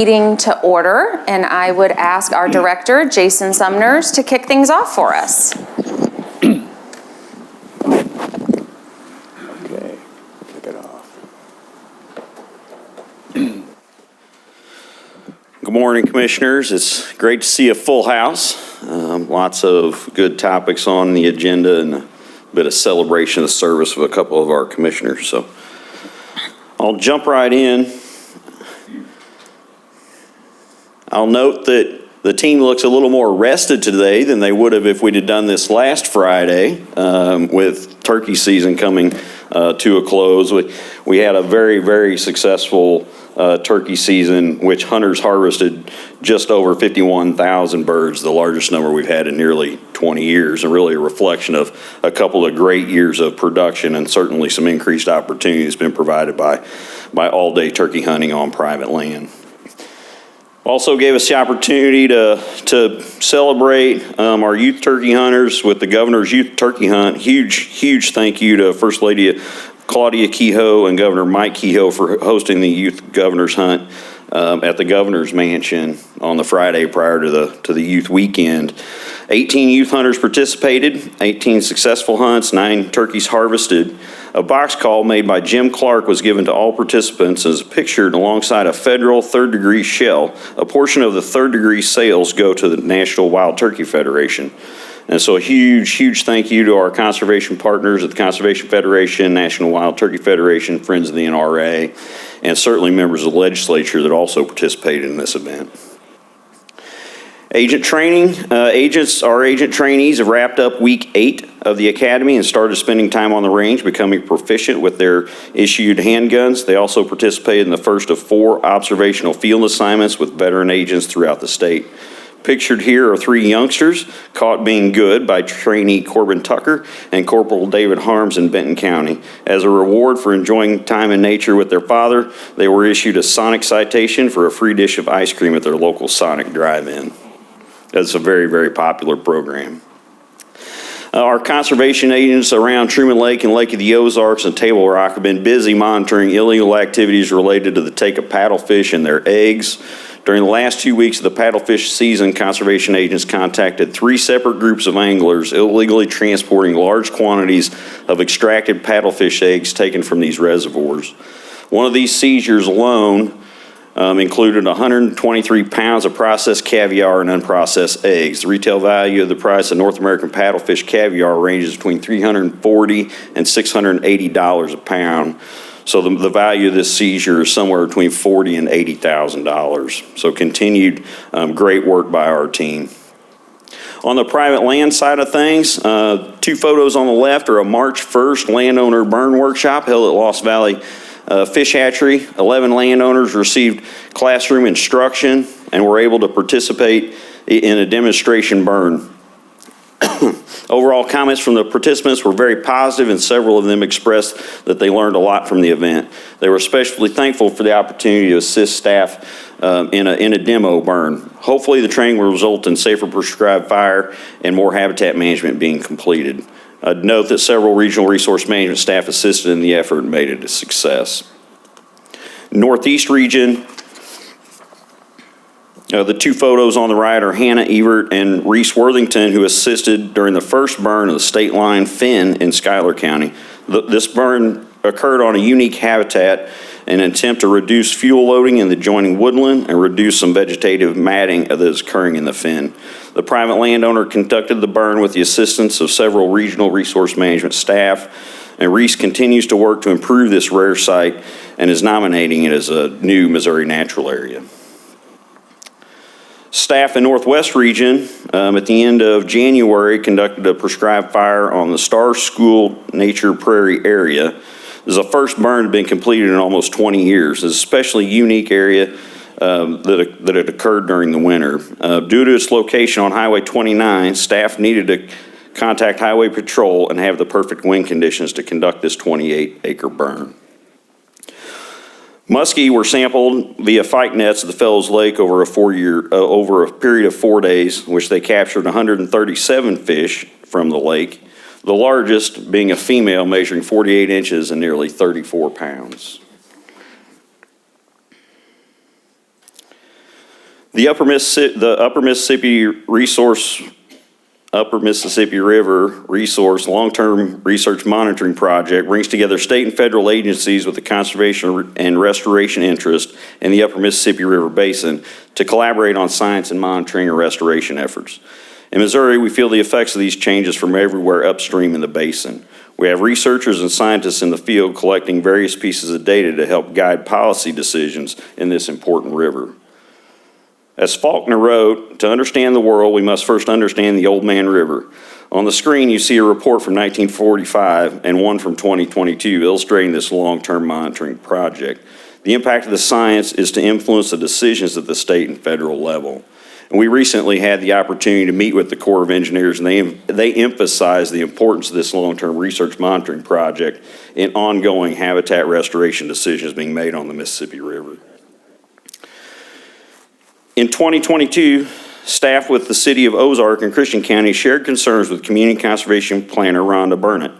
Meeting to order, and I would ask our director, Jason Sumners, to kick things off for us. Okay, kick it off. Good morning, Commissioners. It's great to see a full house. Lots of good topics on the agenda and a bit of celebration of the service of a couple of our commissioners. So I'll jump right in. I'll note that the team looks a little more rested today than they would have if we'd have done this last Friday with turkey season coming to a close. We had a very, very successful turkey season, which hunters harvested just over 51,000 birds, the largest number we've had in nearly 20 years, and really a reflection of a couple of great years of production and certainly some increased opportunities been provided by all-day turkey hunting on private land. Also gave us the opportunity to celebrate our youth turkey hunters with the Governor's Youth Turkey Hunt. Huge thank you to First Lady Claudia Kehoe and Governor Mike Kehoe for hosting the Youth Governor's Hunt at the Governor's Mansion on the Friday prior to the youth weekend. 18 youth hunters participated, 18 successful hunts, 9 turkeys harvested. A box call made by Jim Clark was given to all participants as pictured alongside a federal third-degree shell. A portion of the third-degree sales go to the National Wild Turkey Federation. And so a huge thank you to our conservation partners at the Conservation Federation, National Wild Turkey Federation, Friends of the NRA, and certainly members of the legislature that also participated in this event. Agent training. Our agent trainees have wrapped up week 8 of the academy and started spending time on the range, becoming proficient with their issued handguns. They also participated in the first of 4 observational field assignments with veteran agents throughout the state. Pictured here are 3 youngsters caught being good by trainee Corbin Tucker and Corporal David Harms in Benton County. As a reward for enjoying time in nature with their father, they were issued a Sonic citation for a free dish of ice cream at their local Sonic drive-in. That's a very, very popular program. Our conservation agents around Truman Lake and Lake of the Ozarks and Table Rock have been busy monitoring illegal activities related to the take of paddlefish and their eggs. During the last 2 weeks of the paddlefish season, conservation agents contacted 3 separate groups of anglers illegally transporting large quantities of extracted paddlefish eggs taken from these reservoirs. One of these seizures alone included 123 pounds of processed caviar and unprocessed eggs. The retail value of the price of North American paddlefish caviar ranges between $340 and $680 a pound. So the value of this seizure is somewhere between $40,000 and $80,000. So continued great work by our team. On the private land side of things, 2 photos on the left are a March 1st landowner burn workshop held at Lost Valley Fish Hatchery. 11 landowners received classroom instruction and were able to participate in a demonstration burn. Overall comments from the participants were very positive, and several of them expressed that they learned a lot from the event. They were especially thankful for the opportunity to assist staff in a demo burn. Hopefully the training will result in safer prescribed fire and more habitat management being completed. I'd note that several regional resource management staff assisted in the effort and made it a success. Northeast region, the 2 photos on the right are Hannah Evert and Reese Worthington, who assisted during the first burn of the state line fin in Schuyler County. This burn occurred on a unique habitat in an attempt to reduce fuel loading in the adjoining woodland and reduce some vegetative matting that is occurring in the fin. The private landowner conducted the burn with the assistance of several regional resource management staff, and Reese continues to work to improve this rare site and is nominating it as a new Missouri Natural Area. Staff in Northwest region at the end of January conducted a prescribed fire on the Star School Nature Prairie area. This is the first burn that had been completed in almost 20 years. It's a especially unique area that had occurred during the winter. Due to its location on Highway 29, staff needed to contact Highway Patrol and have the perfect wind conditions to conduct this 28-acre burn. Muskie were sampled via fight nets at the Fellows Lake over a period of 4 days, in which they captured 137 fish from the lake, the largest being a female measuring 48 inches and nearly 34 pounds. The Upper Mississippi River Resource Long-Term Research Monitoring Project brings together state and federal agencies with the conservation and restoration interest in the Upper Mississippi River Basin to collaborate on science and monitoring and restoration efforts. In Missouri, we feel the effects of these changes from everywhere upstream in the basin. We have researchers and scientists in the field collecting various pieces of data to help guide policy decisions in this important river. As Faulkner wrote, to understand the world, we must first understand the Old Man River. On the screen, you see a report from 1945 and one from 2022 illustrating this long-term monitoring project. The impact of the science is to influence the decisions at the state and federal level. And we recently had the opportunity to meet with the Corps of Engineers, and they emphasized the importance of this long-term research monitoring project in ongoing habitat restoration decisions being made on the Mississippi River. In 2022, staff with the City of Ozark and Christian County shared concerns with Community Conservation Planner Rhonda Burnett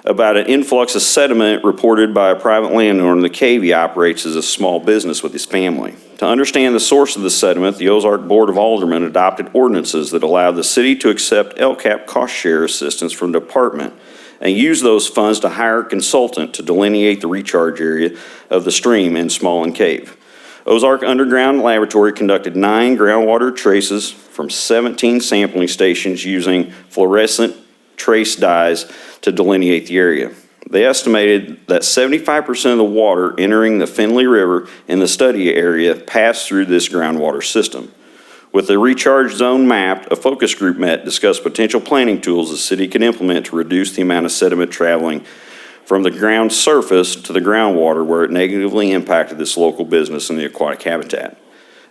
about an influx of sediment reported by a private landowner. The cave he operates as a small business with his family. To understand the source of the sediment, the Ozark Board of Aldermen adopted ordinances that allow the city to accept LCAP cost share assistance from the department and use those funds to hire a consultant to delineate the recharge area of the stream in Smallin Cave. Ozark Underground Laboratory conducted 9 groundwater traces from 17 sampling stations using fluorescent trace dyes to delineate the area. They estimated that 75% of the water entering the Finley River in the study area passed through this groundwater system. With the recharge zone mapped, a focus group met, discussed potential planning tools the city can implement to reduce the amount of sediment traveling from the ground surface to the groundwater where it negatively impacted this local business and the aquatic habitat.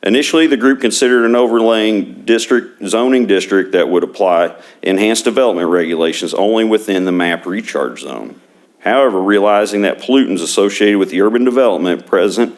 Initially, the group considered an overlaying zoning district that would apply enhanced development regulations only within the mapped recharge zone. However, realizing that pollutants associated with the urban development present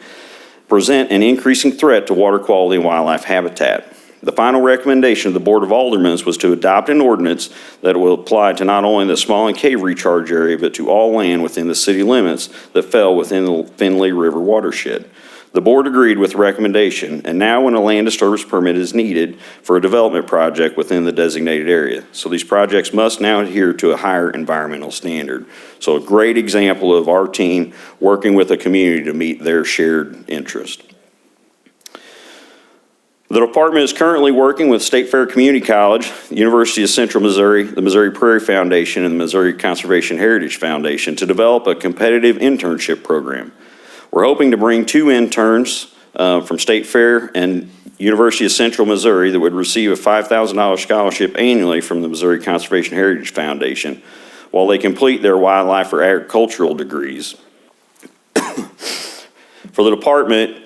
an increasing threat to water quality and wildlife habitat. The final recommendation of the Board of Aldermen was to adopt an ordinance that will apply to not only the Smallin Cave recharge area, but to all land within the city limits that fell within the Finley River watershed. The board agreed with the recommendation, and now when a land disturbance permit is needed for a development project within the designated area. So these projects must now adhere to a higher environmental standard. So a great example of our team working with the community to meet their shared interest. The department is currently working with State Fair Community College, the University of Central Missouri, the Missouri Prairie Foundation, and the Missouri Conservation Heritage Foundation to develop a competitive internship program. We're hoping to bring 2 interns from State Fair and University of Central Missouri that would receive a $5,000 scholarship annually from the Missouri Conservation Heritage Foundation while they complete their wildlife or agricultural degrees. For the department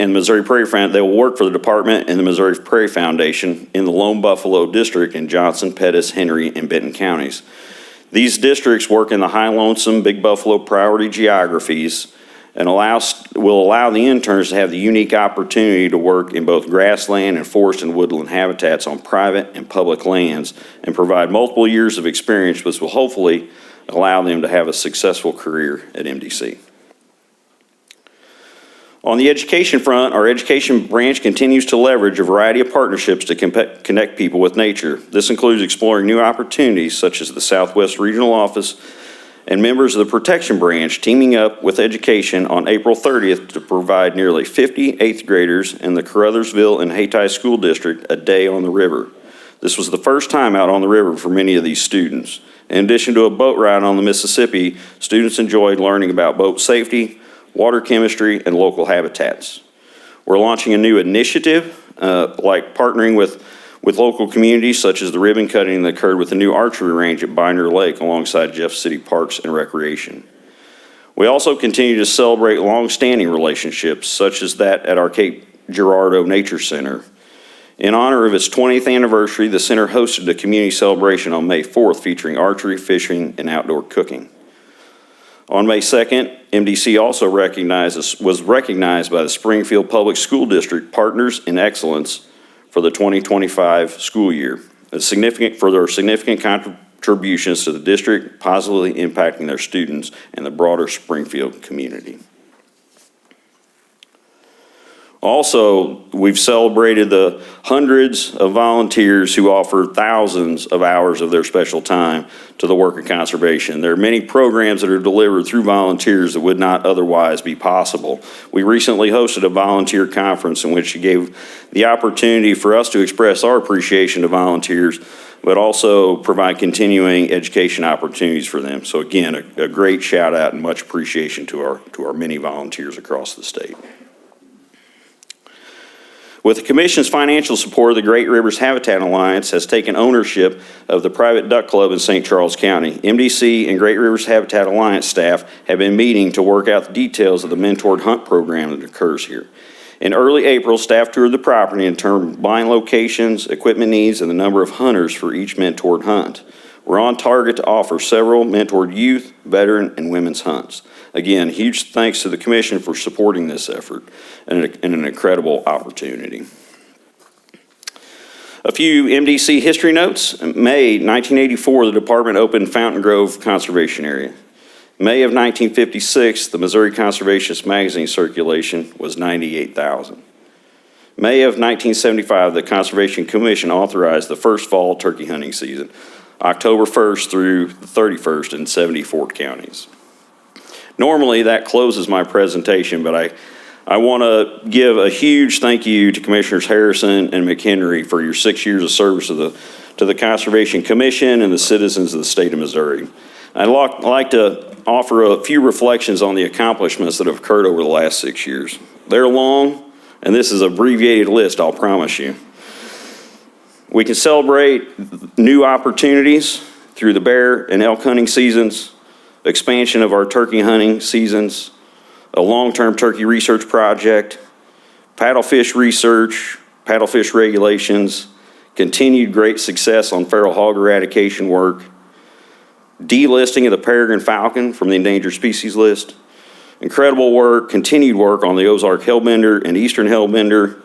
and the Missouri Prairie Foundation, they will work for the department and the Missouri Prairie Foundation in the Lone Buffalo District in Johnson, Pettis, Henry, and Benton counties. These districts work in the High Lonesome, Big Buffalo priority geographies and will allow the interns to have the unique opportunity to work in both grassland and forest and woodland habitats on private and public lands and provide multiple years of experience, which will hopefully allow them to have a successful career at MDC. On the education front, our education branch continues to leverage a variety of partnerships to connect people with nature. This includes exploring new opportunities such as the Southwest Regional Office and members of the Protection Branch teaming up with education on April 30th to provide nearly 50 8th graders in the Caruthersville and Hayti School District a day on the river. This was the first time out on the river for many of these students. In addition to a boat ride on the Mississippi, students enjoyed learning about boat safety, water chemistry, and local habitats. We're launching a new initiative, like partnering with local communities, such as the ribbon cutting that occurred with the new archery range at Binder Lake alongside Jeff City Parks and Recreation. We also continue to celebrate long-standing relationships, such as that at our Cape Girardeau Nature Center. In honor of its 20th anniversary, the center hosted a community celebration on May 4th featuring archery, fishing, and outdoor cooking. On May 2nd, MDC also was recognized by the Springfield Public School District Partners in Excellence for the 2025 school year, for their significant contributions to the district, positively impacting their students and the broader Springfield community. Also, we've celebrated the hundreds of volunteers who offer thousands of hours of their special time to the work of conservation. There are many programs that are delivered through volunteers that would not otherwise be possible. We recently hosted a volunteer conference in which we gave the opportunity for us to express our appreciation to volunteers, but also provide continuing education opportunities for them. So again, a great shout out and much appreciation to our many volunteers across the state. With the Commission's financial support, the Great Rivers Habitat Alliance has taken ownership of the private duck club in St. Charles County. MDC and Great Rivers Habitat Alliance staff have been meeting to work out the details of the mentored hunt program that occurs here. In early April, staff toured the property and determined buying locations, equipment needs, and the number of hunters for each mentored hunt. We're on target to offer several mentored youth, veteran, and women's hunts. Again, huge thanks to the Commission for supporting this effort and an incredible opportunity. A few MDC history notes. In May 1984, the department opened Fountain Grove Conservation Area. May of 1956, the Missouri Conservationist magazine circulation was 98,000. May of 1975, the Conservation Commission authorized the first fall turkey hunting season, October 1st through the 31st in 74 counties. Normally, that closes my presentation, but I want to give a huge thank you to Commissioners Harrison and McHenry for your 6 years of service to the Conservation Commission and the citizens of the state of Missouri. I'd like to offer a few reflections on the accomplishments that have occurred over the last 6 years. They're long, and this is an abbreviated list, I'll promise you. We can celebrate new opportunities through the bear and elk hunting seasons, expansion of our turkey hunting seasons, a long-term turkey research project, paddlefish research, paddlefish regulations, continued great success on feral hog eradication work, delisting of the peregrine falcon from the endangered species list, incredible work, continued work on the Ozark hellbender and eastern hellbender,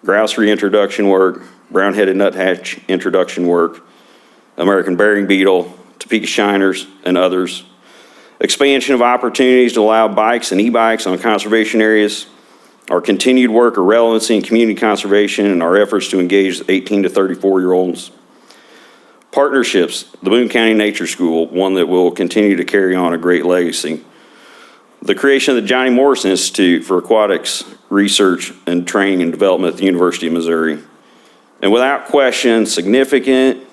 grouse reintroduction work, brown-headed nuthatch introduction work, American burying beetle, Topeka shiners, and others. Expansion of opportunities to allow bikes and e-bikes on conservation areas, our continued work of relevancy in community conservation, and our efforts to engage 18 to 34-year-olds. Partnerships, the Boone County Nature School, one that will continue to carry on a great legacy. The creation of the Johnny Morris Institute for Aquatics Research and Training and Development at the University of Missouri. And without question, significant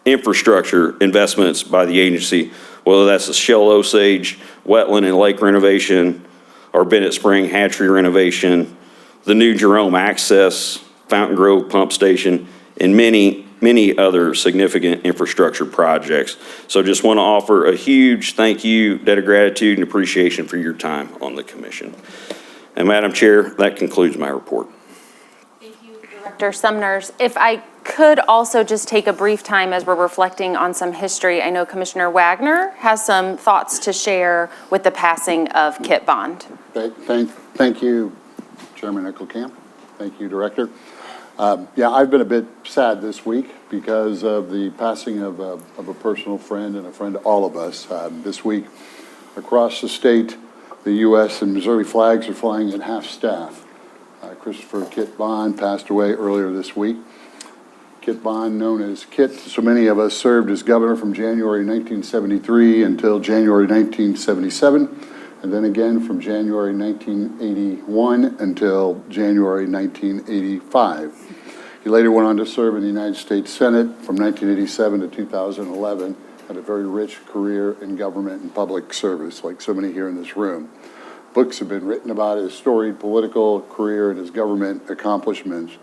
infrastructure investments by the agency, whether that's the Shell Osage, wetland and lake renovation, or Bennett Spring hatchery renovation, the new Jerome Access, Fountain Grove Pump Station, and many other significant infrastructure projects. So just want to offer a huge thank you, debt of gratitude, and appreciation for your time on the commission. And Madam Chair, that concludes my report. Director Sumners, if I could also just take a brief time as we're reflecting on some history. I know Commissioner Wagner has some thoughts to share with the passing of Kit Bond. Thank you, Chairman Eckelkamp. Thank you, Director. Yeah, I've been a bit sad this week because of the passing of a personal friend and a friend to all of us. This week, across the state, the U.S. and Missouri flags are flying at half-staff. Christopher Kit Bond passed away earlier this week. Kit Bond, known as Kit, so many of us, served as governor from January 1973 until January 1977, and then again from January 1981 until January 1985. He later went on to serve in the United States Senate from 1987 to 2011, had a very rich career in government and public service, like so many here in this room. Books have been written about his storied political career and his government accomplishments.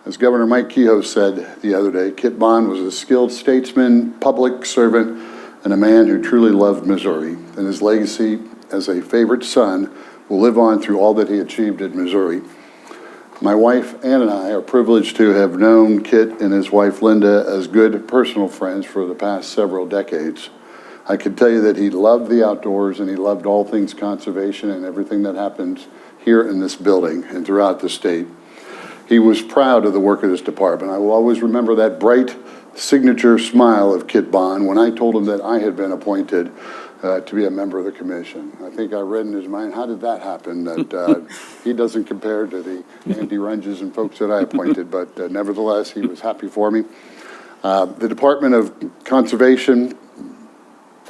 As Governor Mike Kehoe said the other day, Kit Bond was a skilled statesman, public servant, and a man who truly loved Missouri. And his legacy as a favorite son will live on through all that he achieved in Missouri. My wife, Ann, and I are privileged to have known Kit and his wife, Linda, as good personal friends for the past several decades. I can tell you that he loved the outdoors and he loved all things conservation and everything that happens here in this building and throughout the state. He was proud of the work of this department. I will always remember that bright signature smile of Kit Bond when I told him that I had been appointed to be a member of the commission. I think I read in his mind, how did that happen? That he doesn't compare to the Andy Runges and folks that I appointed, but nevertheless, he was happy for me. The Department of Conservation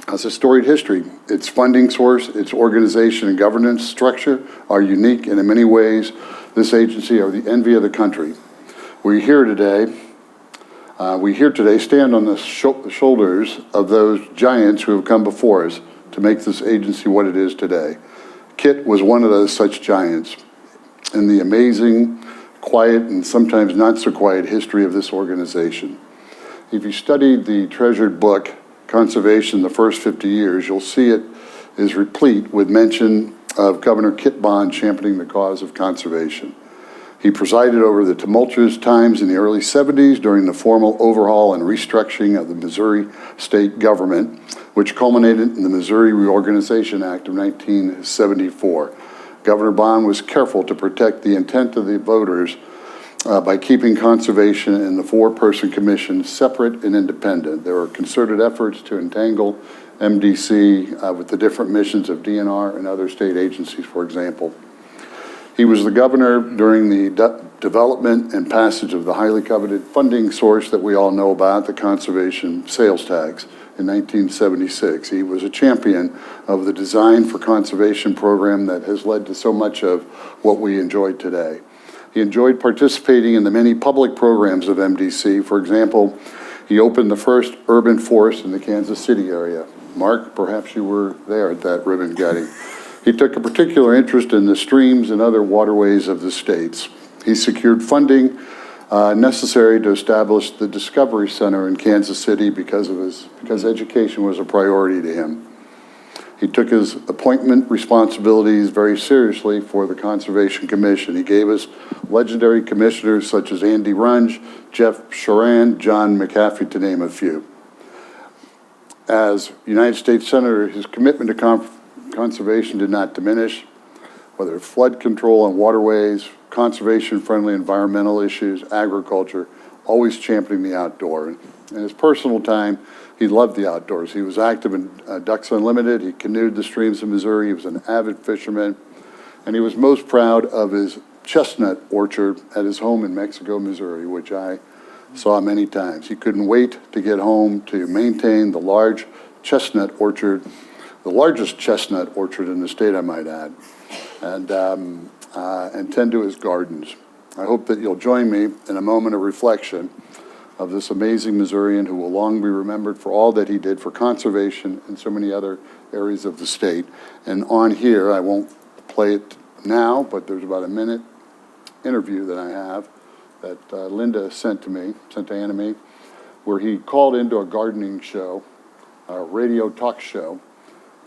has a storied history. Its funding source, its organization and governance structure are unique, and in many ways, this agency are the envy of the country. We here today stand on the shoulders of those giants who have come before us to make this agency what it is today. Kit was one of those such giants in the amazing, quiet, and sometimes not so quiet history of this organization. If you studied the treasured book, Conservation, the First 50 Years, you'll see it is replete with mention of Governor Kit Bond championing the cause of conservation. He presided over the tumultuous times in the early 70s during the formal overhaul and restructuring of the Missouri state government, which culminated in the Missouri Reorganization Act of 1974. Governor Bond was careful to protect the intent of the voters by keeping conservation and the four-person commission separate and independent. There were concerted efforts to entangle MDC with the different missions of DNR and other state agencies, for example. He was the governor during the development and passage of the highly coveted funding source that we all know about, the conservation sales tax in 1976. He was a champion of the Design for Conservation program that has led to so much of what we enjoy today. He enjoyed participating in the many public programs of MDC. For example, he opened the first urban forest in the Kansas City area. Mark, perhaps you were there at that ribbon cutting. He took a particular interest in the streams and other waterways of the states. He secured funding necessary to establish the Discovery Center in Kansas City because education was a priority to him. He took his appointment responsibilities very seriously for the Conservation Commission. He gave us legendary commissioners such as Andy Runge, Jeff Sharan, John McAfee, to name a few. As United States Senator, his commitment to conservation did not diminish, whether flood control on waterways, conservation-friendly environmental issues, agriculture, always championing the outdoor. In his personal time, he loved the outdoors. He was active in Ducks Unlimited. He canoed the streams of Missouri. He was an avid fisherman. And he was most proud of his chestnut orchard at his home in Mexico, Missouri, which I saw many times. He couldn't wait to get home to maintain the large chestnut orchard, the largest chestnut orchard in the state, I might add, and tend to his gardens. I hope that you'll join me in a moment of reflection of this amazing Missourian who will long be remembered for all that he did for conservation and so many other areas of the state. And on here, I won't play it now, but there's about a minute interview that I have that Linda sent to Anna me, where he called into a gardening show, a radio talk show,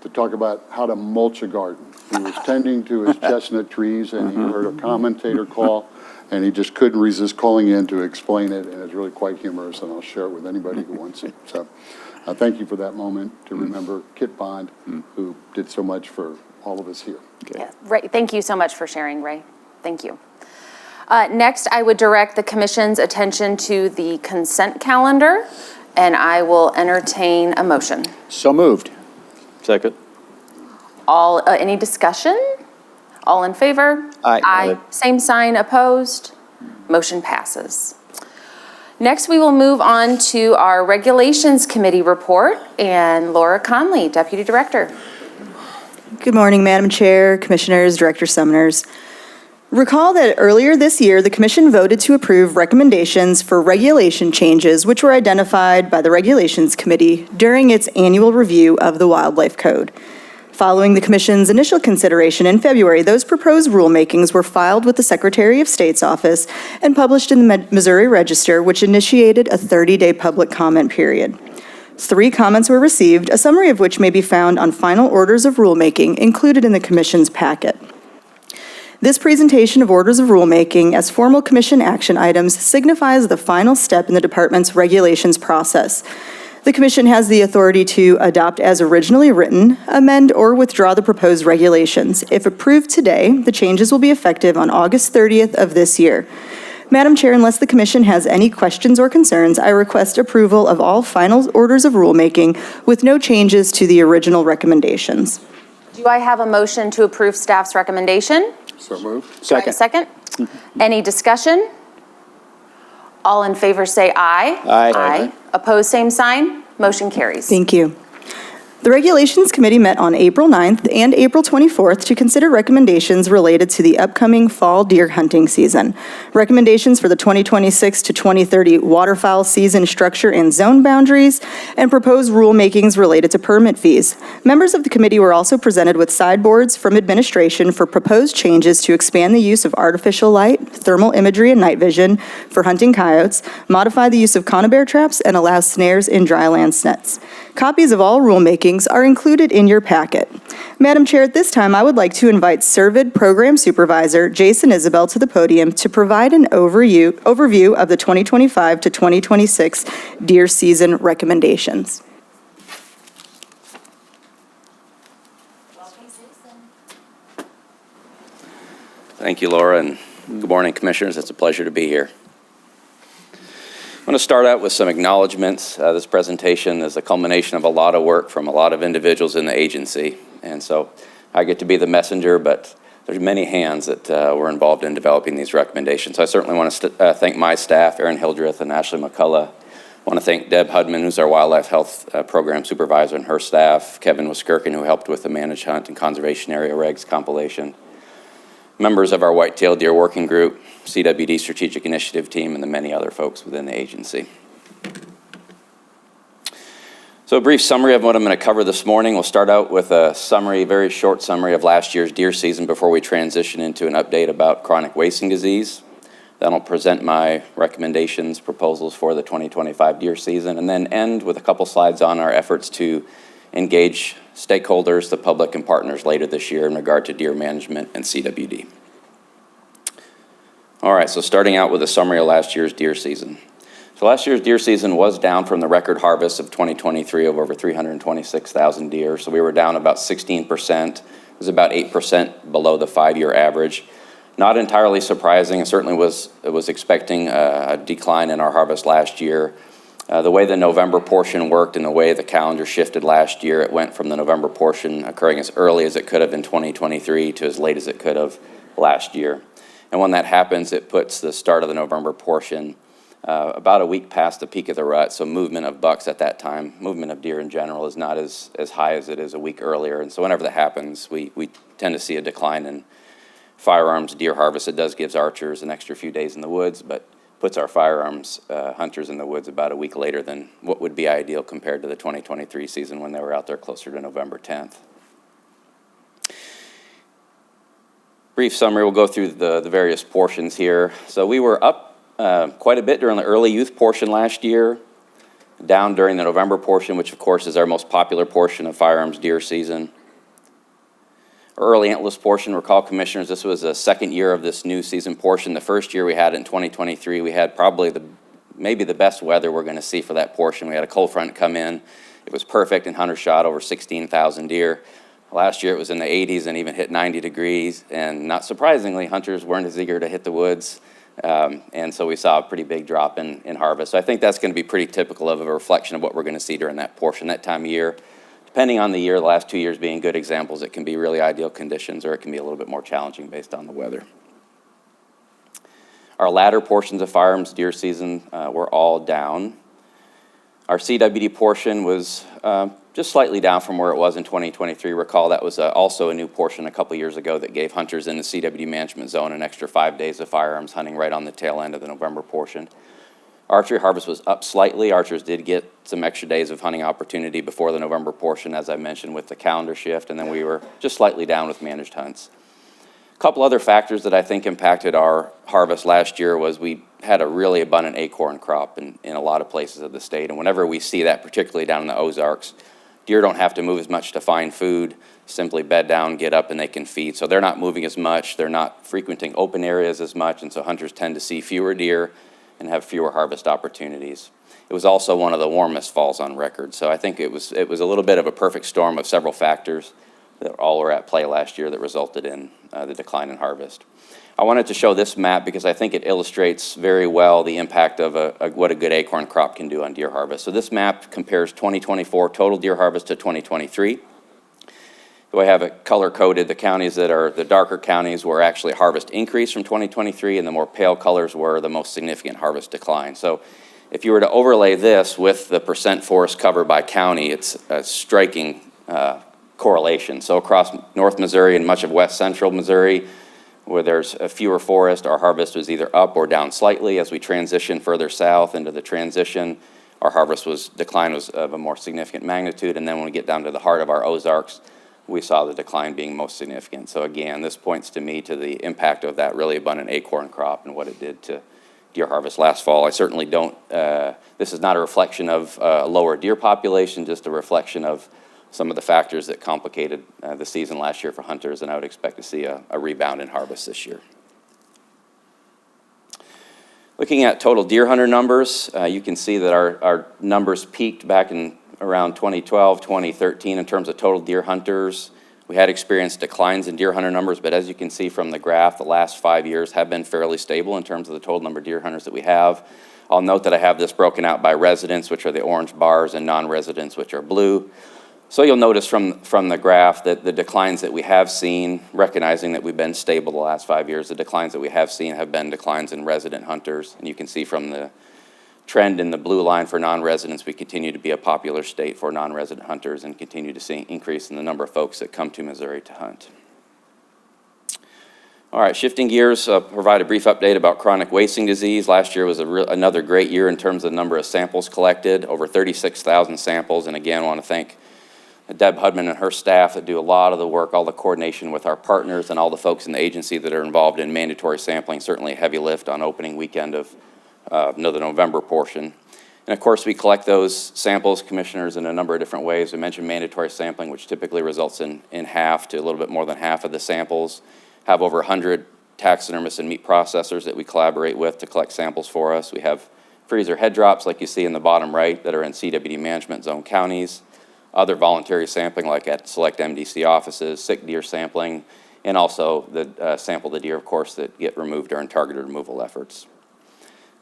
to talk about how to mulch a garden. He was tending to his chestnut trees, and he heard a commentator call, and he just couldn't resist calling in to explain it, and it's really quite humorous, and I'll share it with anybody who wants it. So thank you for that moment to remember Kit Bond, who did so much for all of us here. Okay. Yeah, Ray, thank you so much for sharing, Ray. Thank you. Next, I would direct the commission's attention to the consent calendar, and I will entertain a motion. So moved. Second. Any discussion? All in favor? Aye. Aye. Same sign, opposed? Motion passes. Next, we will move on to our Regulations Committee report, and Laura Conley, Deputy Director. Good morning, Madam Chair, Commissioners, Director Sumners. Recall that earlier this year, the Commission voted to approve recommendations for regulation changes which were identified by the Regulations Committee during its annual review of the Wildlife Code. Following the Commission's initial consideration in February, those proposed rulemakings were filed with the Secretary of State's office and published in the Missouri Register, which initiated a 30-day public comment period. 3 comments were received, a summary of which may be found on final orders of rulemaking included in the Commission's packet. This presentation of orders of rulemaking as formal Commission action items signifies the final step in the Department's regulations process. The Commission has the authority to adopt as originally written, amend, or withdraw the proposed regulations. If approved today, the changes will be effective on August 30th of this year. Madam Chair, unless the commission has any questions or concerns, I request approval of all final orders of rulemaking with no changes to the original recommendations. Do I have a motion to approve staff's recommendation? So moved. Do I have a second? Any discussion? All in favor say aye. Aye. Opposed, same sign. Motion carries. Thank you. The Regulations Committee met on April 9th and April 24th to consider recommendations related to the upcoming fall deer hunting season. Recommendations for the 2026 to 2030 waterfowl season structure and zone boundaries, and proposed rulemakings related to permit fees. Members of the committee were also presented with sideboards from administration for proposed changes to expand the use of artificial light, thermal imagery, and night vision for hunting coyotes, modify the use of conibear traps, and allow snares in dryland nets. Copies of all rulemakings are included in your packet. Madam Chair, at this time, I would like to invite Servid Program Supervisor Jason Isabel to the podium to provide an overview of the 2025 to 2026 deer season recommendations. Thank you, Laura, and good morning, Commissioners. It's a pleasure to be here. I'm going to start out with some acknowledgements. This presentation is a culmination of a lot of work from a lot of individuals in the agency, and so I get to be the messenger, but there's many hands that were involved in developing these recommendations. So I certainly want to thank my staff, Erin Hildreth and Ashley McCullough. I want to thank Deb Hudman, who's our Wildlife Health Program Supervisor, and her staff, Kevin Wiskirkin, who helped with the Managed Hunt and Conservation Area Regs compilation, members of our White-tailed Deer Working Group, CWD Strategic Initiative Team, and the many other folks within the agency. So a brief summary of what I'm going to cover this morning. We'll start out with a summary, very short summary of last year's deer season before we transition into an update about chronic wasting disease. Then I'll present my recommendations, proposals for the 2025 deer season, and then end with a couple slides on our efforts to engage stakeholders, the public, and partners later this year in regard to deer management and CWD. All right, so starting out with a summary of last year's deer season. So last year's deer season was down from the record harvest of 2023 of over 326,000 deer. So we were down about 16%. It was about 8% below the 5-year average. Not entirely surprising. I certainly was expecting a decline in our harvest last year. The way the November portion worked and the way the calendar shifted last year, it went from the November portion occurring as early as it could have in 2023 to as late as it could have last year. And when that happens, it puts the start of the November portion about a week past the peak of the rut, so movement of bucks at that time, movement of deer in general, is not as high as it is a week earlier. And so whenever that happens, we tend to see a decline in firearms deer harvest. It does give archers an extra few days in the woods, but puts our firearms hunters in the woods about a week later than what would be ideal compared to the 2023 season when they were out there closer to November 10th. Brief summary, we'll go through the various portions here. So we were up quite a bit during the early youth portion last year, down during the November portion, which of course is our most popular portion of firearms deer season. Our early antlerless portion, recall, Commissioners, this was the second year of this new season portion. The first year we had it in 2023, we had probably maybe the best weather we're going to see for that portion. We had a cold front come in. It was perfect, and hunters shot over 16,000 deer. Last year it was in the 80s and even hit 90 degrees, and not surprisingly, hunters weren't as eager to hit the woods, and so we saw a pretty big drop in harvest. So I think that's going to be pretty typical of a reflection of what we're going to see during that portion, that time of year. Depending on the year, the last 2 years being good examples, it can be really ideal conditions, or it can be a little bit more challenging based on the weather. Our latter portions of firearms deer season were all down. Our CWD portion was just slightly down from where it was in 2023. Recall that was also a new portion a couple years ago that gave hunters in the CWD management zone an extra 5 days of firearms hunting right on the tail end of the November portion. Archery harvest was up slightly. Archers did get some extra days of hunting opportunity before the November portion, as I mentioned, with the calendar shift, and then we were just slightly down with managed hunts. A couple other factors that I think impacted our harvest last year was we had a really abundant acorn crop in a lot of places of the state, and whenever we see that, particularly down in the Ozarks, deer don't have to move as much to find food, simply bed down, get up, and they can feed. So they're not moving as much, they're not frequenting open areas as much, and so hunters tend to see fewer deer and have fewer harvest opportunities. It was also one of the warmest falls on record, so I think it was a little bit of a perfect storm of several factors that all were at play last year that resulted in the decline in harvest. I wanted to show this map because I think it illustrates very well the impact of what a good acorn crop can do on deer harvest. So this map compares 2024 total deer harvest to 2023. So I have it color-coded. The counties that are the darker counties were actually harvest increase from 2023, and the more pale colors were the most significant harvest decline. So if you were to overlay this with the percent forest cover by county, it's a striking correlation. So across North Missouri and much of West Central Missouri, where there's a fewer forest, our harvest was either up or down slightly. As we transition further south into the transition, our harvest decline was of a more significant magnitude. And then when we get down to the heart of our Ozarks, we saw the decline being most significant. So again, this points to me to the impact of that really abundant acorn crop and what it did to deer harvest last fall. I certainly don't, this is not a reflection of a lower deer population, just a reflection of some of the factors that complicated the season last year for hunters, and I would expect to see a rebound in harvest this year. Looking at total deer hunter numbers, you can see that our numbers peaked back in around 2012, 2013 in terms of total deer hunters. We had experienced declines in deer hunter numbers, but as you can see from the graph, the last 5 years have been fairly stable in terms of the total number of deer hunters that we have. I'll note that I have this broken out by residents, which are the orange bars, and non-residents, which are blue. So you'll notice from the graph that the declines that we have seen, recognizing that we've been stable the last 5 years, the declines that we have seen have been declines in resident hunters. And you can see from the trend in the blue line for non-residents, we continue to be a popular state for non-resident hunters and continue to see increase in the number of folks that come to Missouri to hunt. All right, shifting gears, provide a brief update about chronic wasting disease. Last year was another great year in terms of the number of samples collected, over 36,000 samples. And again, I want to thank Deb Hudman and her staff that do a lot of the work, all the coordination with our partners and all the folks in the agency that are involved in mandatory sampling, certainly a heavy lift on opening weekend of the November portion. And of course, we collect those samples, commissioners, in a number of different ways. We mentioned mandatory sampling, which typically results in half to a little bit more than half of the samples. Have over 100 taxidermists and meat processors that we collaborate with to collect samples for us. We have freezer head drops, like you see in the bottom right, that are in CWD management zone counties. Other voluntary sampling, like at select MDC offices, sick deer sampling, and also the sample the deer, of course, that get removed during targeted removal efforts.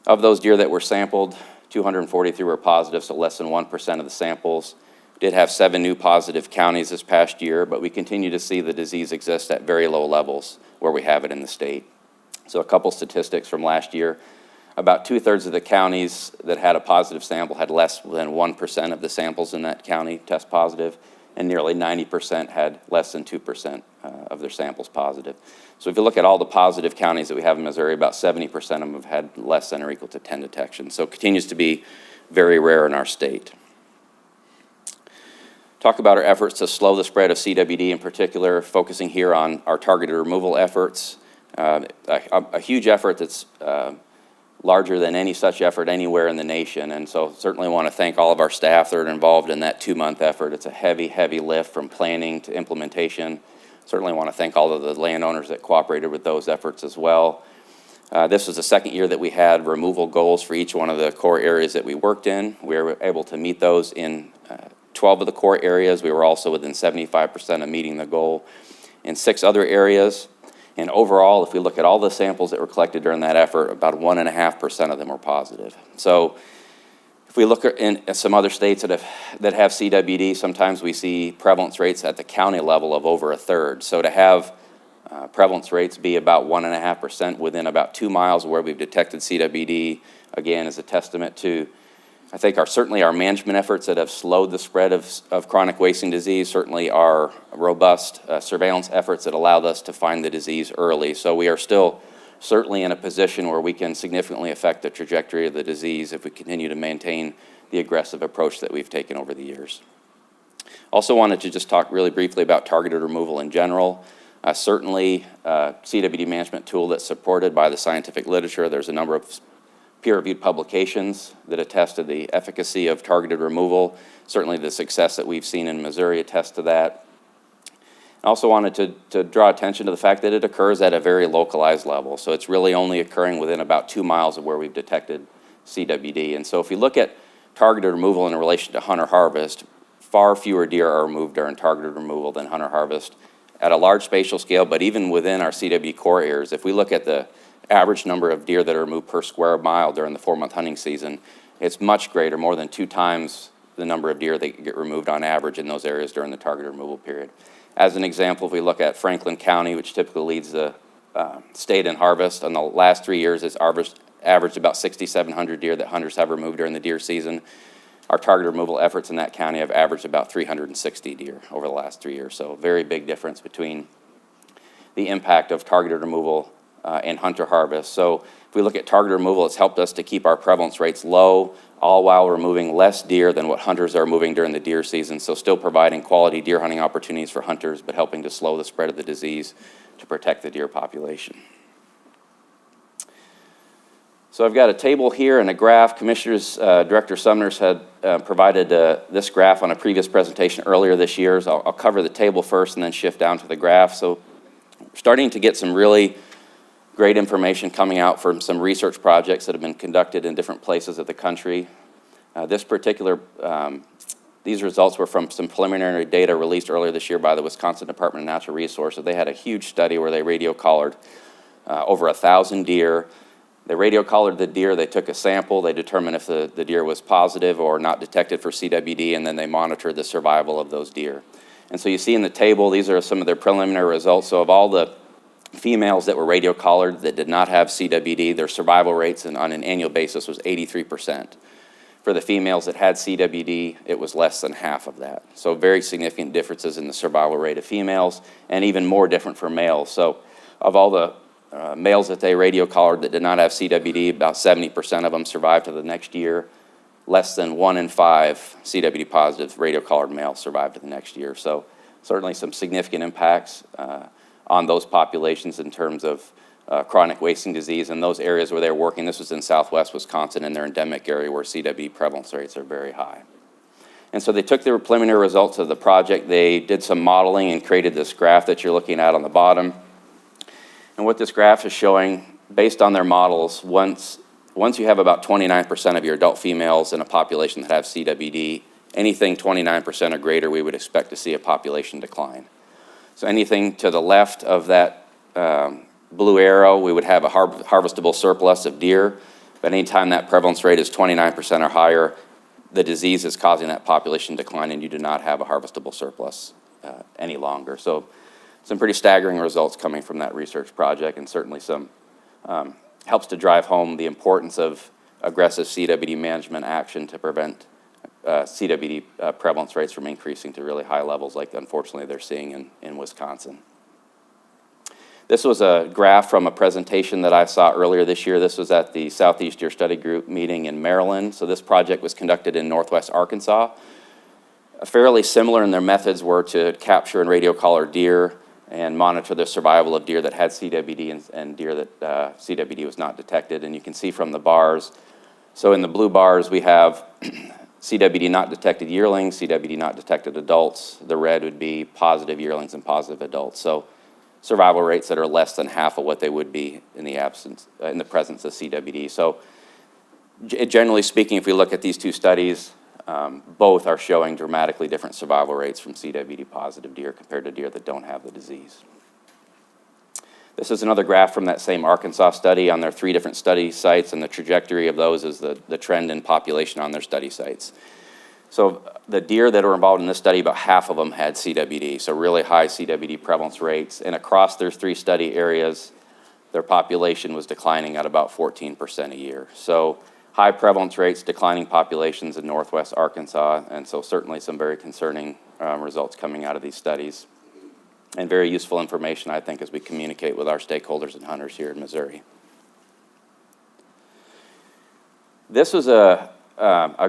Of those deer that were sampled, 243 were positive, so less than 1% of the samples. Did have 7 new positive counties this past year, but we continue to see the disease exist at very low levels where we have it in the state. So a couple statistics from last year. About 2/3 of the counties that had a positive sample had less than 1% of the samples in that county test positive, and nearly 90% had less than 2% of their samples positive. So if you look at all the positive counties that we have in Missouri, about 70% of them have had less than or equal to 10 detections. So it continues to be very rare in our state. Talk about our efforts to slow the spread of CWD, in particular, focusing here on our targeted removal efforts. A huge effort that's larger than any such effort anywhere in the nation. And so certainly want to thank all of our staff that are involved in that 2-month effort. It's a heavy, heavy lift from planning to implementation. Certainly want to thank all of the landowners that cooperated with those efforts as well. This was the second year that we had removal goals for each one of the core areas that we worked in. We were able to meet those in 12 of the core areas. We were also within 75% of meeting the goal in 6 other areas. And overall, if we look at all the samples that were collected during that effort, about 1.5% of them were positive. So if we look at some other states that have CWD, sometimes we see prevalence rates at the county level of over 1/3. So to have prevalence rates be about 1.5% within about 2 miles of where we've detected CWD, again, is a testament to, I think, certainly our management efforts that have slowed the spread of chronic wasting disease, certainly our robust surveillance efforts that allowed us to find the disease early. So we are still certainly in a position where we can significantly affect the trajectory of the disease if we continue to maintain the aggressive approach that we've taken over the years. Also wanted to just talk really briefly about targeted removal in general. Certainly, CWD management tool that's supported by the scientific literature. There's a number of peer-reviewed publications that attest to the efficacy of targeted removal. Certainly the success that we've seen in Missouri attests to that. I also wanted to draw attention to the fact that it occurs at a very localized level. So it's really only occurring within about 2 miles of where we've detected CWD. And so if you look at targeted removal in relation to hunter harvest, far fewer deer are removed during targeted removal than hunter harvest at a large spatial scale, but even within our CWD core areas, if we look at the average number of deer that are removed per square mile during the 4-month hunting season, it's much greater, more than 2 times the number of deer that get removed on average in those areas during the targeted removal period. As an example, if we look at Franklin County, which typically leads the state in harvest, in the last 3 years, it's averaged about 6,700 deer that hunters have removed during the deer season. Our targeted removal efforts in that county have averaged about 360 deer over the last 3 years. So a very big difference between the impact of targeted removal and hunter harvest. So if we look at targeted removal, it's helped us to keep our prevalence rates low, all while removing less deer than what hunters are removing during the deer season. So still providing quality deer hunting opportunities for hunters, but helping to slow the spread of the disease to protect the deer population. So I've got a table here and a graph. Commissioners, Director Sumners had provided this graph on a previous presentation earlier this year. So I'll cover the table first and then shift down to the graph. So starting to get some really great information coming out from some research projects that have been conducted in different places of the country. These results were from some preliminary data released earlier this year by the Wisconsin Department of Natural Resources. They had a huge study where they radio collared over 1,000 deer. They radio collared the deer, they took a sample, they determined if the deer was positive or not detected for CWD, and then they monitored the survival of those deer. And so you see in the table, these are some of their preliminary results. So of all the females that were radio collared that did not have CWD, their survival rates on an annual basis was 83%. For the females that had CWD, it was less than half of that. So very significant differences in the survival rate of females, and even more different for males. So of all the males that they radio collared that did not have CWD, about 70% of them survived to the next year. Less than 1 in 5 CWD positive radio collared males survived to the next year. So certainly some significant impacts on those populations in terms of chronic wasting disease in those areas where they're working. This was in southwest Wisconsin, in their endemic area where CWD prevalence rates are very high. And so they took their preliminary results of the project, they did some modeling and created this graph that you're looking at on the bottom. And what this graph is showing, based on their models, once you have about 29% of your adult females in a population that have CWD, anything 29% or greater, we would expect to see a population decline. So anything to the left of that blue arrow, we would have a harvestable surplus of deer. But anytime that prevalence rate is 29% or higher, the disease is causing that population decline, and you do not have a harvestable surplus any longer. So some pretty staggering results coming from that research project, and certainly some helps to drive home the importance of aggressive CWD management action to prevent CWD prevalence rates from increasing to really high levels like unfortunately they're seeing in Wisconsin. This was a graph from a presentation that I saw earlier this year. This was at the Southeast Deer Study Group meeting in Maryland. So this project was conducted in Northwest Arkansas. Fairly similar in their methods were to capture and radio collar deer and monitor the survival of deer that had CWD and deer that CWD was not detected. And you can see from the bars, so in the blue bars we have CWD not detected yearlings, CWD not detected adults. The red would be positive yearlings and positive adults. So survival rates that are less than half of what they would be in the presence of CWD. So generally speaking, if we look at these two studies, both are showing dramatically different survival rates from CWD positive deer compared to deer that don't have the disease. This is another graph from that same Arkansas study on their 3 different study sites, and the trajectory of those is the trend in population on their study sites. So the deer that were involved in this study, about half of them had CWD, so really high CWD prevalence rates. And across their 3 study areas, their population was declining at about 14% a year. So high prevalence rates, declining populations in Northwest Arkansas, and so certainly some very concerning results coming out of these studies. And very useful information, I think, as we communicate with our stakeholders and hunters here in Missouri. This was a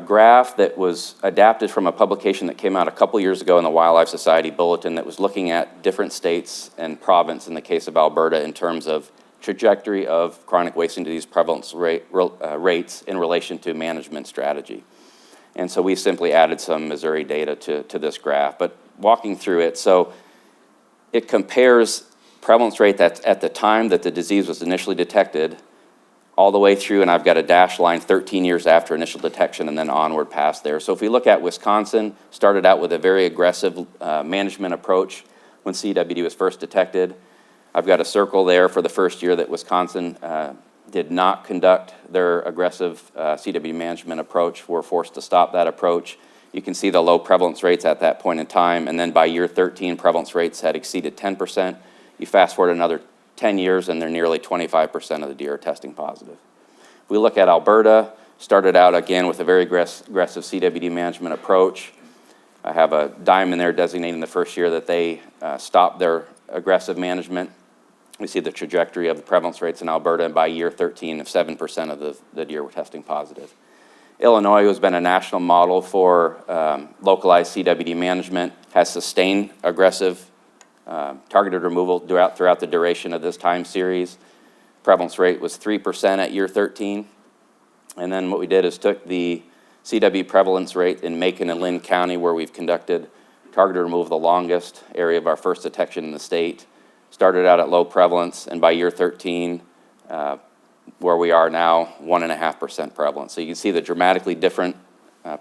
graph that was adapted from a publication that came out a couple years ago in the Wildlife Society Bulletin that was looking at different states and province, in the case of Alberta, in terms of trajectory of chronic wasting disease prevalence rates in relation to management strategy. And so we simply added some Missouri data to this graph. But walking through it, so it compares prevalence rate that's at the time that the disease was initially detected all the way through, and I've got a dashed line 13 years after initial detection and then onward past there. So if we look at Wisconsin, started out with a very aggressive management approach, when CWD was first detected. I've got a circle there for the first year that Wisconsin did not conduct their aggressive CWD management approach. We're forced to stop that approach. You can see the low prevalence rates at that point in time, and then by year 13, prevalence rates had exceeded 10%. You fast forward another 10 years, and they're nearly 25% of the deer are testing positive. If we look at Alberta, started out again with a very aggressive CWD management approach. I have a diamond there designating the first year that they stopped their aggressive management. We see the trajectory of the prevalence rates in Alberta, and by year 13, 7% of the deer were testing positive. Illinois has been a national model for localized CWD management, has sustained aggressive targeted removal throughout the duration of this time series. Prevalence rate was 3% at year 13. And then what we did is took the CW prevalence rate in Macon and Linn County, where we've conducted targeted removal, the longest area of our first detection in the state. Started out at low prevalence, and by year 13, where we are now, 1.5% prevalence. So you can see the dramatically different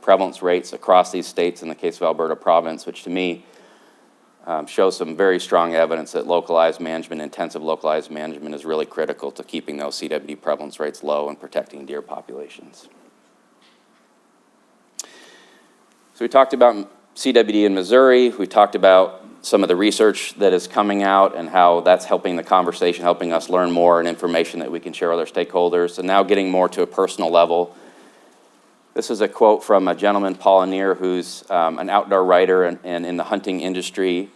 prevalence rates across these states in the case of Alberta province, which to me shows some very strong evidence that localized management, intensive localized management is really critical to keeping those CWD prevalence rates low and protecting deer populations. So we talked about CWD in Missouri. We talked about some of the research that is coming out and how that's helping the conversation, helping us learn more and information that we can share with our stakeholders. And now getting more to a personal level. This is a quote from a gentleman, Paul Anir, who's an outdoor writer and in the hunting industry.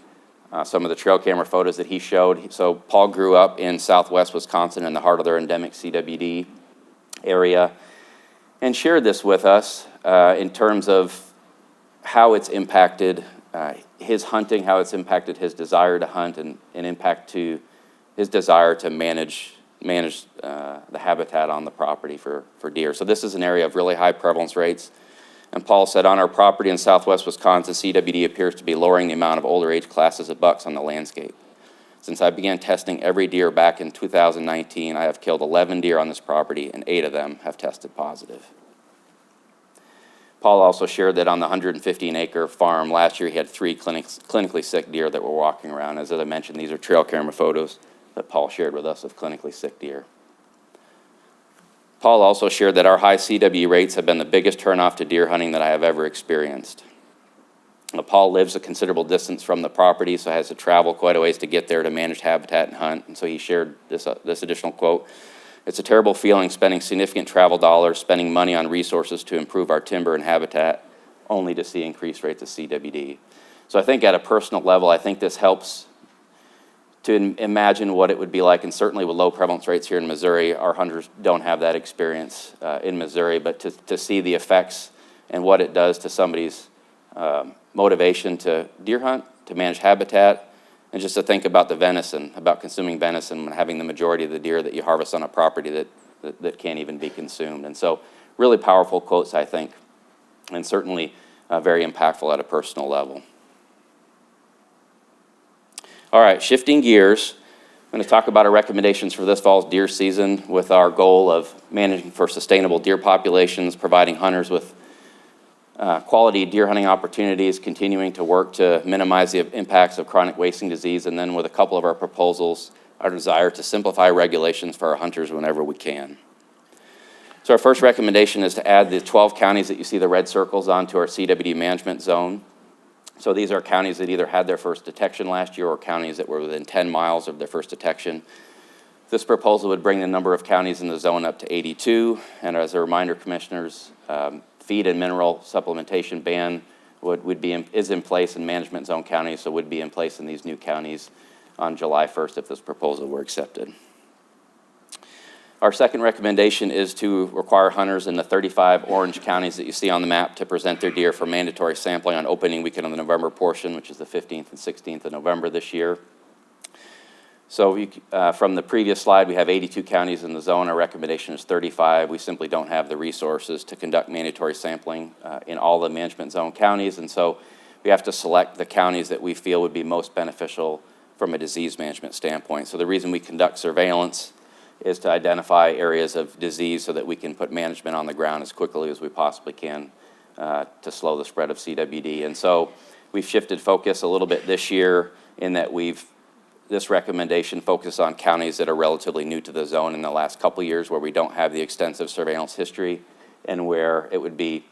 Some of the trail camera photos that he showed. So Paul grew up in southwest Wisconsin in the heart of their endemic CWD area and shared this with us in terms of how it's impacted his hunting, how it's impacted his desire to hunt, and impact to his desire to manage the habitat on the property for deer. So this is an area of really high prevalence rates. And Paul said, on our property in southwest Wisconsin, CWD appears to be lowering the amount of older age classes of bucks on the landscape. Since I began testing every deer back in 2019, I have killed 11 deer on this property, and 8 of them have tested positive. Paul also shared that on the 115-acre farm last year, he had 3 clinically sick deer that were walking around. As I mentioned, these are trail camera photos that Paul shared with us of clinically sick deer. Paul also shared that our high CW rates have been the biggest turnoff to deer hunting that I have ever experienced. Now, Paul lives a considerable distance from the property, so has to travel quite a ways to get there to manage habitat and hunt. And so he shared this additional quote. It's a terrible feeling spending significant travel dollars, spending money on resources to improve our timber and habitat, only to see increased rates of CWD. So I think at a personal level, I think this helps to imagine what it would be like, and certainly with low prevalence rates here in Missouri, our hunters don't have that experience in Missouri, but to see the effects and what it does to somebody's motivation to deer hunt, to manage habitat, and just to think about the venison, about consuming venison and having the majority of the deer that you harvest on a property that can't even be consumed. And so really powerful quotes, I think, and certainly very impactful at a personal level. All right, shifting gears, I'm going to talk about our recommendations for this fall's deer season with our goal of managing for sustainable deer populations, providing hunters with quality deer hunting opportunities, continuing to work to minimize the impacts of chronic wasting disease, and then with a couple of our proposals, our desire to simplify regulations for our hunters whenever we can. So our first recommendation is to add the 12 counties that you see the red circles onto our CWD management zone. So these are counties that either had their first detection last year or counties that were within 10 miles of their first detection. This proposal would bring the number of counties in the zone up to 82. And as a reminder, commissioners, feed and mineral supplementation ban is in place in management zone counties, so would be in place in these new counties on July 1st if this proposal were accepted. Our second recommendation is to require hunters in the 35 orange counties that you see on the map to present their deer for mandatory sampling on opening weekend of the November portion, which is the 15th and 16th of November this year. So from the previous slide, we have 82 counties in the zone. Our recommendation is 35. We simply don't have the resources to conduct mandatory sampling in all the management zone counties, and so we have to select the counties that we feel would be most beneficial from a disease management standpoint. So the reason we conduct surveillance is to identify areas of disease so that we can put management on the ground as quickly as we possibly can to slow the spread of CWD. And so we've shifted focus a little bit this year in that this recommendation focuses on counties that are relatively new to the zone in the last couple years, where we don't have the extensive surveillance history, and where it would be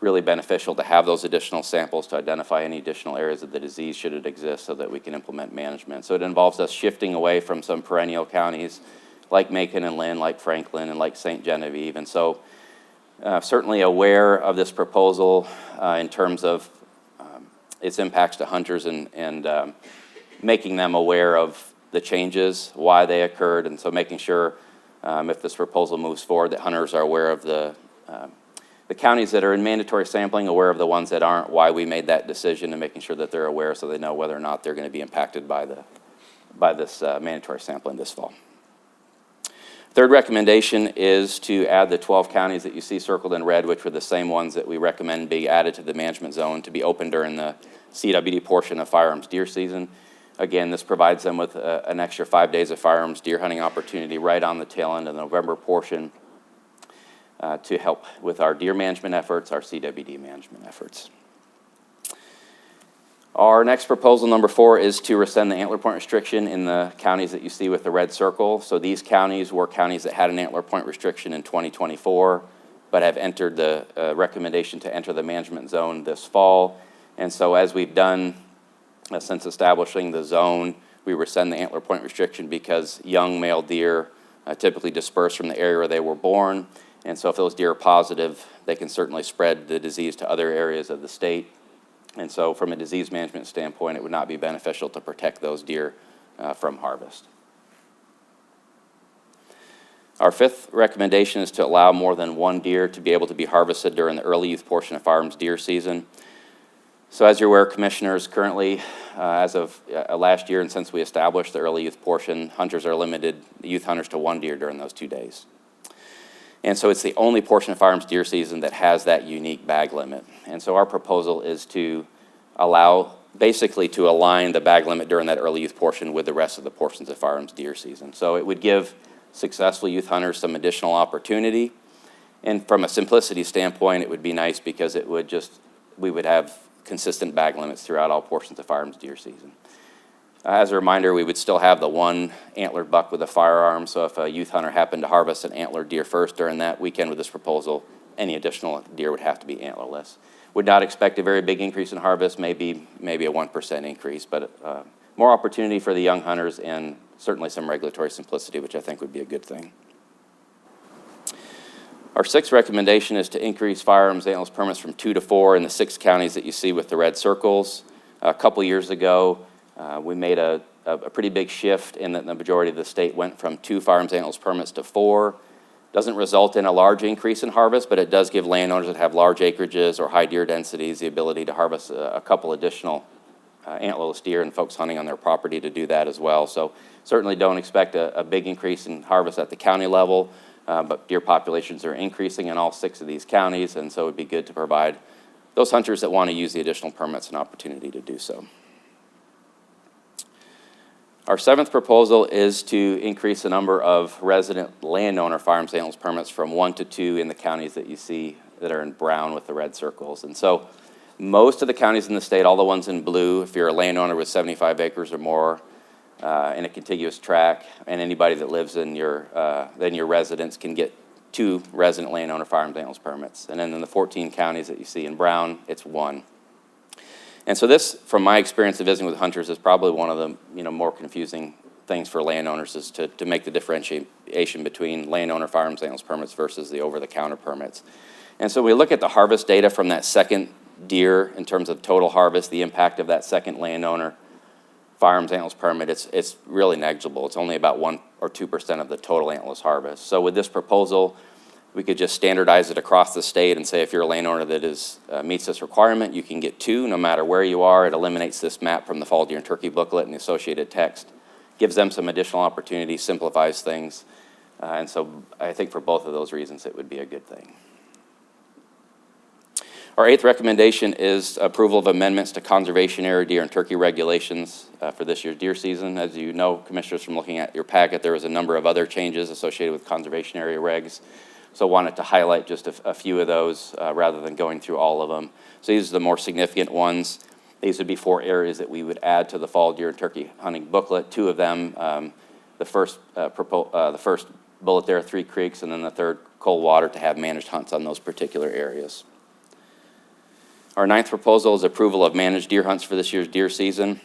really beneficial to have those additional samples to identify any additional areas of the disease should it exist, so that we can implement management. So it involves us shifting away from some perennial counties like Macon and Lynn, like Franklin, and like St. Genevieve. And so certainly aware of this proposal in terms of its impacts to hunters, and making them aware of the changes, why they occurred, and so making sure if this proposal moves forward that hunters are aware of the counties that are in mandatory sampling, aware of the ones that aren't, why we made that decision, and making sure that they're aware so they know whether or not they're going to be impacted by this mandatory sampling this fall. Third recommendation is to add the 12 counties that you see circled in red, which were the same ones that we recommend be added to the management zone to be open during the CWD portion of firearms deer season. Again, this provides them with an extra 5 days of firearms deer hunting opportunity right on the tail end of the November portion to help with our deer management efforts, our CWD management efforts. Our next proposal, number 4, is to rescind the antler point restriction in the counties that you see with the red circle. So these counties were counties that had an antler point restriction in 2024, but have entered the recommendation to enter the management zone this fall. And so as we've done since establishing the zone, we rescind the antler point restriction because young male deer typically disperse from the area where they were born. And so if those deer are positive, they can certainly spread the disease to other areas of the state. And so from a disease management standpoint, it would not be beneficial to protect those deer from harvest. Our 5th recommendation is to allow more than one deer to be able to be harvested during the early youth portion of firearms deer season. So as you're aware, commissioners, currently, as of last year and since we established the early youth portion, hunters are limited, youth hunters, to 1 deer during those 2 days. And so it's the only portion of firearms deer season that has that unique bag limit. And so our proposal is to basically to align the bag limit during that early youth portion with the rest of the portions of firearms deer season. So it would give successful youth hunters some additional opportunity. And from a simplicity standpoint, it would be nice because we would have consistent bag limits throughout all portions of firearms deer season. As a reminder, we would still have the 1 antlered buck with a firearm, so if a youth hunter happened to harvest an antlered deer first during that weekend with this proposal, any additional deer would have to be antlerless. Would not expect a very big increase in harvest, maybe a 1% increase, but more opportunity for the young hunters and certainly some regulatory simplicity, which I think would be a good thing. Our 6th recommendation is to increase firearms antlerless permits from 2 to 4 in the 6 counties that you see with the red circles. A couple years ago, we made a pretty big shift in that the majority of the state went from 2 firearms antlerless permits to 4. Doesn't result in a large increase in harvest, but it does give landowners that have large acreages or high deer densities the ability to harvest a couple additional antlerless deer, and folks hunting on their property to do that as well. So certainly don't expect a big increase in harvest at the county level, but deer populations are increasing in all 6 of these counties, and so it would be good to provide those hunters that want to use the additional permits an opportunity to do so. Our 7th proposal is to increase the number of resident landowner firearms antlerless permits from 1 to 2 in the counties that you see that are in brown with the red circles. And so most of the counties in the state, all the ones in blue, if you're a landowner with 75 acres or more in a contiguous tract, and anybody that lives in your residence can get 2 resident landowner firearms antlerless permits. And then in the 14 counties that you see in brown, it's 1. And so this, from my experience of visiting with hunters, is probably one of the more confusing things for landowners, is to make the differentiation between landowner firearms antlerless permits versus the over-the-counter permits. And so we look at the harvest data from that second deer in terms of total harvest, the impact of that second landowner firearms antlerless permit, it's really negligible. It's only about 1 or 2% of the total antlerless harvest. So with this proposal, we could just standardize it across the state and say if you're a landowner that meets this requirement, you can get 2 no matter where you are. It eliminates this map from the fall deer and turkey booklet and the associated text, gives them some additional opportunity, simplifies things. And so I think for both of those reasons, it would be a good thing. Our 8th recommendation is approval of amendments to conservation area deer and turkey regulations for this year's deer season. As you know, commissioners, from looking at your packet, there was a number of other changes associated with conservation area regs. So I wanted to highlight just a few of those rather than going through all of them. So these are the more significant ones. These would be 4 areas that we would add to the fall deer and turkey hunting booklet. 2 of them, the first bullet there, 3 creeks, and then the third, Coldwater, to have managed hunts on those particular areas. Our 9th proposal is approval of managed deer hunts for this year's deer season.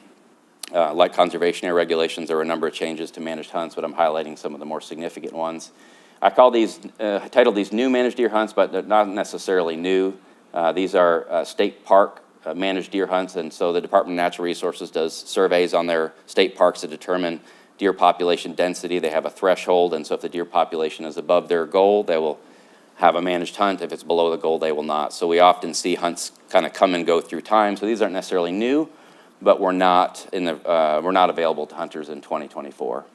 Like conservation area regulations, there were a number of changes to managed hunts, but I'm highlighting some of the more significant ones. I titled these new managed deer hunts, but they're not necessarily new. These are state park managed deer hunts, and so the Department of Natural Resources does surveys on their state parks to determine deer population density. They have a threshold, and so if the deer population is above their goal, they will have a managed hunt. If it's below the goal, they will not. So we often see hunts kind of come and go through time. So these aren't necessarily new, but we're not available to hunters in 2024.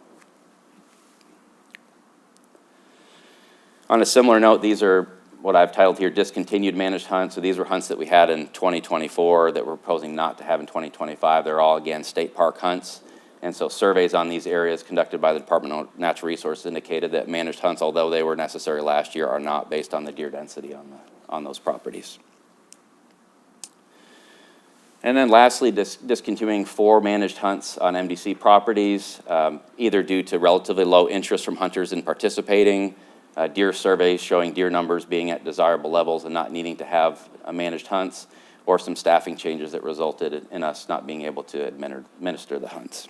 On a similar note, these are what I've titled here discontinued managed hunts. So these were hunts that we had in 2024 that we're proposing not to have in 2025. They're all, again, state park hunts. And so surveys on these areas conducted by the Department of Natural Resources indicated that managed hunts, although they were necessary last year, are not based on the deer density on those properties. And then lastly, discontinuing 4 managed hunts on MDC properties, either due to relatively low interest from hunters in participating, deer surveys showing deer numbers being at desirable levels and not needing to have managed hunts, or some staffing changes that resulted in us not being able to administer the hunts.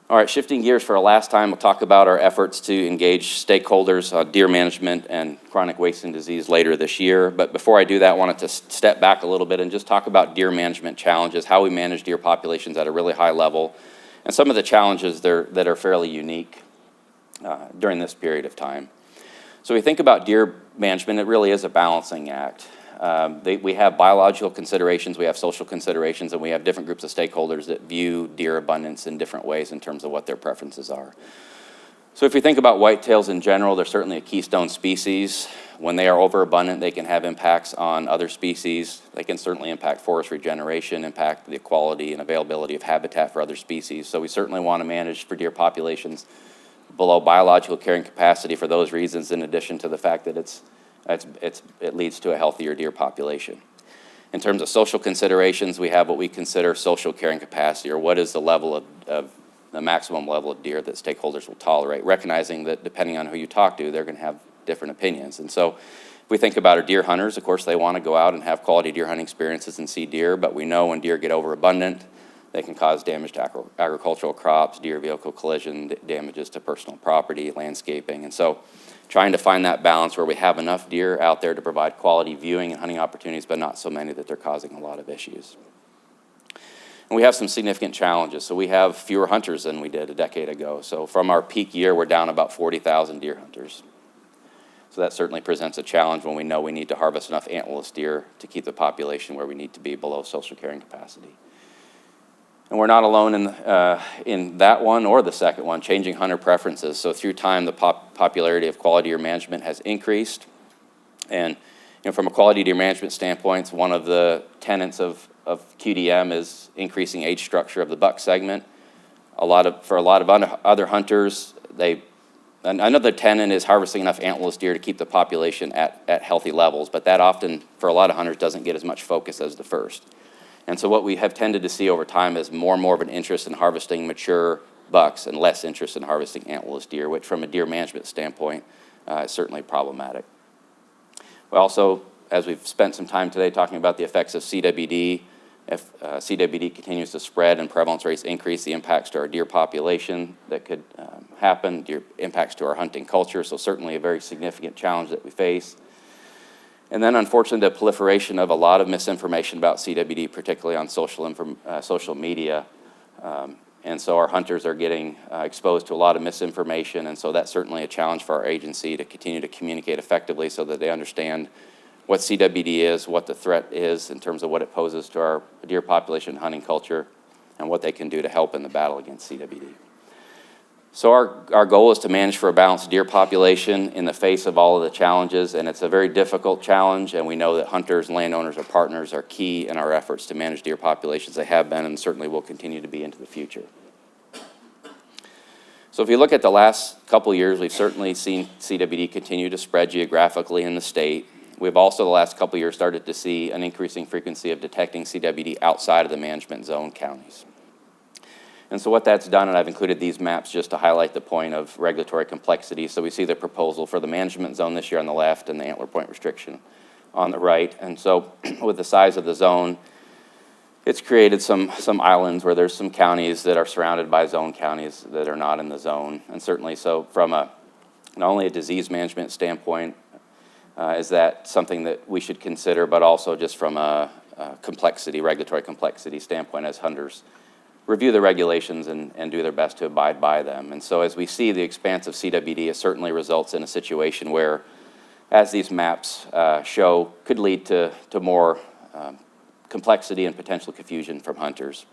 All right, shifting gears for our last time, we'll talk about our efforts to engage stakeholders on deer management and chronic wasting disease later this year. But before I do that, I wanted to step back a little bit and just talk about deer management challenges, how we manage deer populations at a really high level, and some of the challenges that are fairly unique during this period of time. So we think about deer management, it really is a balancing act. We have biological considerations, we have social considerations, and we have different groups of stakeholders that view deer abundance in different ways in terms of what their preferences are. So if you think about whitetails in general, they're certainly a keystone species. When they are overabundant, they can have impacts on other species. They can certainly impact forest regeneration, impact the quality and availability of habitat for other species. So we certainly want to manage for deer populations below biological carrying capacity for those reasons, in addition to the fact that it leads to a healthier deer population. In terms of social considerations, we have what we consider social carrying capacity, or what is the level of the maximum level of deer that stakeholders will tolerate, recognizing that depending on who you talk to, they're going to have different opinions. And so if we think about our deer hunters, of course, they want to go out and have quality deer hunting experiences and see deer, but we know when deer get overabundant, they can cause damage to agricultural crops, deer vehicle collision, damages to personal property, landscaping. And so trying to find that balance where we have enough deer out there to provide quality viewing and hunting opportunities, but not so many that they're causing a lot of issues. And we have some significant challenges. So we have fewer hunters than we did a decade ago. So from our peak year, we're down about 40,000 deer hunters. So that certainly presents a challenge when we know we need to harvest enough antlerless deer to keep the population where we need to be below social carrying capacity. And we're not alone in that one or the second one, changing hunter preferences. So through time, the popularity of quality deer management has increased. And from a quality deer management standpoint, one of the tenets of QDM is increasing age structure of the buck segment. For a lot of other hunters, another tenet is harvesting enough antlerless deer to keep the population at healthy levels, but that often, for a lot of hunters, doesn't get as much focus as the first. And so what we have tended to see over time is more and more of an interest in harvesting mature bucks and less interest in harvesting antlerless deer, which from a deer management standpoint is certainly problematic. We also, as we've spent some time today talking about the effects of CWD, if CWD continues to spread and prevalence rates increase, the impacts to our deer population that could happen, deer impacts to our hunting culture, so certainly a very significant challenge that we face. And then, unfortunately, the proliferation of a lot of misinformation about CWD, particularly on social media. And so our hunters are getting exposed to a lot of misinformation, and so that's certainly a challenge for our agency to continue to communicate effectively so that they understand what CWD is, what the threat is in terms of what it poses to our deer population and hunting culture, and what they can do to help in the battle against CWD. So our goal is to manage for a balanced deer population in the face of all of the challenges, and it's a very difficult challenge, and we know that hunters and landowners or partners are key in our efforts to manage deer populations. They have been and certainly will continue to be into the future. So if you look at the last couple years, we've certainly seen CWD continue to spread geographically in the state. We've also, the last couple of years, started to see an increasing frequency of detecting CWD outside of the management zone counties. And so what that's done, and I've included these maps just to highlight the point of regulatory complexity. So we see the proposal for the management zone this year on the left and the antler point restriction on the right. And so with the size of the zone, it's created some islands where there's some counties that are surrounded by zone counties that are not in the zone. And certainly so from not only a disease management standpoint, is that something that we should consider, but also just from a regulatory complexity standpoint as hunters review the regulations and do their best to abide by them. And so as we see the expanse of CWD, it certainly results in a situation where, as these maps show, could lead to more complexity and potential confusion from hunters.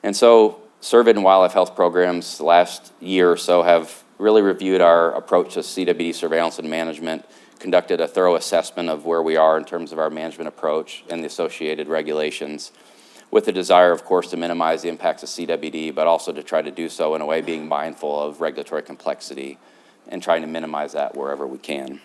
And so Cervid and Wildlife Health Programs the last year or so have really reviewed our approach to CWD surveillance and management, conducted a thorough assessment of where we are in terms of our management approach and the associated regulations, with the desire, of course, to minimize the impacts of CWD, but also to try to do so in a way being mindful of regulatory complexity and trying to minimize that wherever we can.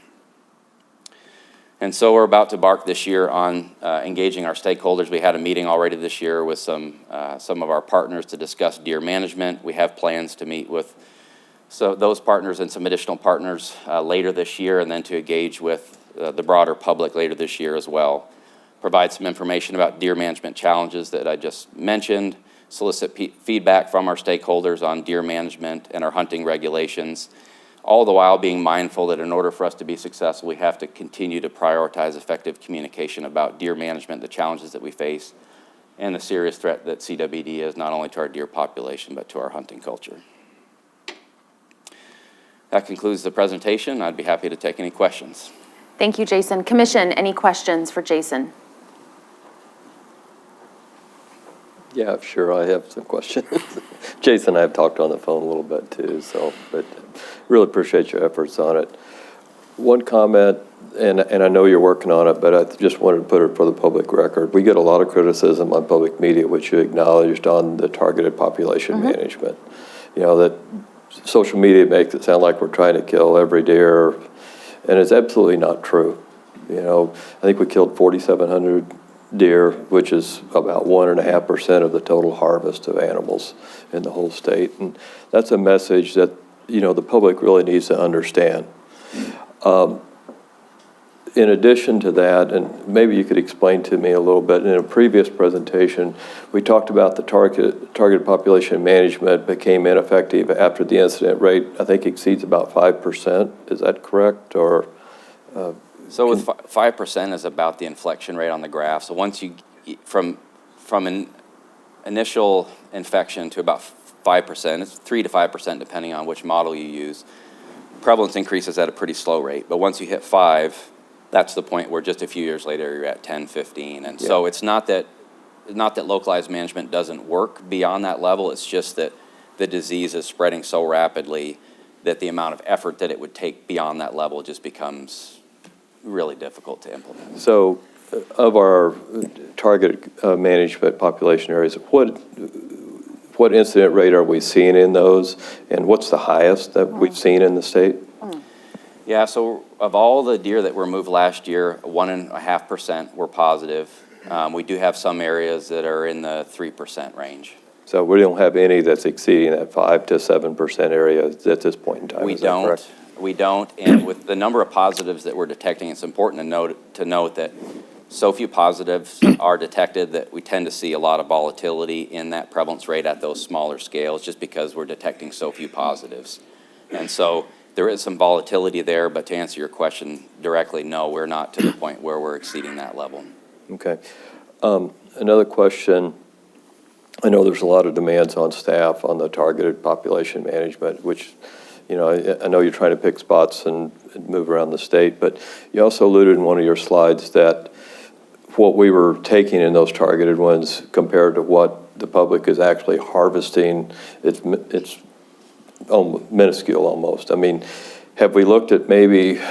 And so we're about to embark this year on engaging our stakeholders. We had a meeting already this year with some of our partners to discuss deer management. We have plans to meet with those partners and some additional partners later this year, and then to engage with the broader public later this year as well. Provide some information about deer management challenges that I just mentioned, solicit feedback from our stakeholders on deer management and our hunting regulations, all the while being mindful that in order for us to be successful, we have to continue to prioritize effective communication about deer management, the challenges that we face, and the serious threat that CWD is not only to our deer population, but to our hunting culture. That concludes the presentation. I'd be happy to take any questions. Thank you, Jason. Commission, any questions for Jason? Yeah, sure, I have some questions. Jason and I have talked on the phone a little bit too, but really appreciate your efforts on it. One comment, and I know you're working on it, but I just wanted to put it for the public record. We get a lot of criticism on public media, which you acknowledged, on the targeted population management. You know, that social media makes it sound like we're trying to kill every deer, and it's absolutely not true. You know, I think we killed 4,700 deer, which is about 1.5% of the total harvest of animals in the whole state. And that's a message that, you know, the public really needs to understand. In addition to that, and maybe you could explain to me a little bit, in a previous presentation, we talked about the targeted population management became ineffective after the incident rate, I think, exceeds about 5%. Is that correct? Or So with 5% is about the inflection rate on the graph. So once you, from an initial infection to about 5%, it's 3 to 5% depending on which model you use, prevalence increases at a pretty slow rate. But once you hit 5, that's the point where just a few years later you're at 10, 15. And so it's not that localized management doesn't work beyond that level, it's just that the disease is spreading so rapidly that the amount of effort that it would take beyond that level just becomes really difficult to implement. So of our targeted management population areas, what incident rate are we seeing in those, and what's the highest that we've seen in the state? Yeah, so of all the deer that were moved last year, 1.5% were positive. We do have some areas that are in the 3% range. So we don't have any that's exceeding that 5 to 7% area at this point in time. We is that correct? don't, and with the number of positives that we're detecting, it's important to note that so few positives are detected that we tend to see a lot of volatility in that prevalence rate at those smaller scales, just because we're detecting so few positives. And so there is some volatility there, but to answer your question directly, no, we're not to the point where we're exceeding that level. Okay. Another question. I know there's a lot of demands on staff on the targeted population management, which, you know, I know you're trying to pick spots and move around the state, but you also alluded in one of your slides that what we were taking in those targeted ones compared to what the public is actually harvesting, it's minuscule almost. I mean, have we looked at maybe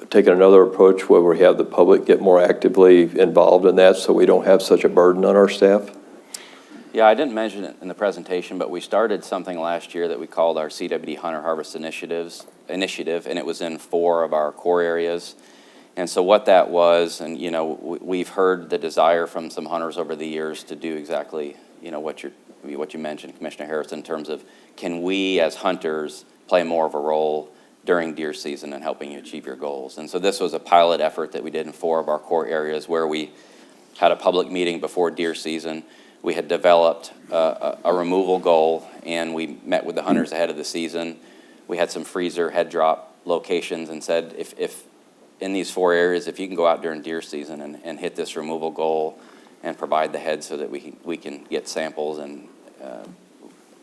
taking another approach where we have the public get more actively involved in that so we don't have such a burden on our staff? Yeah, I didn't mention it in the presentation, but we started something last year that we called our CWD Hunter Harvest Initiative, and it was in 4 of our core areas. And so what that was, and, we've heard the desire from some hunters over the years to do exactly, what you mentioned, Commissioner Harris, in terms of, can we as hunters play more of a role during deer season in helping you achieve your goals? And so this was a pilot effort that we did in 4 of our core areas where we had a public meeting before deer season. We had developed a removal goal, and we met with the hunters ahead of the season. We had some freezer head drop locations and said, if in these 4 areas, if you can go out during deer season and hit this removal goal and provide the head so that we can get samples and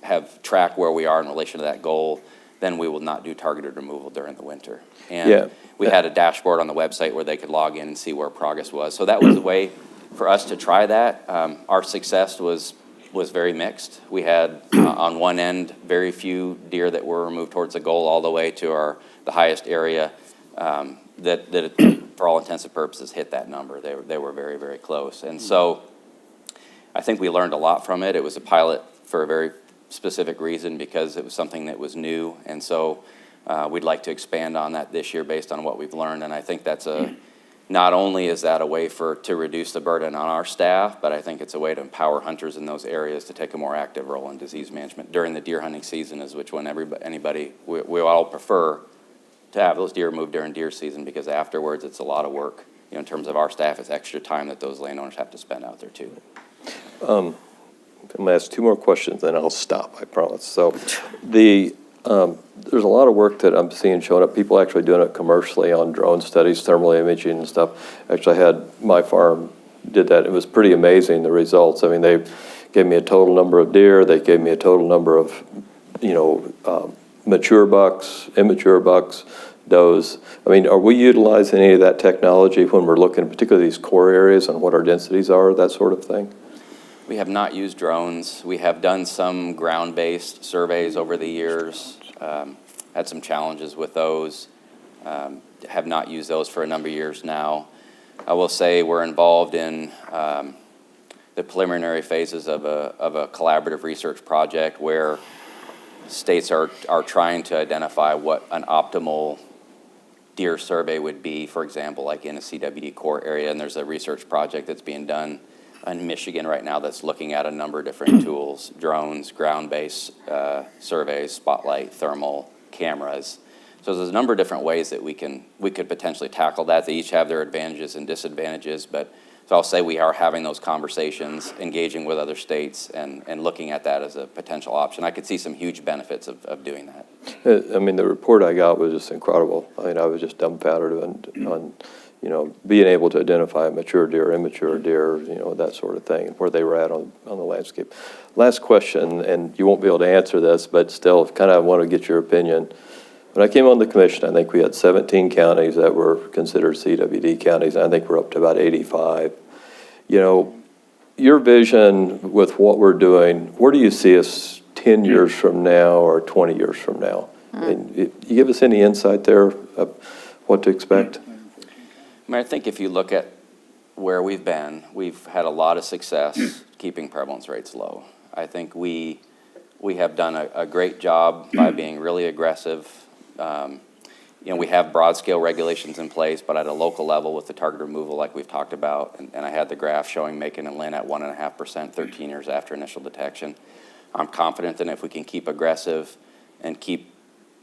have track where we are in relation to that goal, then we will not do targeted removal during the winter. And Yeah. we had a dashboard on the website where they could log in and see where progress was. So that was a way for us to try that. Our success was very mixed. We had, on one end, very few deer that were removed towards the goal, all the way to the highest area that for all intents and purposes, hit that number. They were very, very close. And so I think we learned a lot from it. It was a pilot for a very specific reason, because it was something that was new. And so we'd like to expand on that this year based on what we've learned. And I think that's not only is that a way to reduce the burden on our staff, but I think it's a way to empower hunters in those areas to take a more active role in disease management during the deer hunting season, is which when we all prefer to have those deer moved during deer season, because afterwards it's a lot of work. In terms of our staff, it's extra time that those landowners have to spend out there too. I'm going to ask 2 more questions, then I'll stop, I promise. So there's a lot of work that I'm seeing showing up, people actually doing it commercially on drone studies, thermal imaging and stuff. Actually, I had my farm did that. It was pretty amazing, the results. I mean, they gave me a total number of deer. They gave me a total number of, mature bucks, immature bucks, does. I mean, are we utilizing any of that technology when we're looking, particularly these core areas, on what our densities are, that sort of thing? We have not used drones. We have done some ground-based surveys over the years, had some challenges with those, have not used those for a number of years now. I will say we're involved in the preliminary phases of a collaborative research project where states are trying to identify what an optimal deer survey would be, for example, like in a CWD core area. And there's a research project that's being done in Michigan right now that's looking at a number of different tools: drones, ground-based surveys, spotlight, thermal, cameras. So there's a number of different ways that we could potentially tackle that. They each have their advantages and disadvantages, but so I'll say we are having those conversations, engaging with other states, and looking at that as a potential option. I could see some huge benefits of doing that. I mean, the report I got was just incredible. I mean, I was just dumbfounded on being able to identify mature deer, immature deer, that sort of thing, and where they were at on the landscape. Last question, and you won't be able to answer this, but still kind of want to get your opinion. When I came on the commission, I think we had 17 counties that were considered CWD counties, and I think we're up to about 85. Your vision with what we're doing, where do you see us 10 years from now or 20 years from now? And you give us any insight there of what to expect? I mean, I think if you look at where we've been, we've had a lot of success keeping prevalence rates low. I think we have done a great job by being really aggressive. We have broad-scale regulations in place, but at a local level with the target removal like we've talked about, and I had the graph showing Macon and Lynn at 1.5% 13 years after initial detection. I'm confident that if we can keep aggressive and keep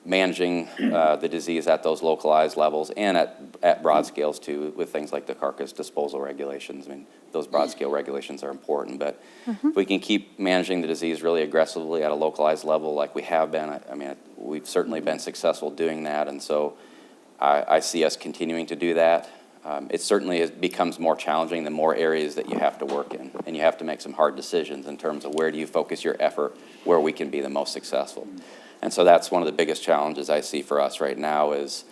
managing the disease at those localized levels and at broad scales too, with things like the carcass disposal regulations. I mean, those broad scale regulations are important, but if we can keep managing the disease really aggressively at a localized level like we have been, we've certainly been successful doing that, and so I see us continuing to do that. It certainly becomes more challenging the more areas that you have to work in, and you have to make some hard decisions in terms of where do you focus your effort, where we can be the most successful. And so that's one of the biggest challenges I see for us right now is,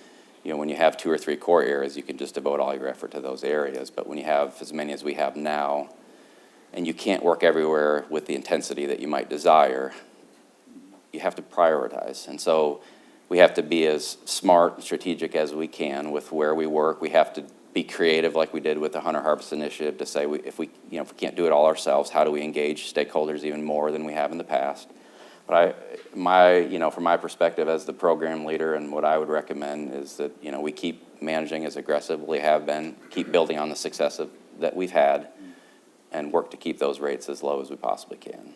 when you have 2 or 3 core areas, you can just devote all your effort to those areas. But when you have as many as we have now, and you can't work everywhere with the intensity that you might desire, you have to prioritize. And so we have to be as smart and strategic as we can with where we work. We have to be creative like we did with the Hunter Harvest Initiative to say if we can't do it all ourselves, how do we engage stakeholders even more than we have in the past? But from my perspective as the program leader, and what I would recommend is that, we keep managing as aggressively have been, keep building on the success that we've had, and work to keep those rates as low as we possibly can.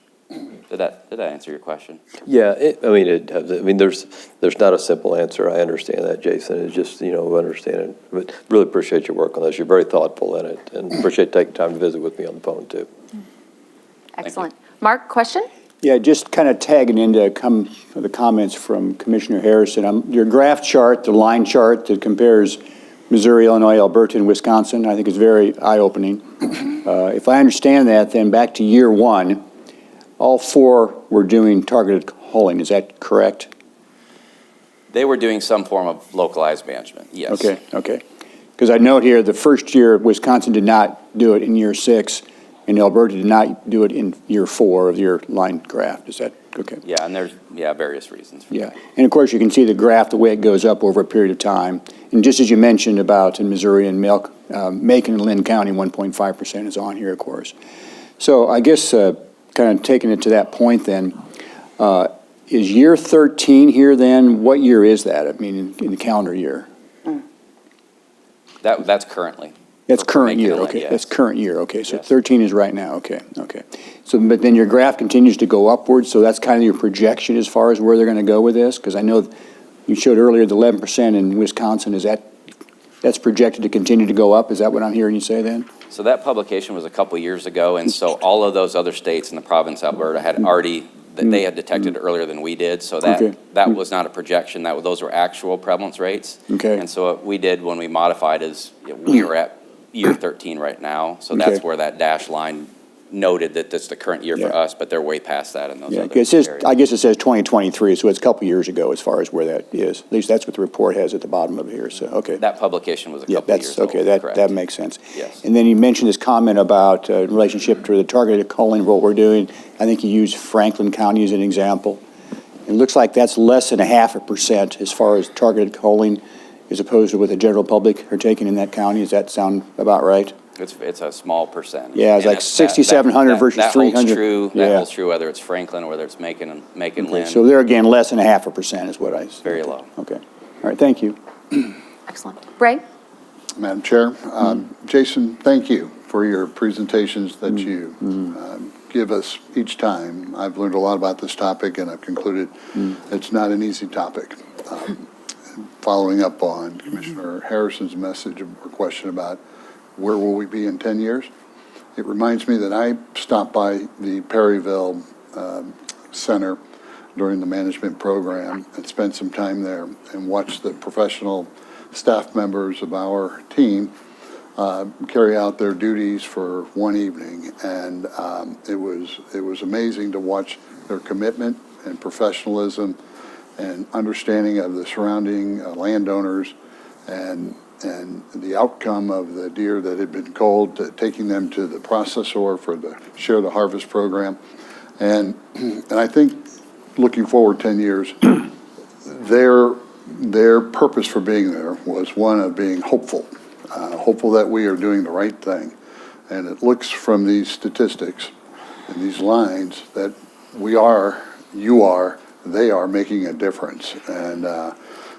Did that answer your question? Yeah, it does. There's not a simple answer. I understand that, Jason. It's just, understand it. But really appreciate your work on this. You're very thoughtful in it, and appreciate taking time to visit with me on the phone, too. Excellent. Mark, question? Yeah, just kind of tagging into the comments from Commissioner Harrison. Your graph chart, the line chart that compares Missouri, Illinois, Alberta, and Wisconsin, I think is very eye-opening. If I understand that, then back to year one, all four were doing targeted culling. Is that correct? They were doing some form of localized management, yes. Okay. Because I note here, the first year, Wisconsin did not do it in year 6, and Alberta did not do it in year 4 of your line graph. Is that okay? Yeah, and there's various reasons for that. Yeah, and of course, you can see the graph, the way it goes up over a period of time. And just as you mentioned about in Missouri and Macon and Lynn County, 1.5% is on here, of course. So I guess kind of taking it to that point then, is year 13 here then? What year is that? I mean, in the calendar year? That's currently. That's for current Macon year, and Lynn, okay. yes. That's current year, okay. So Yes. 13 is right now, okay. So, but then your graph continues to go upwards, so that's kind of your projection as far as where they're going to go with this? Because I know you showed earlier the 11% in Wisconsin, that's projected to continue to go up? Is that what I'm hearing you say then? So that publication was a couple years ago, and so all of those other states in the province of Alberta had already, that they had detected earlier than we did, so Okay. that was not a projection, those were actual prevalence rates. Okay. And so what we did when we modified is, we are at year 13 right now, so that's Okay. where that dash line noted that that's the current year for Yeah. us, but they're way past that in those Yeah, other it says, areas. I guess it says 2023, so it's a couple years ago as far as where that is. At least that's what the report has at the bottom of here, so, okay. That publication was a Yeah, couple of years that's, old, okay, that correct. makes sense. Yes. And then you mentioned this comment about in relationship to the targeted culling, what we're doing. I think you used Franklin County as an example. It looks like that's less than 0.5% as far as targeted culling as opposed to what the general public are taking in that county. Does that sound about right? It's a small percentage. Yeah, it's And like 6,700 versus That 300. holds true, that Yeah. holds true whether it's Franklin or whether it's Macon Okay, Lynn, so they're again less than 0.5% is what I. very low. Okay, all right, thank you. Excellent. Ray? Madam Chair, Jason, thank you for your presentations that you give us each time. I've learned a lot about this topic, and I've concluded it's not an easy topic. Following up on Commissioner Harrison's message or question about where will we be in 10 years, it reminds me that I stopped by the Perryville Center during the management program and spent some time there and watched the professional staff members of our team carry out their duties for one evening. And it was amazing to watch their commitment and professionalism and understanding of the surrounding landowners and the outcome of the deer that had been culled, taking them to the processor for the Share the Harvest program. And I think looking forward 10 years, their purpose for being there was one of being hopeful that we are doing the right thing. And it looks from these statistics and these lines that we are, you are, they are making a difference. And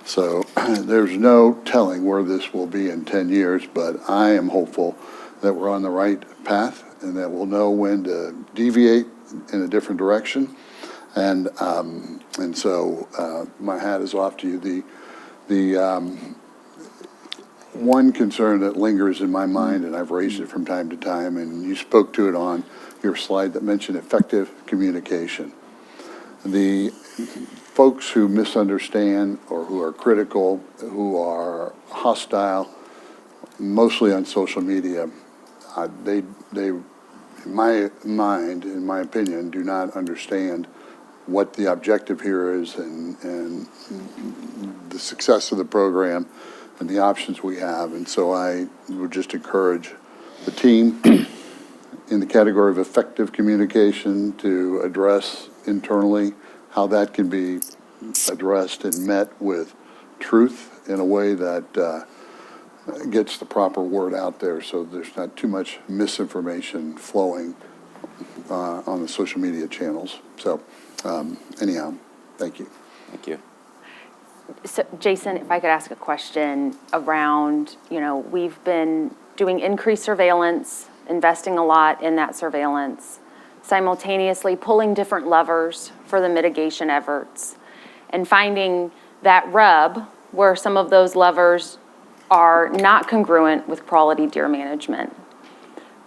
so there's no telling where this will be in 10 years, but I am hopeful that we're on the right path and that we'll know when to deviate in a different direction. And so my hat is off to you. The one concern that lingers in my mind, and I've raised it from time to time, and you spoke to it on your slide that mentioned effective communication. The folks who misunderstand or who are critical, who are hostile, mostly on social media, they, in my mind, in my opinion, do not understand what the objective here is and the success of the program and the options we have. And so I would just encourage the team in the category of effective communication to address internally how that can be addressed and met with truth in a way that gets the proper word out there so there's not too much misinformation flowing on the social media channels. So Anyhow, thank you. Thank you. So, Jason, if I could ask a question around, we've been doing increased surveillance, investing a lot in that surveillance, simultaneously pulling different levers for the mitigation efforts, and finding that rub where some of those levers are not congruent with quality deer management.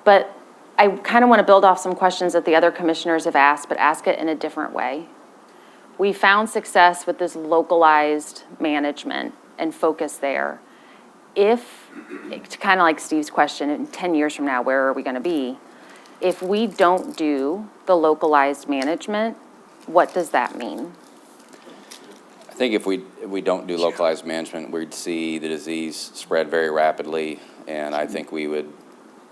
But I kind of want to build off some questions that the other commissioners have asked, but ask it in a different way. We found success with this localized management and focus there. If, kind of like Steve's question, in 10 years from now, where are we going to be? If we don't do the localized management, what does that mean? I think if we don't do localized management, we'd see the disease spread very rapidly, and I think we would,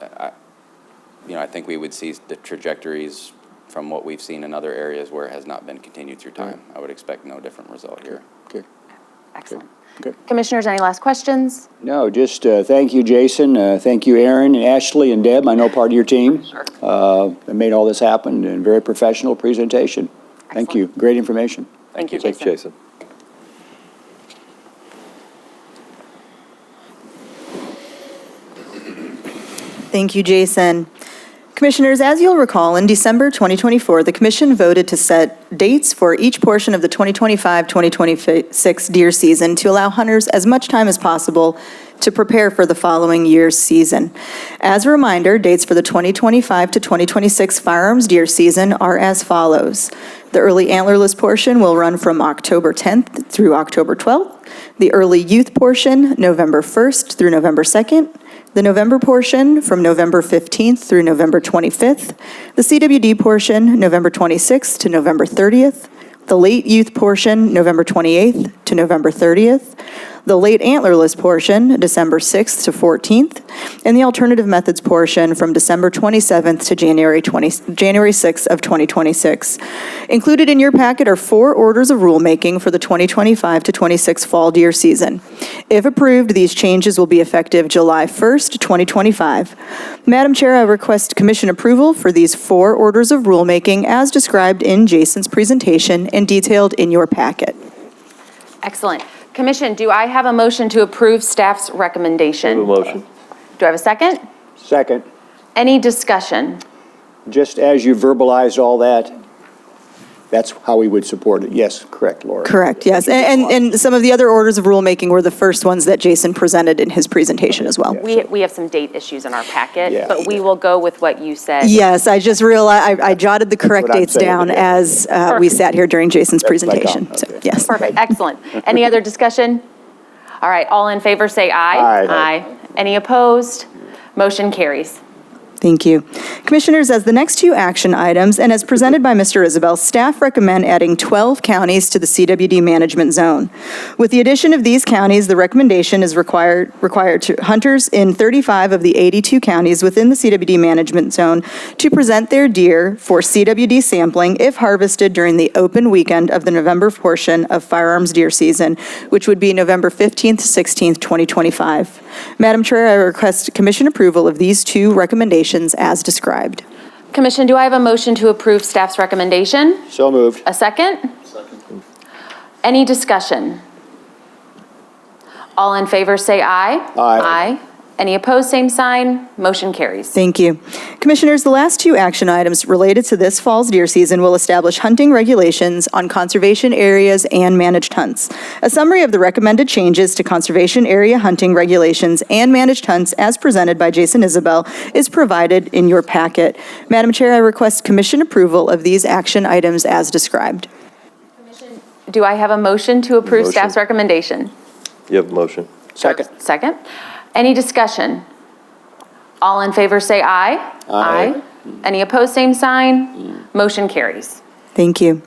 I think we would see the trajectories from what we've seen in other areas where it has not been continued through time. I would expect no different result here. Okay. Excellent. Okay. Commissioners, any last questions? No, just thank you, Jason. Thank you, Aaron, and Ashley, and Deb. I know part of your team. Sure. That made all this happen, and very professional presentation. Thank you. Great information. Thank you, Thanks, Jason. Jason. Thank you, Jason. Commissioners, as you'll recall, in December 2024, the Commission voted to set dates for each portion of the 2025-2026 deer season to allow hunters as much time as possible to prepare for the following year's season. As a reminder, dates for the 2025 to 2026 firearms deer season are as follows. The early antlerless portion will run from October 10th through October 12th. The early youth portion, November 1st through November 2nd. The November portion from November 15th through November 25th. The CWD portion, November 26th to November 30th. The late youth portion, November 28th to November 30th. The late antlerless portion, December 6th to 14th. And the alternative methods portion from December 27th to January 6th of 2026. Included in your packet are 4 orders of rulemaking for the 2025 to 26 fall deer season. If approved, these changes will be effective July 1st, 2025. Madam Chair, I request Commission approval for these 4 orders of rulemaking as described in Jason's presentation and detailed in your packet. Excellent. Commission, do I have a motion to approve staff's recommendation? Have a motion. Do I have a second? Second, Any discussion? just as you verbalized all that, that's how we would support it. Yes, correct, Laura. Correct, yes. And some of the other orders of rulemaking were the first ones that Jason presented in his presentation as well. We have some date issues in our packet, Yeah. but we will go with what you said. Yes, I just realized, I jotted the correct what I'm dates saying, down yeah. as we sat here during Jason's That's my presentation. comment, So, okay. yes. Perfect, excellent. Any other discussion? All right, all in favor, say aye. Aye. Aye. Any opposed? Motion carries. Thank you. Commissioners, as the next 2 action items, and as presented by Mr. Isabel, staff recommend adding 12 counties to the CWD management zone. With the addition of these counties, the recommendation is required to hunters in 35 of the 82 counties within the CWD management zone to present their deer for CWD sampling if harvested during the open weekend of the November portion of firearms deer season, which would be November 15th to 16th, 2025. Madam Chair, I request Commission approval of these 2 recommendations as described. Commission, do I have a motion to approve staff's recommendation? So moved. A second? Second. Any discussion? All in favor, say aye. Aye. Aye. Any opposed, same sign. Motion carries. Thank you. Commissioners, the last 2 action items related to this fall's deer season will establish hunting regulations on conservation areas and managed hunts. A summary of the recommended changes to conservation area hunting regulations and managed hunts as presented by Jason Isabel is provided in your packet. Madam Chair, I request Commission approval of these action items as described. Do I have a motion to approve Motion. staff's recommendation? You have a motion. Second. Second. Any discussion? All in favor, say aye. Aye. Any opposed, same sign. Motion carries. Thank you.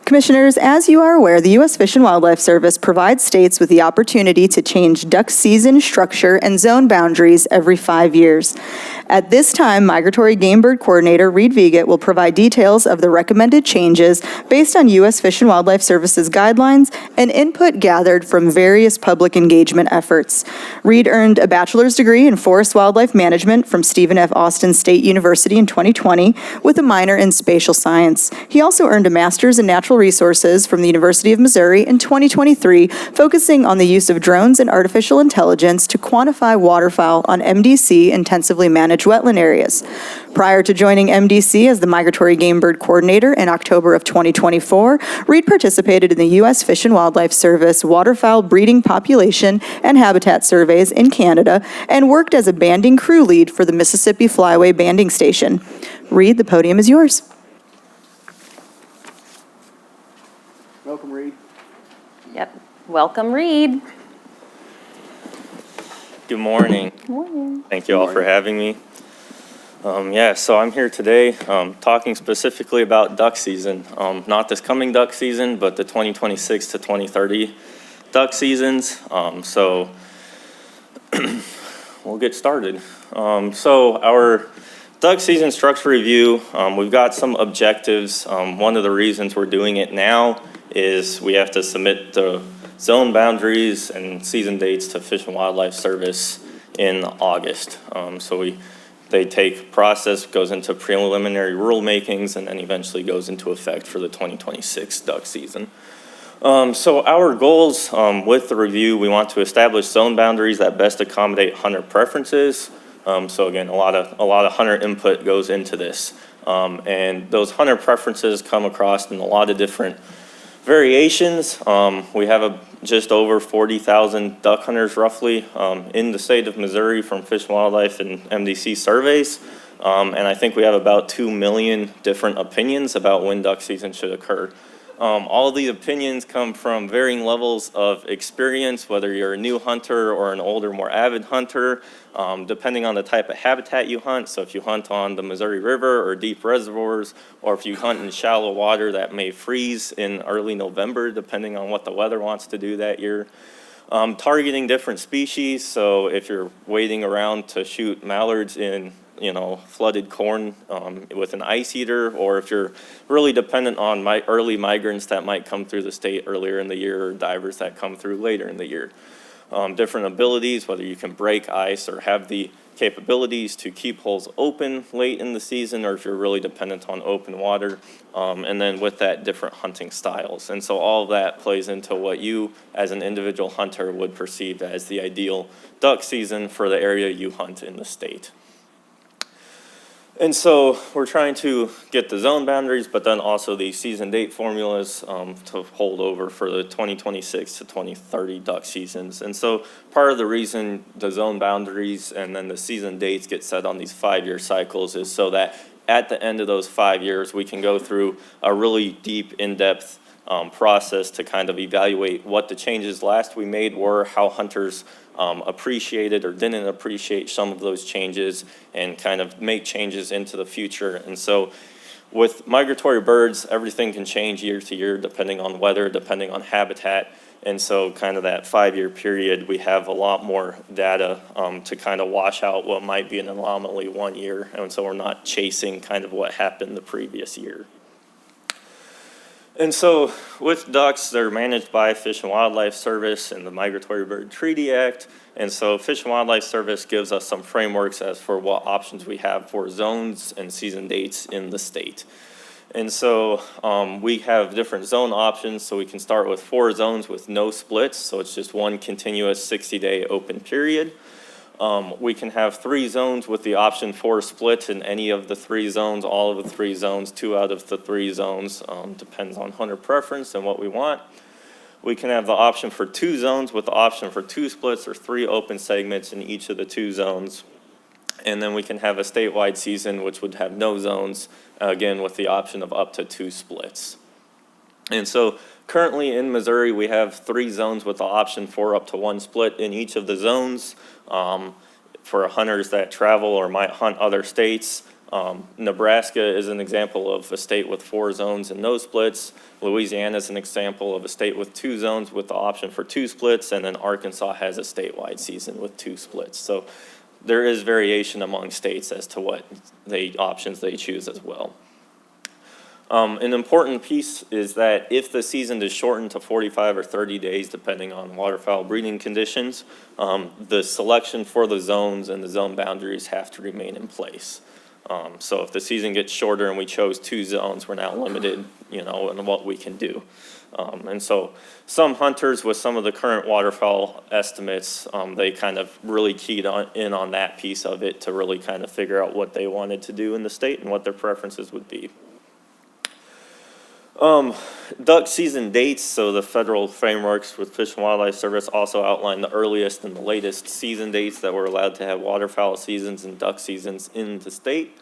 Commissioners, as you are aware, the U.S. Fish and Wildlife Service provides states with the opportunity to change duck season structure and zone boundaries every 5 years. At this time, Migratory Game Bird Coordinator Reed Viget will provide details of the recommended changes based on U.S. Fish and Wildlife Service's guidelines and input gathered from various public engagement efforts. Reed earned a bachelor's degree in Forest Wildlife Management from Stephen F. Austin State University in 2020 with a minor in spatial science. He also earned a master's in natural resources from the University of Missouri in 2023, focusing on the use of drones and artificial intelligence to quantify waterfowl on MDC intensively managed wetland areas. Prior to joining MDC as the Migratory Game Bird Coordinator in October of 2024, Reed participated in the U.S. Fish and Wildlife Service waterfowl breeding population and habitat surveys in Canada and worked as a banding crew lead for the Mississippi Flyway Banding Station. Reed, the podium is yours. Welcome, Reed. Yep. Welcome, Reed. Good morning. Good morning. Thank you all for having me. So I'm here today talking specifically about duck season. Not this coming duck season, but the 2026 to 2030 duck seasons. So we'll get started. So our duck season structure review, we've got some objectives. One of the reasons we're doing it now is we have to submit the zone boundaries and season dates to Fish and Wildlife Service in August. They take process, goes into preliminary rulemakings, and then eventually goes into effect for the 2026 duck season. So our goals with the review, we want to establish zone boundaries that best accommodate hunter preferences. So again, a lot of hunter input goes into this. And those hunter preferences come across in a lot of different variations. We have just over 40,000 duck hunters roughly in the state of Missouri from Fish and Wildlife and MDC surveys. And I think we have about 2 million different opinions about when duck season should occur. All of these opinions come from varying levels of experience, whether you're a new hunter or an older, more avid hunter, depending on the type of habitat you hunt. So if you hunt on the Missouri River or deep reservoirs, or if you hunt in shallow water that may freeze in early November, depending on what the weather wants to do that year. Targeting different species, so if you're waiting around to shoot mallards in flooded corn with an ice eater, or if you're really dependent on early migrants that might come through the state earlier in the year, or divers that come through later in the year. Different abilities, whether you can break ice or have the capabilities to keep holes open late in the season, or if you're really dependent on open water, and then with that, different hunting styles. And so all of that plays into what you, as an individual hunter, would perceive as the ideal duck season for the area you hunt in the state. And so we're trying to get the zone boundaries, but then also the season date formulas to hold over for the 2026 to 2030 duck seasons. And so part of the reason the zone boundaries and then the season dates get set on these 5-year cycles is so that at the end of those 5 years, we can go through a really deep, in-depth process to kind of evaluate what the changes last we made were, how hunters appreciated or didn't appreciate some of those changes, and kind of make changes into the future. And so with migratory birds, everything can change year to year depending on weather, depending on habitat. And so kind of that 5-year period, we have a lot more data to kind of wash out what might be an anomaly one year. And so we're not chasing kind of what happened the previous year. And so with ducks, they're managed by Fish and Wildlife Service and the Migratory Bird Treaty Act. And so Fish and Wildlife Service gives us some frameworks as for what options we have for zones and season dates in the state. And so we have different zone options. So we can start with 4 zones with no splits. So it's just one continuous 60-day open period. We can have 3 zones with the option for split in any of the 3 zones, all of the 3 zones, 2 out of the 3 zones, depends on hunter preference and what we want. We can have the option for 2 zones with the option for 2 splits or 3 open segments in each of the 2 zones. And then we can have a statewide season which would have no zones, again with the option of up to 2 splits. And so currently in Missouri, we have 3 zones with the option for up to 1 split in each of the zones. For hunters that travel or might hunt other states, Nebraska is an example of a state with 4 zones and no splits. Louisiana is an example of a state with 2 zones with the option for 2 splits, and then Arkansas has a statewide season with 2 splits. So there is variation among states as to what options they choose as well. An important piece is that if the season is shortened to 45 or 30 days, depending on waterfowl breeding conditions, the selection for the zones and the zone boundaries have to remain in place. So if the season gets shorter and we chose 2 zones, we're now limited, in what we can do. And so some hunters with some of the current waterfowl estimates, they kind of really keyed in on that piece of it to really kind of figure out what they wanted to do in the state and what their preferences would be. Duck season dates, so the federal frameworks with Fish and Wildlife Service also outline the earliest and the latest season dates that we're allowed to have waterfowl seasons and duck seasons in the state.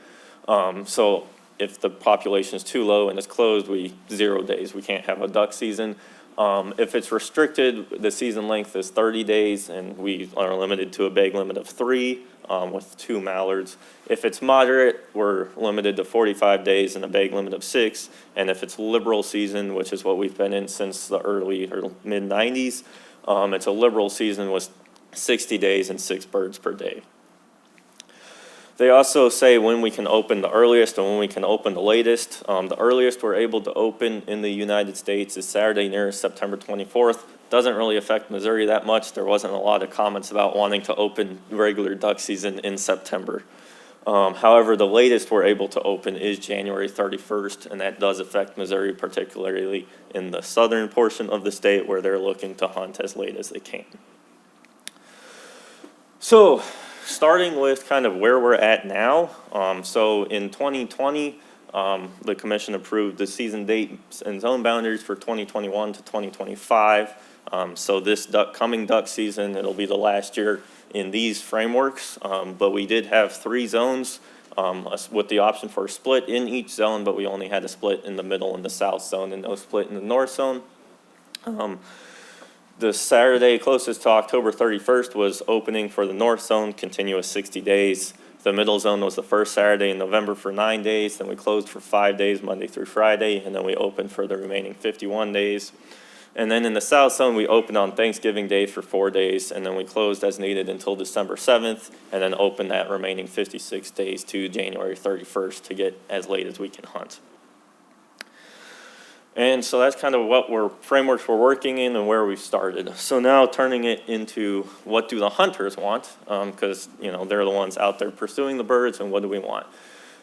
So if the population is too low and it's closed, 0 days, we can't have a duck season. If it's restricted, the season length is 30 days and we are limited to a bag limit of 3 with 2 mallards. If it's moderate, we're limited to 45 days and a bag limit of 6. And if it's liberal season, which is what we've been in since the early or mid-90s, it's a liberal season with 60 days and 6 birds per day. They also say when we can open the earliest and when we can open the latest. The earliest we're able to open in the United States is Saturday near September 24th. Doesn't really affect Missouri that much. There wasn't a lot of comments about wanting to open regular duck season in September. However, the latest we're able to open is January 31st, and that does affect Missouri, particularly in the southern portion of the state where they're looking to hunt as late as they can. So, starting with kind of where we're at now, so in 2020, the commission approved the season dates and zone boundaries for 2021 to 2025. So this coming duck season, it'll be the last year in these frameworks, but we did have 3 zones with the option for a split in each zone, but we only had a split in the middle and the south zone and no split in the north zone. The Saturday closest to October 31st was opening for the north zone, continuous 60 days. The middle zone was the first Saturday in November for 9 days, then we closed for 5 days, Monday through Friday, and then we opened for the remaining 51 days. And then in the south zone, we opened on Thanksgiving Day for 4 days, and then we closed as needed until December 7th, and then opened that remaining 56 days to January 31st to get as late as we can hunt. And so that's kind of frameworks we're working in and where we've started. So now turning it into what do the hunters want, because they're the ones out there pursuing the birds, and what do we want?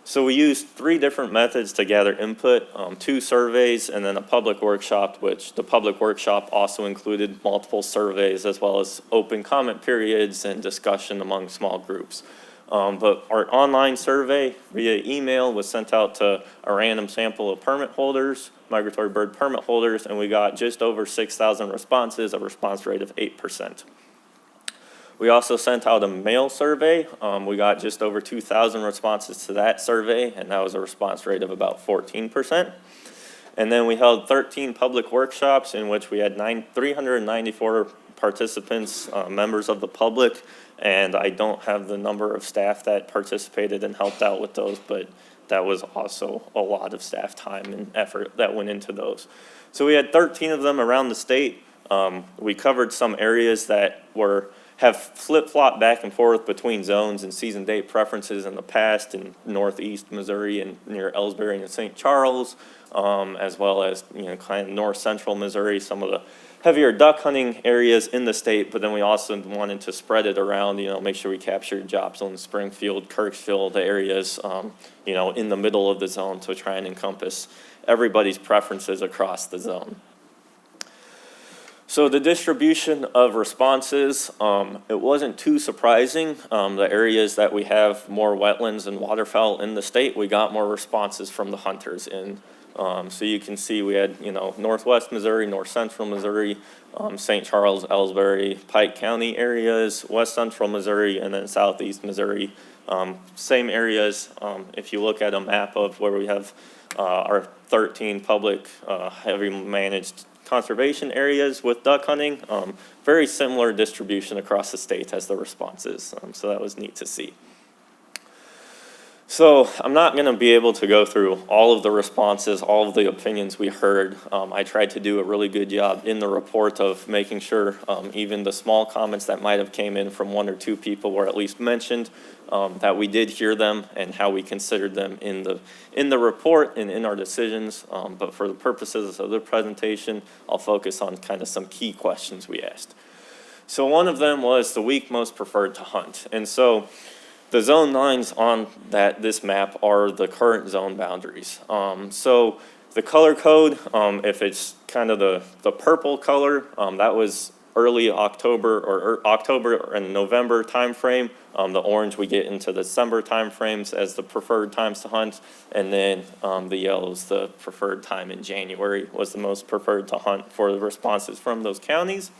So we used 3 different methods to gather input, 2 surveys and then a public workshop, which the public workshop also included multiple surveys as well as open comment periods and discussion among small groups. But our online survey via email was sent out to a random sample of permit holders, migratory bird permit holders, and we got just over 6,000 responses, a response rate of 8%. We also sent out a mail survey. We got just over 2,000 responses to that survey, and that was a response rate of about 14%. And then we held 13 public workshops in which we had 394 participants, members of the public, and I don't have the number of staff that participated and helped out with those, but that was also a lot of staff time and effort that went into those. So we had 13 of them around the state. We covered some areas that have flip-flopped back and forth between zones and season date preferences in the past in northeast Missouri and near Ellsbury and St. Charles, as well as kind of north central Missouri, some of the heavier duck hunting areas in the state, but then we also wanted to spread it around, make sure we captured Jopson, Springfield, Kirksville, the areas, in the middle of the zone to try and encompass everybody's preferences across the zone. So the distribution of responses, it wasn't too surprising. The areas that we have more wetlands and waterfowl in the state, we got more responses from the hunters in. So you can see we had, northwest Missouri, north central Missouri, St. Charles, Ellsbury, Pike County areas, west central Missouri, and then southeast Missouri. Same areas. If you look at a map of where we have our 13 public heavy managed conservation areas with duck hunting, very similar distribution across the state as the responses. So that was neat to see. So I'm not going to be able to go through all of the responses, all of the opinions we heard. I tried to do a really good job in the report of making sure even the small comments that might have came in from one or two people were at least mentioned, that we did hear them and how we considered them in the report and in our decisions. But for the purposes of the presentation, I'll focus on kind of some key questions we asked. So one of them was the week most preferred to hunt. And so the zone lines on this map are the current zone boundaries. So the color code, if it's kind of the purple color, that was early October or October and November timeframe. The orange we get into December timeframes as the preferred times to hunt. And then the yellow's the preferred time in January was the most preferred to hunt for the responses from those counties.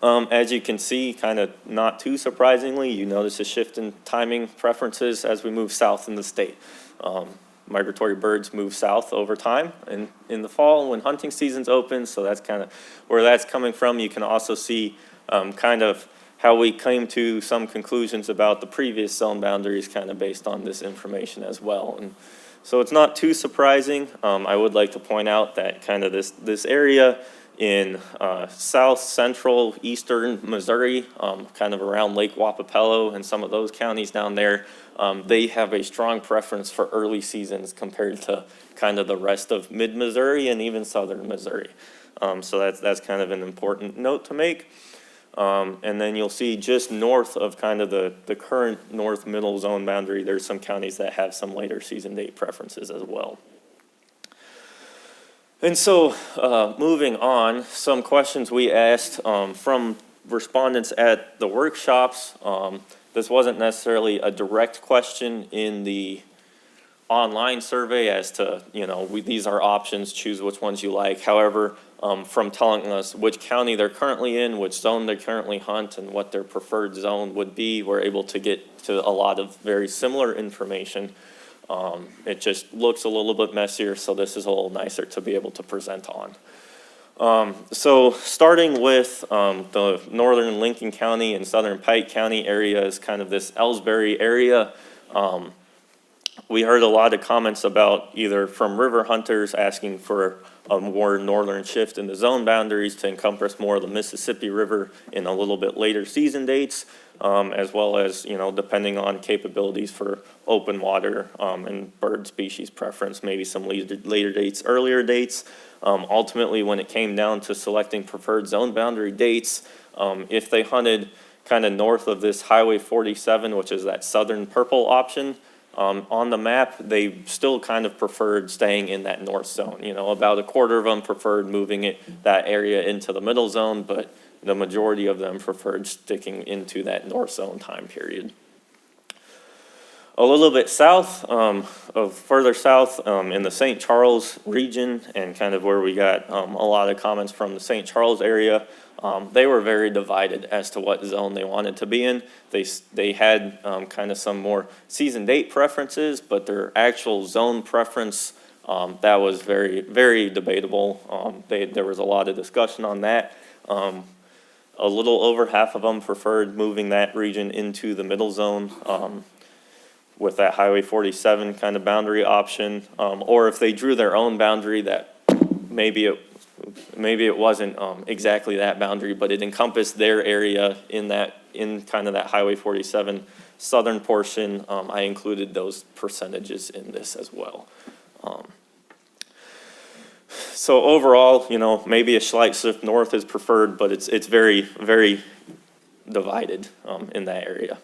As you can see, kind of not too surprisingly, you notice a shift in timing preferences as we move south in the state. Migratory birds move south over time and in the fall when hunting season's open, so that's kind of where that's coming from. You can also see kind of how we came to some conclusions about the previous zone boundaries kind of based on this information as well. And so it's not too surprising. I would like to point out that kind of this area in south central eastern Missouri, kind of around Lake Wapapello and some of those counties down there, they have a strong preference for early seasons compared to kind of the rest of mid-Missouri and even southern Missouri. So that's kind of an important note to make. And then you'll see just north of kind of the current north middle zone boundary, there's some counties that have some later season date preferences as well. And so, moving on, some questions we asked from respondents at the workshops. This wasn't necessarily a direct question in the online survey as to, these are options, choose which ones you like. However, from telling us which county they're currently in, which zone they currently hunt, and what their preferred zone would be, we're able to get to a lot of very similar information. It just looks a little bit messier, so this is a little nicer to be able to present on. So starting with the northern Lincoln County and southern Pike County area is kind of this Ellsbury area. We heard a lot of comments about either from river hunters asking for a more northern shift in the zone boundaries to encompass more of the Mississippi River in a little bit later season dates, as well as, depending on capabilities for open water and bird species preference, maybe some later dates, earlier dates. Ultimately, when it came down to selecting preferred zone boundary dates, if they hunted kind of north of this Highway 47, which is that southern purple option, on the map, they still kind of preferred staying in that north zone. About a quarter of them preferred moving that area into the middle zone, but the majority of them preferred sticking into that north zone time period. A little bit south, further south in the St. Charles region, and kind of where we got a lot of comments from the St. Charles area, they were very divided as to what zone they wanted to be in. They had kind of some more season date preferences, but their actual zone preference, that was very, very debatable. There was a lot of discussion on that. A little over half of them preferred moving that region into the middle zone with that Highway 47 kind of boundary option, or if they drew their own boundary that maybe it wasn't exactly that boundary, but it encompassed their area in kind of that Highway 47 southern portion. I included those percentages in this as well. So overall, maybe a slight shift north is preferred, but it's very, very divided in that area.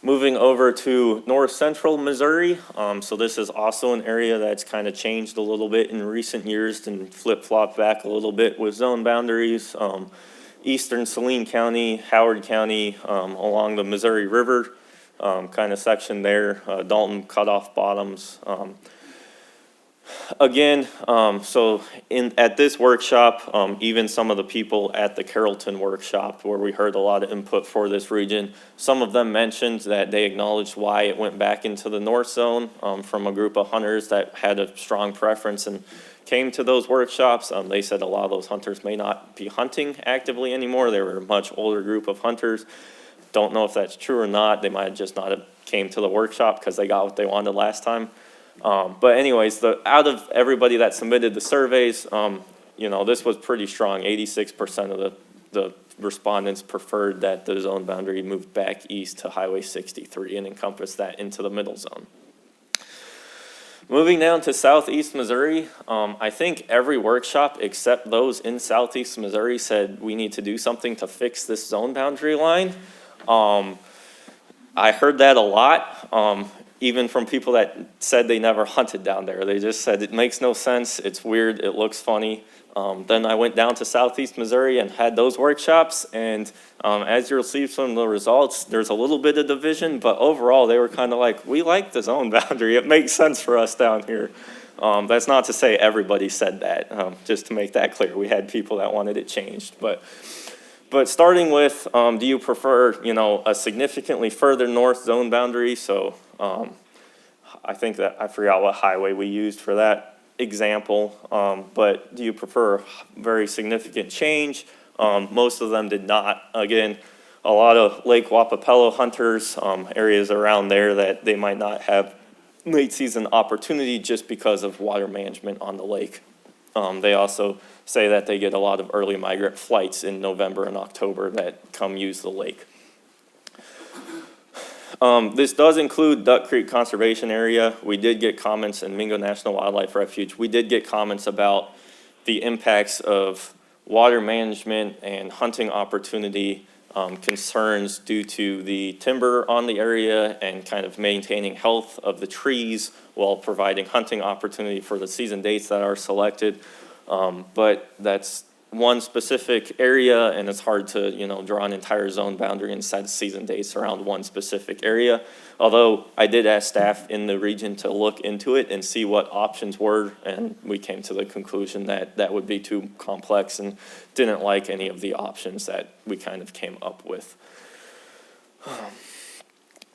Moving over to north central Missouri, so this is also an area that's kind of changed a little bit in recent years and flip-flopped back a little bit with zone boundaries. Eastern Saline County, Howard County, along the Missouri River kind of section there, Dalton Cutoff Bottoms. Again, so at this workshop, even some of the people at the Carrollton workshop where we heard a lot of input for this region, some of them mentioned that they acknowledged why it went back into the north zone from a group of hunters that had a strong preference and came to those workshops. They said a lot of those hunters may not be hunting actively anymore. They were a much older group of hunters. don't know if that's true or not. They might have just not have came to the workshop because they got what they wanted last time. But anyways, out of everybody that submitted the surveys, this was pretty strong. 86% of the respondents preferred that the zone boundary moved back east to Highway 63 and encompass that into the middle zone. Moving down to southeast Missouri, I think every workshop except those in southeast Missouri said we need to do something to fix this zone boundary line. I heard that a lot, even from people that said they never hunted down there. They just said it makes no sense, it's weird, it looks funny. Then I went down to southeast Missouri and had those workshops, and as you'll see from the results, there's a little bit of division, but overall they were kind of like, we like the zone boundary, it makes sense for us down here. That's not to say everybody said that, just to make that clear. We had people that wanted it changed, but starting with, do you prefer, a significantly further north zone boundary? So I think that, I forgot what highway we used for that example, but do you prefer very significant change? Most of them did not. Again, a lot of Lake Wapapello hunters, areas around there that they might not have late season opportunity just because of water management on the lake. They also say that they get a lot of early migrant flights in November and October that come use the lake. This does include Duck Creek Conservation Area. We did get comments in Mingo National Wildlife Refuge. We did get comments about the impacts of water management and hunting opportunity concerns due to the timber on the area and kind of maintaining health of the trees while providing hunting opportunity for the season dates that are selected. But that's one specific area, and it's hard to, draw an entire zone boundary and set season dates around one specific area. Although I did ask staff in the region to look into it and see what options were, and we came to the conclusion that that would be too complex and didn't like any of the options that we kind of came up with.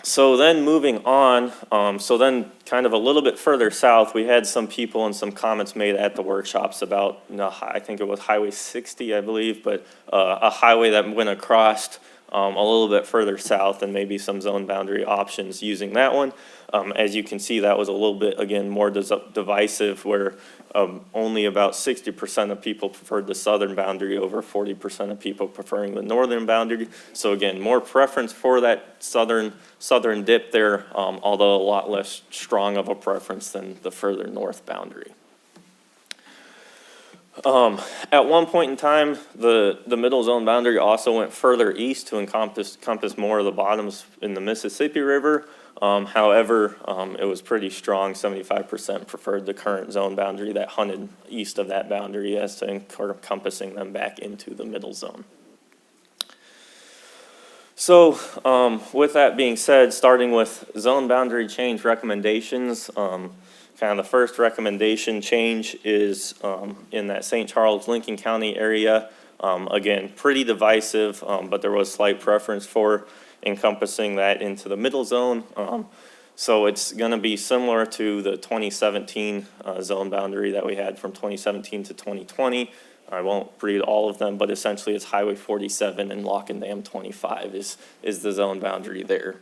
So then moving on, so then kind of a little bit further south, we had some people and some comments made at the workshops about, I think it was Highway 60, I believe, but a highway that went across a little bit further south and maybe some zone boundary options using that one. As you can see, that was a little bit, again, more divisive where only about 60% of people preferred the southern boundary over 40% of people preferring the northern boundary. So again, more preference for that southern dip there, although a lot less strong of a preference than the further north boundary. At one point in time, the middle zone boundary also went further east to encompass more of the bottoms in the Mississippi River. However, it was pretty strong. 75% preferred the current zone boundary that hunted east of that boundary as to encompassing them back into the middle zone. So with that being said, starting with zone boundary change recommendations, kind of the first recommendation change is in that St. Charles, Lincoln County area. Again, pretty divisive, but there was slight preference for encompassing that into the middle zone. So it's going to be similar to the 2017 zone boundary that we had from 2017 to 2020. I won't read all of them, but essentially it's Highway 47 and Lock and Dam 25 is the zone boundary there.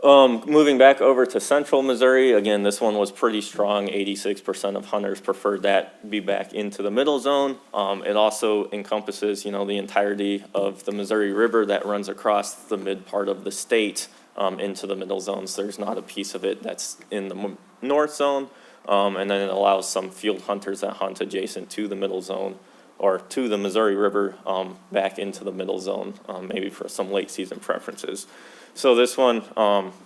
Moving back over to central Missouri, again, this one was pretty strong. 86% of hunters preferred that be back into the middle zone. It also encompasses, the entirety of the Missouri River that runs across the mid part of the state into the middle zone. So there's not a piece of it that's in the north zone. And then it allows some field hunters that hunt adjacent to the middle zone or to the Missouri River back into the middle zone, maybe for some late season preferences. So this one,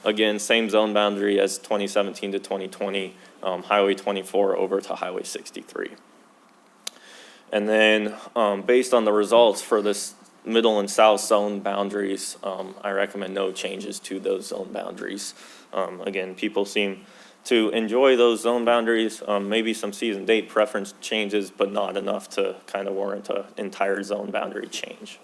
again, same zone boundary as 2017 to 2020, Highway 24 over to Highway 63. And then based on the results for this middle and south zone boundaries, I recommend no changes to those zone boundaries. Again, people seem to enjoy those zone boundaries, maybe some season date preference changes, but not enough to kind of warrant an entire zone boundary change.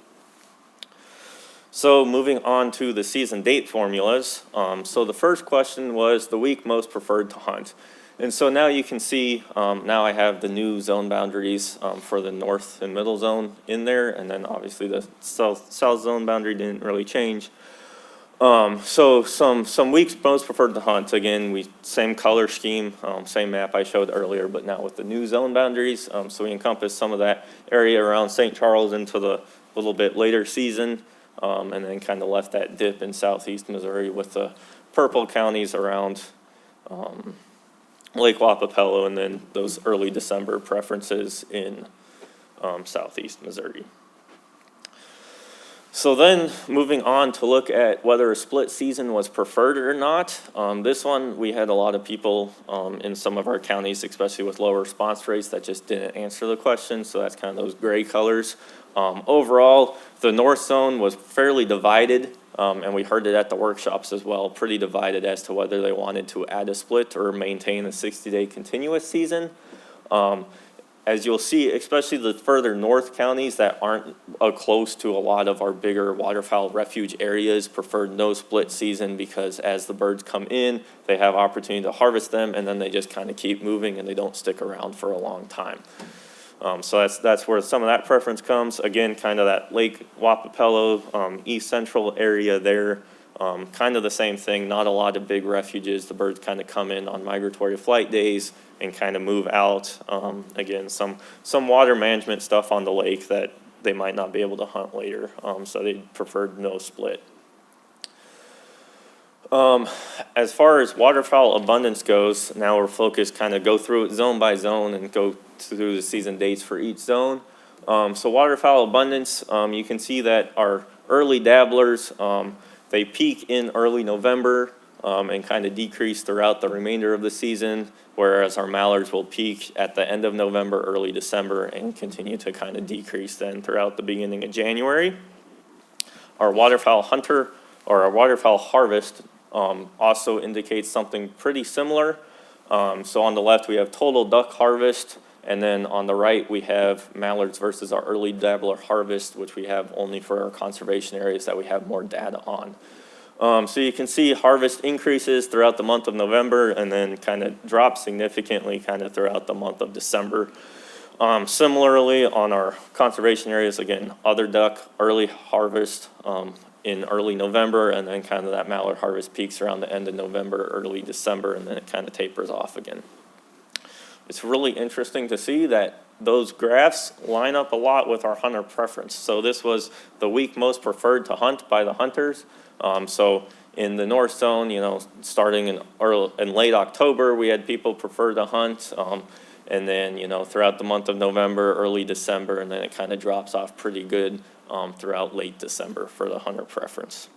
So moving on to the season date formulas. So the first question was the week most preferred to hunt. And so now you can see, now I have the new zone boundaries for the north and middle zone in there, and then obviously the south zone boundary didn't really change. So some weeks most preferred to hunt, again, same color scheme, same map I showed earlier, but now with the new zone boundaries. So we encompass some of that area around St. Charles into the little bit later season, and then kind of left that dip in southeast Missouri with the purple counties around Lake Wapapello, and then those early December preferences in southeast Missouri. So then, moving on to look at whether a split season was preferred or not. This one, we had a lot of people in some of our counties, especially with lower response rates, that just didn't answer the question, so that's kind of those gray colors. Overall, the north zone was fairly divided, and we heard it at the workshops as well, pretty divided as to whether they wanted to add a split or maintain a 60-day continuous season. As you'll see, especially the further north counties that aren't close to a lot of our bigger waterfowl refuge areas preferred no split season, because as the birds come in, they have opportunity to harvest them, and then they just kind of keep moving and they don't stick around for a long time. So that's where some of that preference comes. Again, kind of that Lake Wapapello, east central area there. Kind of the same thing, not a lot of big refuges. The birds kind of come in on migratory flight days and kind of move out. Again, some water management stuff on the lake that they might not be able to hunt later, so they preferred no split. As far as waterfowl abundance goes, now we're focused, kind of go through it zone by zone and go through the season dates for each zone. So waterfowl abundance, you can see that our early dabblers, they peak in early November and kind of decrease throughout the remainder of the season, whereas our mallards will peak at the end of November, early December, and continue to kind of decrease then throughout the beginning of January. Our waterfowl hunter, or our waterfowl harvest, also indicates something pretty similar. So on the left, we have total duck harvest, and then on the right, we have mallards versus our early dabbler harvest, which we have only for our conservation areas that we have more data on. So you can see harvest increases throughout the month of November and then kind of drops significantly kind of throughout the month of December. Similarly, on our conservation areas, again, other duck early harvest in early November, and then kind of that mallard harvest peaks around the end of November, early December, and then it kind of tapers off again. It's really interesting to see that those graphs line up a lot with our hunter preference. So this was the week most preferred to hunt by the hunters. So in the north zone, starting in late October, we had people prefer to hunt. And then, throughout the month of November, early December, and then it kind of drops off pretty good throughout late December for the hunter preference.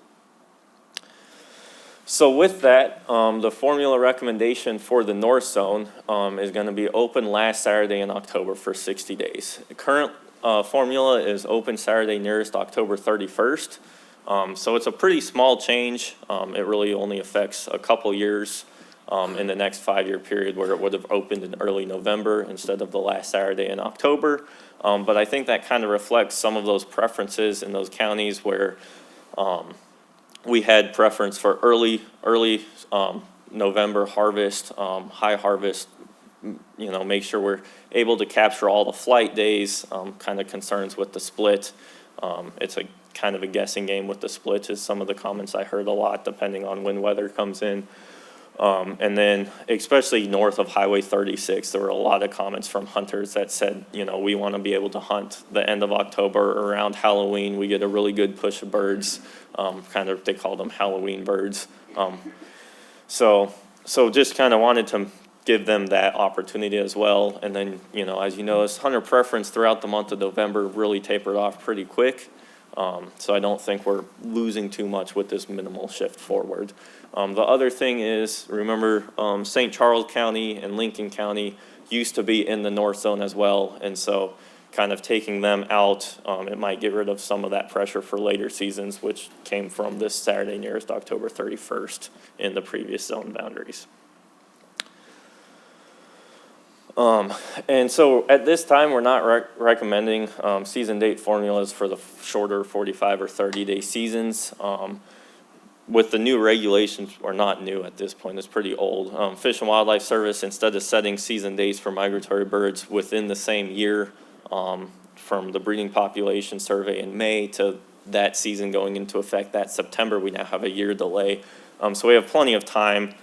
So with that, the formula recommendation for the north zone is going to be open last Saturday in October for 60 days. The current formula is open Saturday nearest October 31st. So it's a pretty small change. It really only affects a couple years in the next 5-year period, where it would have opened in early November instead of the last Saturday in October. But I think that kind of reflects some of those preferences in those counties where we had preference for early November harvest, high harvest, make sure we're able to capture all the flight days, kind of concerns with the split. It's a kind of a guessing game with the splits is some of the comments I heard a lot, depending on when weather comes in. And then especially north of Highway 36, there were a lot of comments from hunters that said, we want to be able to hunt the end of October around Halloween. We get a really good push of birds, they call them Halloween birds. So just kind of wanted to give them that opportunity as well. And then, as you know, hunter preference throughout the month of November really tapered off pretty quick. So I don't think we're losing too much with this minimal shift forward. The other thing is, remember, St. Charles County and Lincoln County used to be in the north zone as well. And so kind of taking them out, it might get rid of some of that pressure for later seasons, which came from this Saturday nearest October 31st in the previous zone boundaries. And so at this time, we're not recommending season date formulas for the shorter 45 or 30-day seasons. with the new regulations, or not new at this point, it's pretty old. Fish and Wildlife Service, instead of setting season dates for migratory birds within the same year, from the breeding population survey in May to that season going into effect that September, we now have a year delay. So we have plenty of time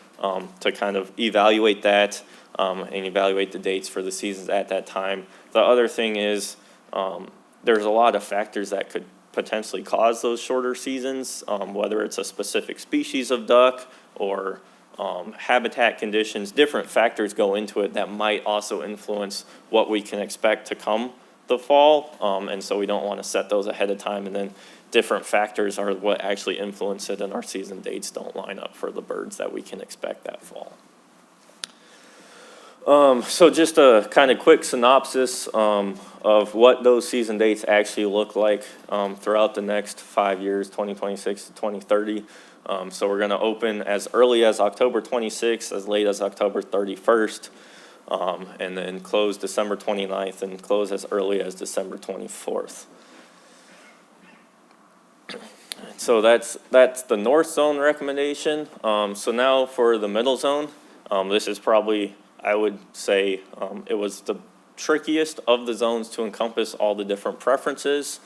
to kind of evaluate that and evaluate the dates for the seasons at that time. The other thing is, there's a lot of factors that could potentially cause those shorter seasons, whether it's a specific species of duck or habitat conditions. Different factors go into it that might also influence what we can expect to come the fall, and so we don't want to set those ahead of time, and then different factors are what actually influence it, and our season dates don't line up for the birds that we can expect that fall. So just a kind of quick synopsis of what those season dates actually look like throughout the next 5 years, 2026 to 2030. So we're going to open as early as October 26th, as late as October 31st, and then close December 29th and close as early as December 24th. So that's the North Zone recommendation. So now for the Middle Zone, this is probably, I would say, it was the trickiest of the zones to encompass all the different preferences.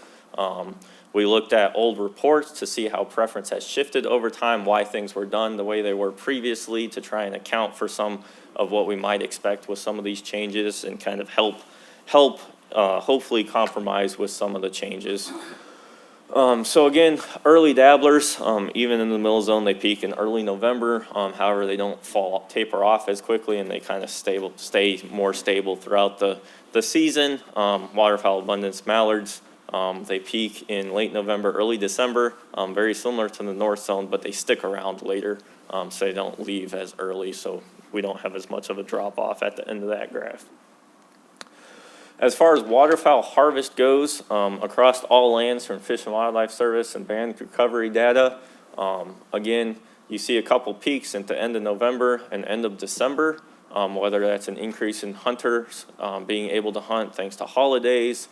We looked at old reports to see how preference has shifted over time, why things were done the way they were previously, to try and account for some of what we might expect with some of these changes and kind of help hopefully compromise with some of the changes. So again, early dabblers, even in the Middle Zone, they peak in early November. However, they don't taper off as quickly, and they kind of stay more stable throughout the season. Waterfowl abundance mallards, they peak in late November, early December, very similar to the North Zone, but they stick around later, so they don't leave as early, so we don't have as much of a drop off at the end of that graph. As far as waterfowl harvest goes, across all lands from Fish and Wildlife Service and band recovery data, again, you see a couple peaks at the end of November and end of December, whether that's an increase in hunters being able to hunt thanks to holidays.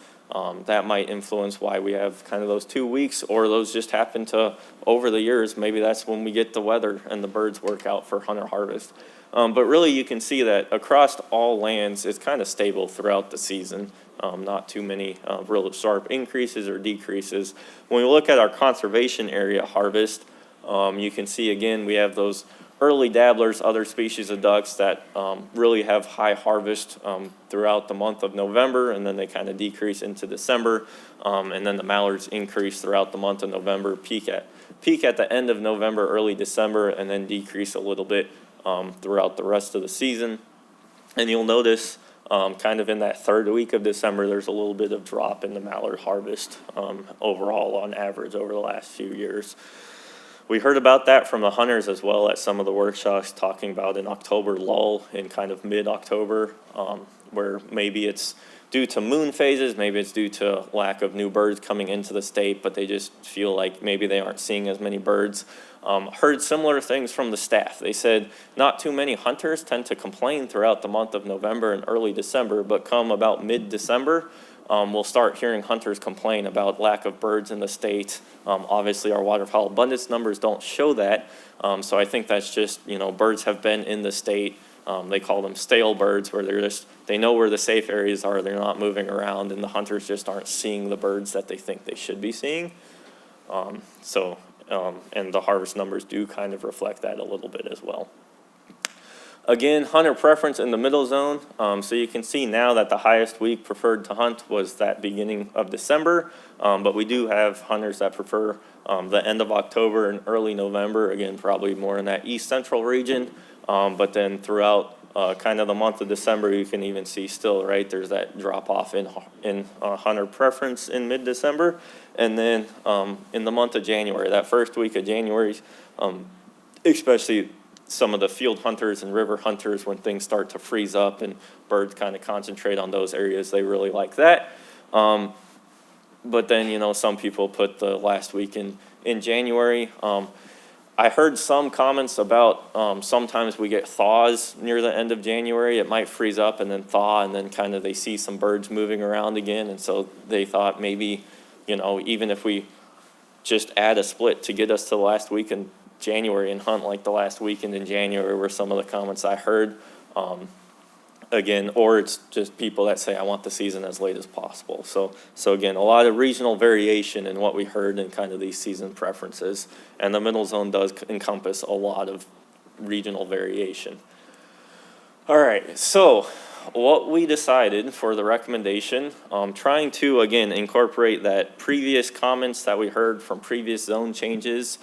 That might influence why we have kind of those 2 weeks, or those just happen to, over the years, maybe that's when we get the weather and the birds work out for hunter harvest. But really, you can see that across all lands, it's kind of stable throughout the season. Not too many real sharp increases or decreases. When we look at our conservation area harvest, you can see again, we have those early dabblers, other species of ducks that really have high harvest throughout the month of November, and then they kind of decrease into December. And then the mallards increase throughout the month of November, peak at the end of November, early December, and then decrease a little bit throughout the rest of the season. And you'll notice kind of in that third week of December, there's a little bit of drop in the mallard harvest overall on average over the last few years. We heard about that from the hunters as well at some of the workshops, talking about an October lull in kind of mid-October, where maybe it's due to moon phases, maybe it's due to lack of new birds coming into the state, but they just feel like maybe they aren't seeing as many birds. Heard similar things from the staff. They said not too many hunters tend to complain throughout the month of November and early December, but come about mid-December, we'll start hearing hunters complain about lack of birds in the state. Obviously, our waterfowl abundance numbers don't show that, so I think that's just, birds have been in the state. They call them stale birds, where they know where the safe areas are, they're not moving around, and the hunters just aren't seeing the birds that they think they should be seeing. And the harvest numbers do kind of reflect that a little bit as well. Again, hunter preference in the Middle Zone. So you can see now that the highest week preferred to hunt was that beginning of December, but we do have hunters that prefer the end of October and early November, again, probably more in that east central region. But then throughout kind of the month of December, you can even see still, right, there's that drop off in hunter preference in mid-December. And then in the month of January, that first week of January, especially some of the field hunters and river hunters, when things start to freeze up and birds kind of concentrate on those areas, they really like that. But then, some people put the last week in January. I heard some comments about sometimes we get thaws near the end of January. It might freeze up and then thaw, and then kind of they see some birds moving around again. And so they thought maybe, even if we just add a split to get us to the last week in January and hunt like the last weekend in January were some of the comments I heard. Again, or it's just people that say, I want the season as late as possible. So again, a lot of regional variation in what we heard in kind of these season preferences. And the middle zone does encompass a lot of regional variation. All right, so what we decided for the recommendation, trying to, again, incorporate that previous comments that we heard from previous zone changes,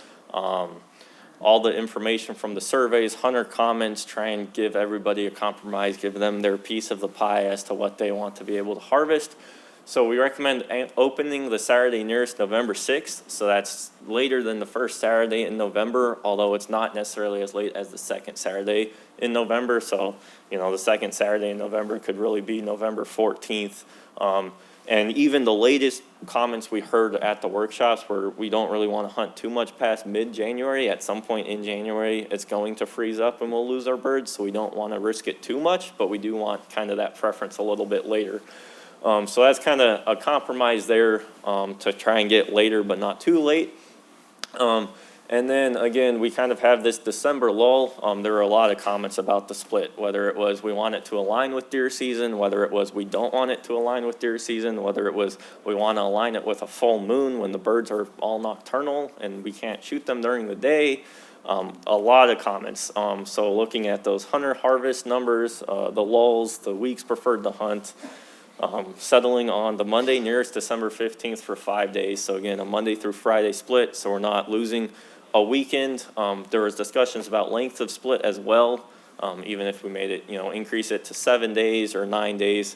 all the information from the surveys, hunter comments, try and give everybody a compromise, give them their piece of the pie as to what they want to be able to harvest. So we recommend opening the Saturday nearest November 6th. So that's later than the first Saturday in November, although it's not necessarily as late as the second Saturday in November. So, the second Saturday in November could really be November 14th. And even the latest comments we heard at the workshops were we don't really want to hunt too much past mid-January. At some point in January, it's going to freeze up and we'll lose our birds. So we don't want to risk it too much, but we do want kind of that preference a little bit later. So that's kind of a compromise there to try and get later, but not too late. And then again, we kind of have this December lull. There were a lot of comments about the split, whether it was we want it to align with deer season, whether it was we don't want it to align with deer season, whether it was we want to align it with a full moon when the birds are all nocturnal and we can't shoot them during the day. A lot of comments. So looking at those hunter harvest numbers, the lulls, the weeks preferred to hunt, settling on the Monday nearest December 15th for 5 days. So again, a Monday through Friday split, so we're not losing a weekend. There was discussions about length of split as well, even if we made it, increase it to 7 days or 9 days.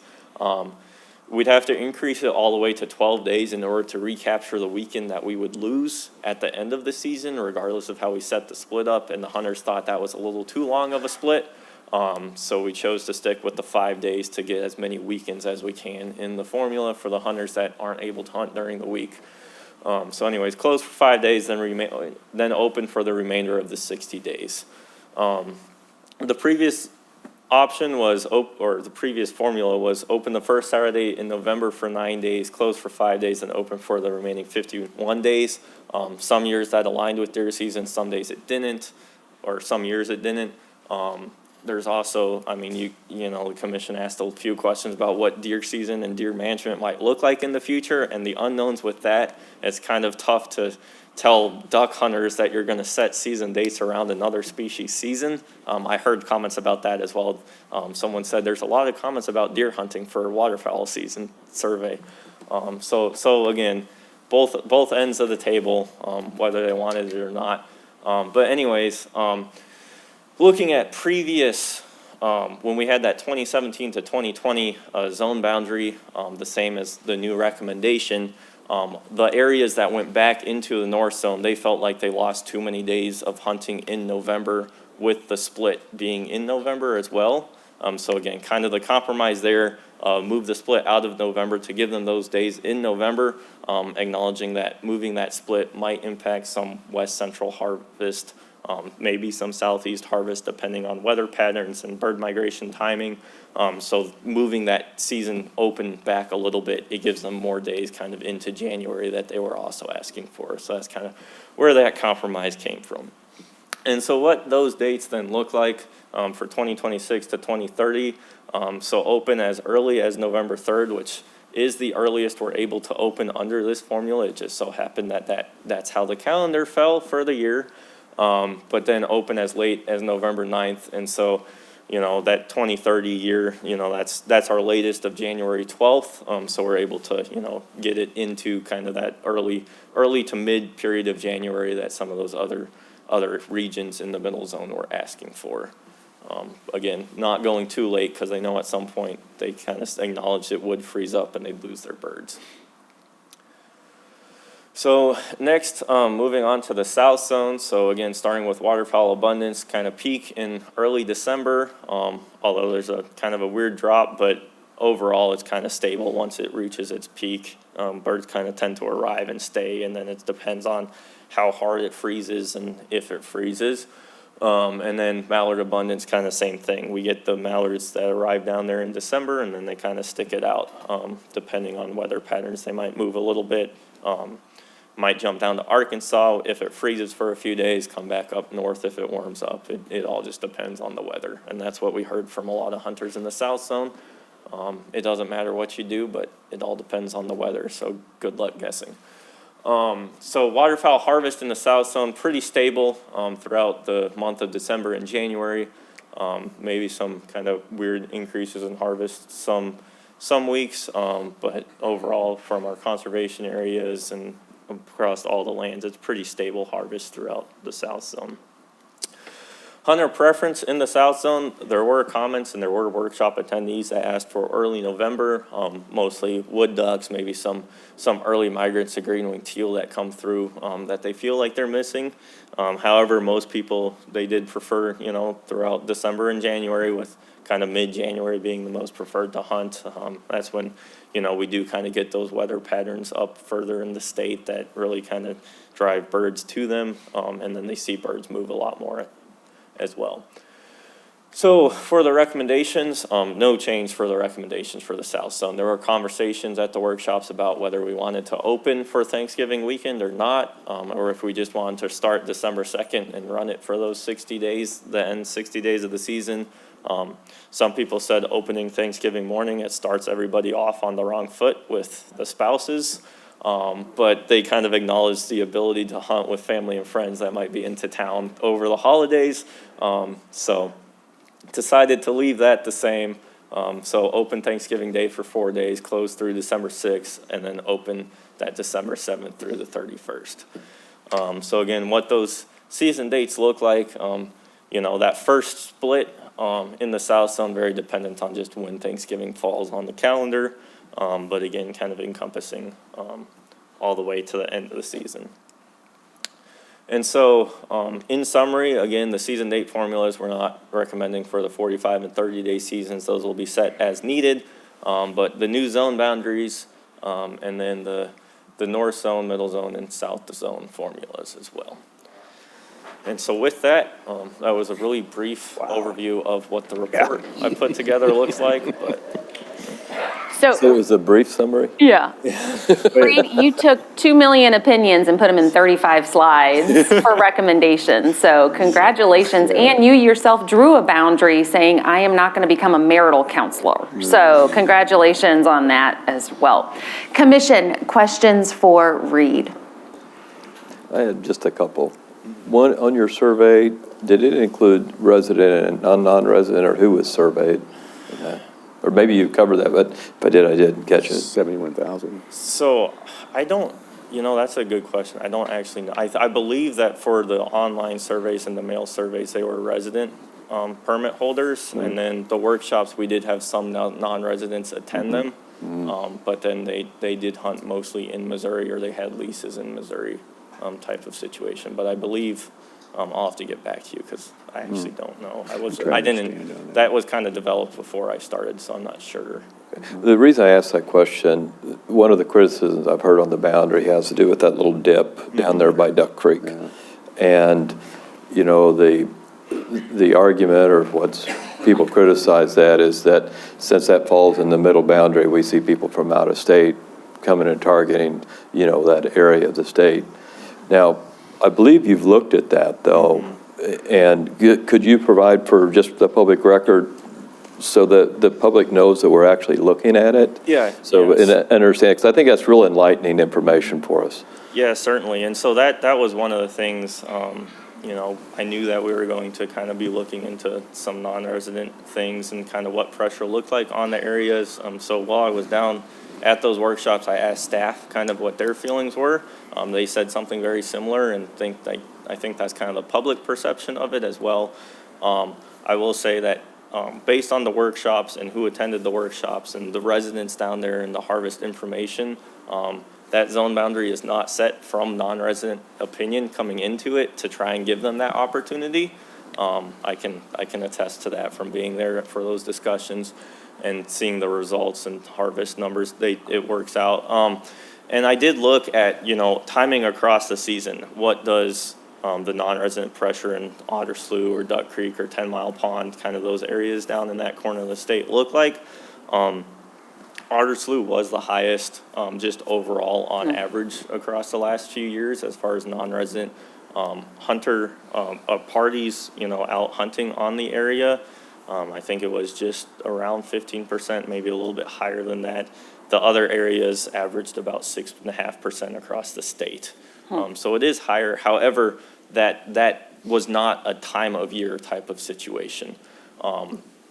We'd have to increase it all the way to 12 days in order to recapture the weekend that we would lose at the end of the season, regardless of how we set the split up. And the hunters thought that was a little too long of a split. So we chose to stick with the 5 days to get as many weekends as we can in the formula for the hunters that aren't able to hunt during the week. So anyways, close for 5 days, then open for the remainder of the 60 days. The previous option was, the previous formula was open the first Saturday in November for 9 days, close for 5 days, and open for the remaining 51 days. Some years that aligned with deer season, some days it didn't, or some years it didn't. There's also, the commission asked a few questions about what deer season and deer management might look like in the future, and the unknowns with that. It's kind of tough to tell duck hunters that you're going to set season dates around another species season. I heard comments about that as well. Someone said there's a lot of comments about deer hunting for waterfowl season survey. So again, both ends of the table, whether they wanted it or not. But anyways, looking at previous, when we had that 2017 to 2020 zone boundary, the same as the new recommendation, the areas that went back into the north zone, they felt like they lost too many days of hunting in November with the split being in November as well. So again, kind of the compromise there, move the split out of November to give them those days in November, acknowledging that moving that split might impact some west central harvest, maybe some southeast harvest depending on weather patterns and bird migration timing. So moving that season open back a little bit, it gives them more days kind of into January that they were also asking for. So that's kind of where that compromise came from. And so what those dates then look like for 2026 to 2030. So open as early as November 3rd, which is the earliest we're able to open under this formula. It just so happened that's how the calendar fell for the year. But then open as late as November 9th. And so, that 2030 year, that's our latest of January 12th. So we're able to, get it into kind of that early to mid period of January that some of those other regions in the middle zone were asking for. Again, not going too late because they know at some point they kind of acknowledged it would freeze up and they'd lose their birds. So next, moving on to the south zone. So again, starting with waterfowl abundance, kind of peak in early December, although there's a kind of a weird drop, but overall it's kind of stable once it reaches its peak. Birds kind of tend to arrive and stay, and then it depends on how hard it freezes and if it freezes. And then mallard abundance, kind of same thing. We get the mallards that arrive down there in December, and then they kind of stick it out. Depending on weather patterns, they might move a little bit. might jump down to Arkansas if it freezes for a few days, come back up north if it warms up. It all just depends on the weather. And that's what we heard from a lot of hunters in the South Zone. It doesn't matter what you do, but it all depends on the weather, so good luck guessing. So waterfowl harvest in the South Zone, pretty stable throughout the month of December and January. Maybe some kind of weird increases in harvest some weeks, but overall from our conservation areas and across all the lands, it's pretty stable harvest throughout the South Zone. Hunter preference in the South Zone, there were comments and there were workshop attendees that asked for early November, mostly wood ducks, maybe some early migrants of green-winged teal that come through that they feel like they're missing. However, most people, they did prefer, throughout December and January, with kind of mid-January being the most preferred to hunt. That's when, we do kind of get those weather patterns up further in the state that really kind of drive birds to them, and then they see birds move a lot more as well. So for the recommendations, no change for the recommendations for the South Zone. There were conversations at the workshops about whether we wanted to open for Thanksgiving weekend or not, or if we just wanted to start December 2nd and run it for those 60 days, the end 60 days of the season. Some people said opening Thanksgiving morning, it starts everybody off on the wrong foot with the spouses. But they kind of acknowledged the ability to hunt with family and friends that might be into town over the holidays. So decided to leave that the same. So open Thanksgiving Day for 4 days, close through December 6th, and then open that December 7th through the 31st. So again, what those season dates look like, that first split in the South Zone, very dependent on just when Thanksgiving falls on the calendar. But again, kind of encompassing all the way to the end of the season. And so, in summary, again, the season date formulas we're not recommending for the 45 and 30-day seasons. Those will be set as needed. But the new zone boundaries, and then the north zone, middle zone, and south zone formulas as well. And so with that, that was a really brief overview of what the report I put together looks like. But So it was a brief summary? Yeah. Reed, you took 2 million opinions and put them in 35 slides for recommendations. So congratulations. And you yourself drew a boundary saying, I am not going to become a marital counselor. So congratulations on that as well. Commission, questions for Reed? I had just a couple. One, on your survey, did it include resident and non-resident, or who was surveyed? Or maybe you covered that, but if I did, I didn't catch it. 71,000. so I don't, that's a good question. I don't actually know. I believe that for the online surveys and the mail surveys, they were resident permit holders. And then the workshops, we did have some non-residents attend them. But then they did hunt mostly in Missouri, or they had leases in Missouri type of situation. But I believe, I'll have to get back to you because I actually don't know. That was kind of developed before I started, so I'm not sure. The reason I asked that question, one of the criticisms I've heard on the boundary has to do with that little dip down there by Duck Creek. And, the argument, or what's people criticize that, is that since that falls in the middle boundary, we see people from out of state coming and targeting, that area of the state. Now, I believe you've looked at that, though, and could you provide for just the public record so that the public knows that we're actually looking at it? Yeah. So, yes. and understand, because I think that's real enlightening information for us. Yeah, certainly. And so that was one of the things, I knew that we were going to kind of be looking into some non-resident things and kind of what pressure looked like on the areas. So while I was down at those workshops, I asked staff kind of what their feelings were. They said something very similar, and I think that's kind of the public perception of it as well. I will say that based on the workshops and who attended the workshops and the residents down there and the harvest information, that zone boundary is not set from non-resident opinion coming into it to try and give them that opportunity. I can attest to that from being there for those discussions and seeing the results and harvest numbers. It works out. And I did look at, timing across the season. What does the non-resident pressure in Otter Slough or Duck Creek or 10 Mile Pond, kind of those areas down in that corner of the state look like? Otter Slough was the highest, just overall on average across the last few years as far as non-resident hunter parties, out hunting on the area. I think it was just around 15%, maybe a little bit higher than that. The other areas averaged about 6.5% across the state. So it is higher. However, that was not a time of year type of situation.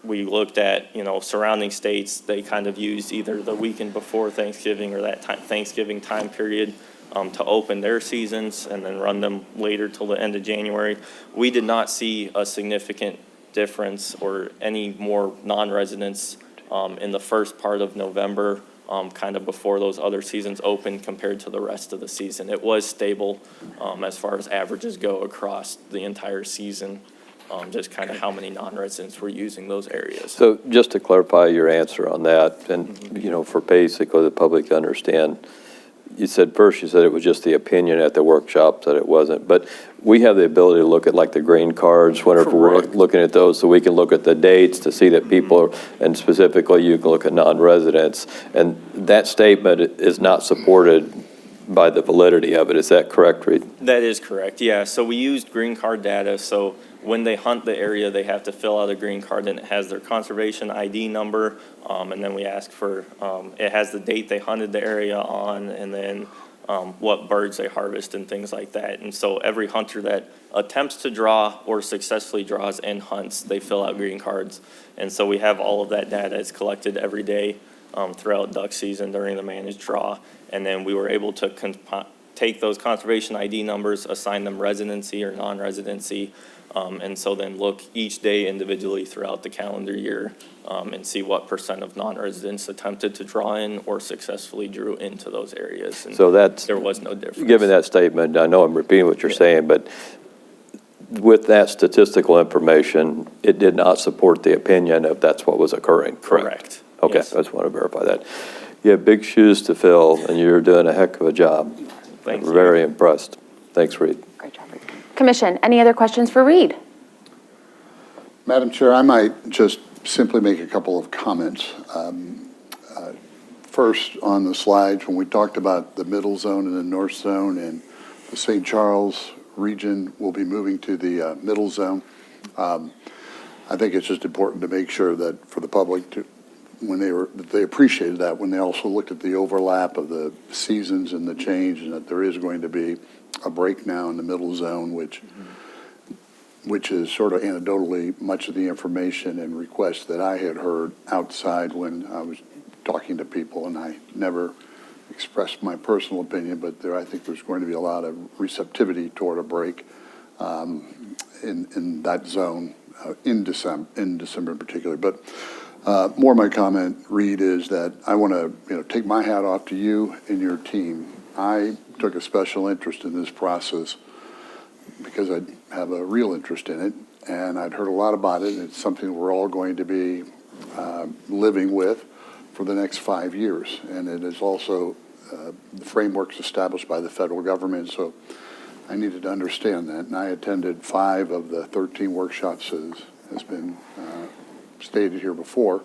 We looked at, surrounding states, they kind of used either the weekend before Thanksgiving or that Thanksgiving time period to open their seasons and then run them later till the end of January. We did not see a significant difference or any more non-residents in the first part of November, kind of before those other seasons opened compared to the rest of the season. It was stable as far as averages go across the entire season, just kind of how many non-residents were using those areas. So just to clarify your answer on that, and, for basically the public to understand, you said it was just the opinion at the workshop that it wasn't, but we have the ability to look at like the green cards whenever we're Correct. looking at those, so we can look at the dates to see that people, and specifically you can look at non-residents, and that statement is not supported by the validity of it. Is that correct, Reed? That is correct, yeah. So we used green card data, so when they hunt the area, they have to fill out a green card and it has their conservation ID number. And then we ask for, it has the date they hunted the area on and then what birds they harvest and things like that. And so every hunter that attempts to draw or successfully draws and hunts, they fill out green cards. And so we have all of that data. It's collected every day throughout duck season during the managed draw. And then we were able to take those conservation ID numbers, assign them residency or non-residency, and so then look each day individually throughout the calendar year and see what percent of non-residents attempted to draw in or successfully drew into those areas. And So that's, there was no difference. given that statement, I know I'm repeating what you're saying, but with that statistical information, it did not support the opinion if that's what was occurring, correct? Correct. Okay, I Yes. just want to verify that. You have big shoes to fill, and you're doing a heck of a job. Thank you. Very impressed. Thanks, Reed. Great job, Reed. Commission, any other questions for Reed? Madam Chair, I might just simply make a couple of comments. First, on the slides, when we talked about the middle zone and the north zone, and the St. Charles region will be moving to the middle zone, I think it's just important to make sure that for the public to, that they appreciated that when they also looked at the overlap of the seasons and the change, and that there is going to be a break now in the middle zone, which is sort of anecdotally much of the information and requests that I had heard outside when I was talking to people, and I never expressed my personal opinion, but I think there's going to be a lot of receptivity toward a break in that zone in December in particular. But more my comment, Reed, is that I want to take my hat off to you and your team. I took a special interest in this process because I have a real interest in it, and I'd heard a lot about it. It's something we're all going to be living with for the next 5 years, and it is also the frameworks established by the federal government, so I needed to understand that. And I attended 5 of the 13 workshops, as has been stated here before,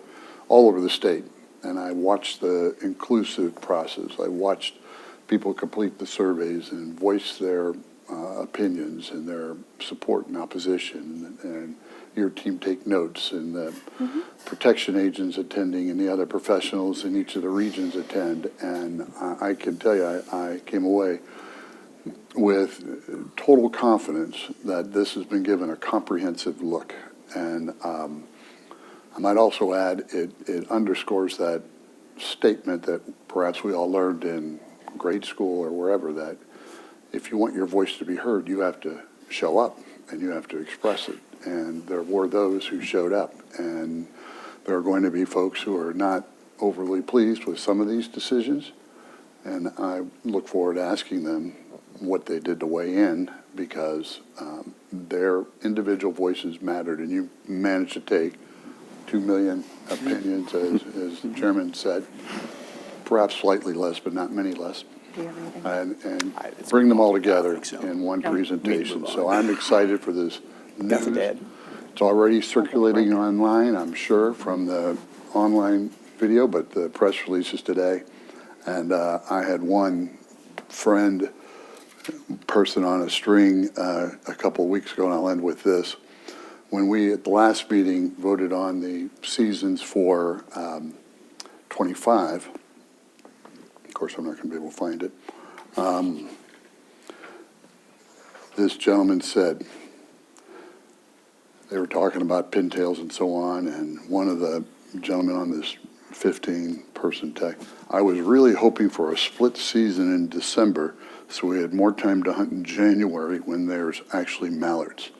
all over the state, and I watched the inclusive process. I watched people complete the surveys and voice their opinions and their support and opposition, and your team take notes, and the protection agents attending and the other professionals in each of the regions attend. And I can tell you, I came away with total confidence that this has been given a comprehensive look. And I might also add, it underscores that statement that perhaps we all learned in grade school or wherever, that if you want your voice to be heard, you have to show up and you have to express it. And there were those who showed up, and there are going to be folks who are not overly pleased with some of these decisions. And I look forward to asking them what they did to weigh in, because their individual voices mattered, and you managed to take 2 million opinions, as the chairman said, perhaps slightly less, but not many less, and bring them all together in one presentation. So I'm excited for this news. It's already circulating online, I'm sure, from the online video, but the press release is today. And I had one friend, person on a string a couple of weeks ago, and I'll end with this. When we, at the last meeting, voted on the seasons for 25, of course, I'm not going to be able to find it, this gentleman said, they were talking about pintails and so on, and one of the gentlemen on this 15-person tech, I was really hoping for a split season in December so we had more time to hunt in January when there's actually mallards.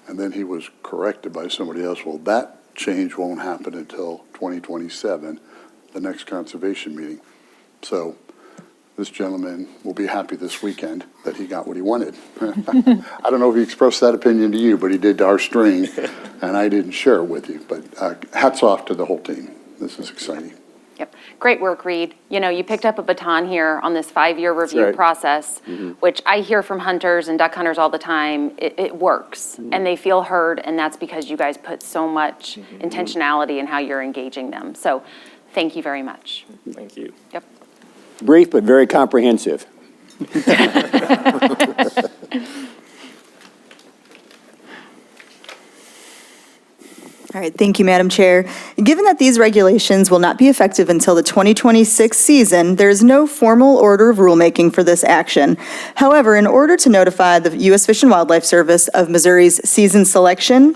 And then he was corrected by somebody else, well, that change won't happen until 2027, the next conservation meeting. So this gentleman will be happy this weekend that he got what he wanted. I don't know if he expressed that opinion to you, but he did to our string, and I didn't share it with you. But hats off to the whole team. This is exciting. Yep. Great work, Reed. You know, you picked up a baton here on this 5-year review right. process, which I hear from hunters and duck hunters all the time. It works, and they feel heard, and that's because you guys put so much intentionality in how you're engaging them. So thank you very much. Thank you. Yep. Brief but very comprehensive. All right, thank you, Madam Chair. Given that these regulations will not be effective until the 2026 season, there is no formal order of rulemaking for this action. However, in order to notify the U.S. Fish and Wildlife Service of Missouri's season selection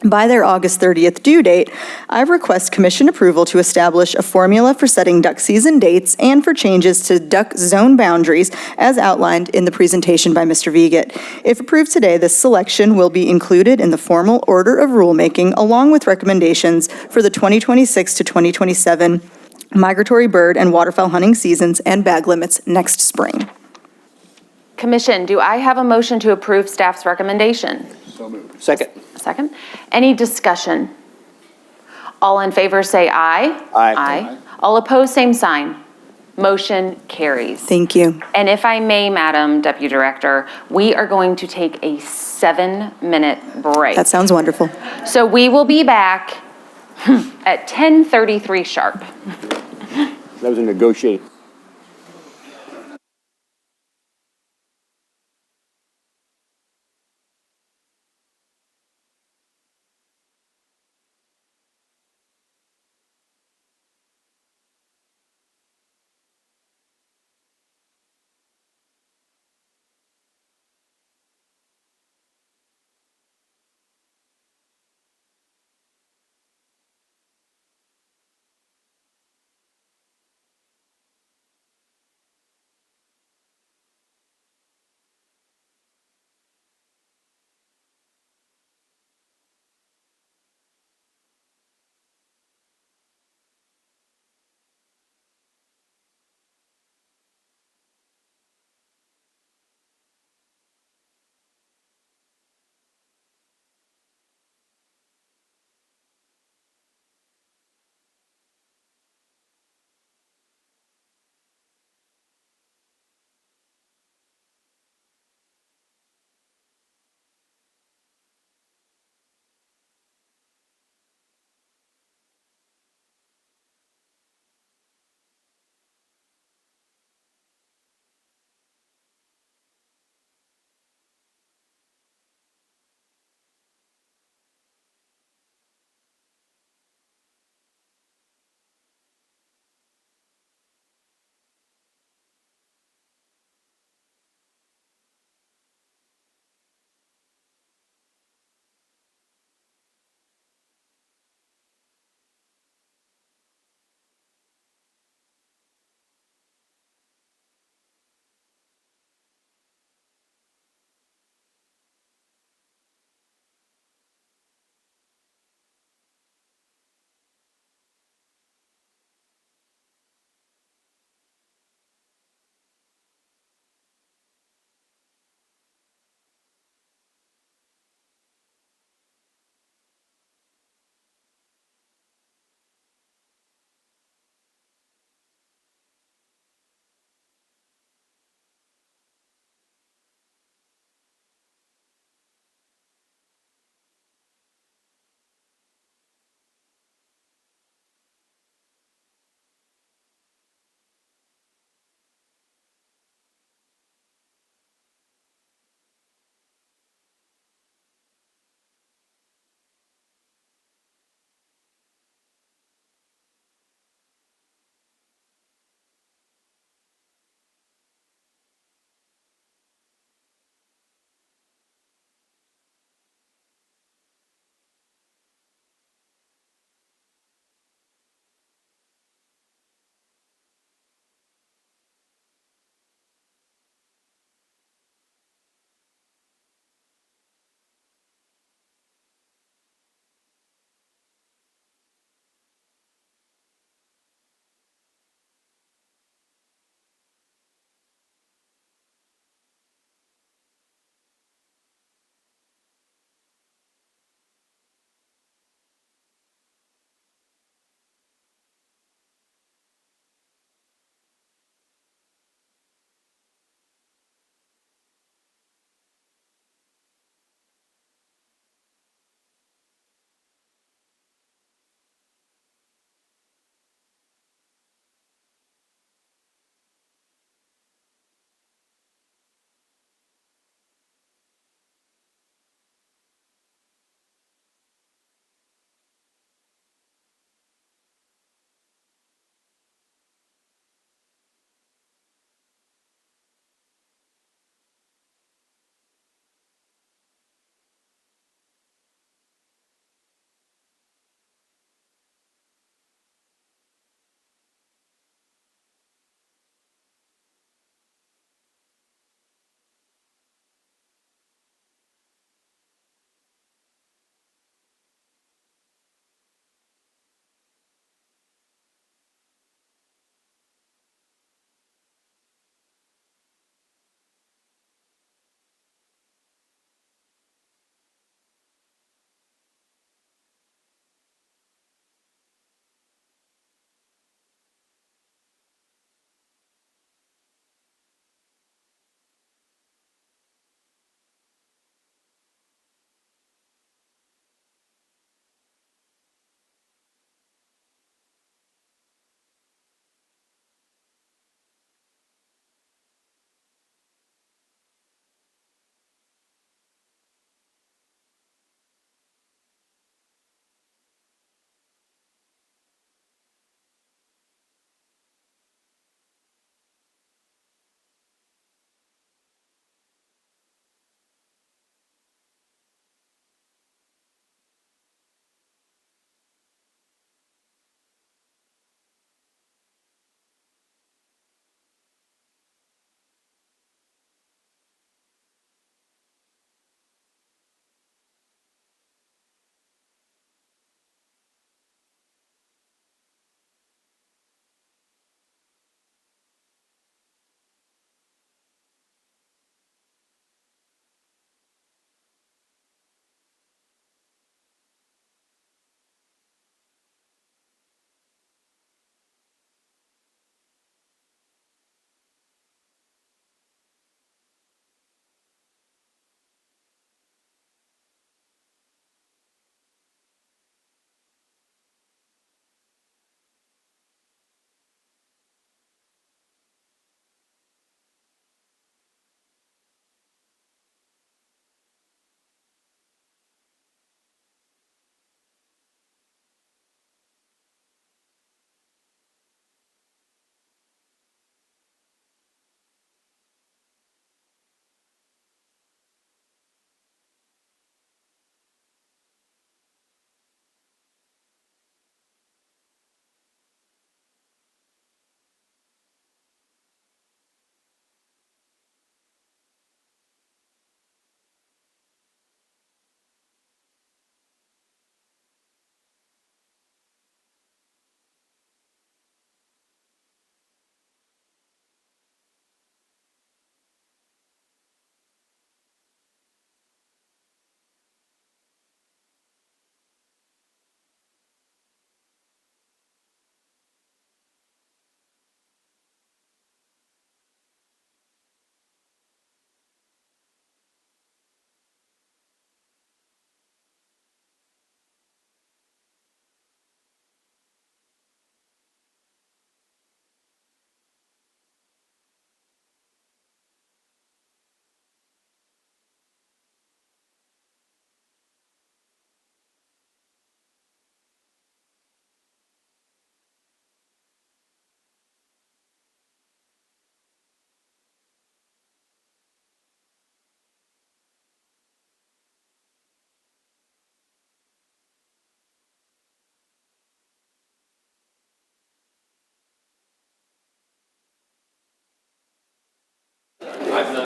by their August 30th due date, I request Commission approval to establish a formula for setting duck season dates and for changes to duck zone boundaries as outlined in the presentation by Mr. Viget. If approved today, this selection will be included in the formal order of rulemaking along with recommendations for the 2026 to 2027 migratory bird and waterfowl hunting seasons and bag limits next spring. Commission, do I have a motion to approve staff's recommendation? So moved. Second. Second. Any discussion? All in favor say aye. Aye. Aye. All opposed, same sign. Motion carries. Thank you. And if I may, Madam Deputy Director, we are going to take a 7-minute break. That sounds wonderful. So we will be back at 10:33 sharp. That was a negotiated.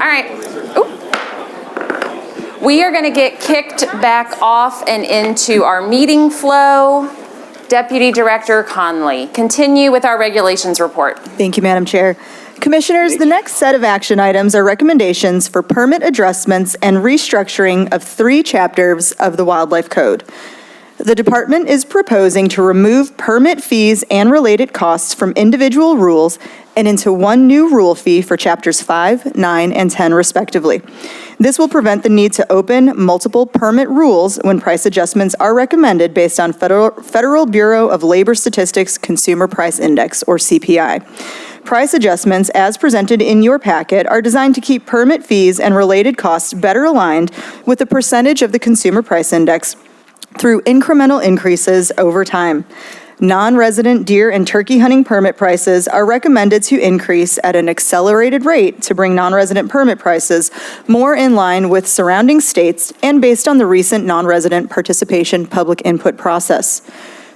right. Ooh. We are going to get kicked back off and into our meeting flow. Deputy Director Conley, continue with our regulations report. Thank you, Madam Chair. Commissioners, the next set of action items are recommendations for permit adjustments and restructuring of 3 chapters of the Wildlife Code. The department is proposing to remove permit fees and related costs from individual rules and into one new rule fee for chapters 5, 9, and 10 respectively. This will prevent the need to open multiple permit rules when price adjustments are recommended based on Federal Bureau of Labor Statistics Consumer Price Index, or CPI. Price adjustments, as presented in your packet, are designed to keep permit fees and related costs better aligned with the percentage of the Consumer Price Index through incremental increases over time. Non-resident deer and turkey hunting permit prices are recommended to increase at an accelerated rate to bring non-resident permit prices more in line with surrounding states and based on the recent non-resident participation public input process.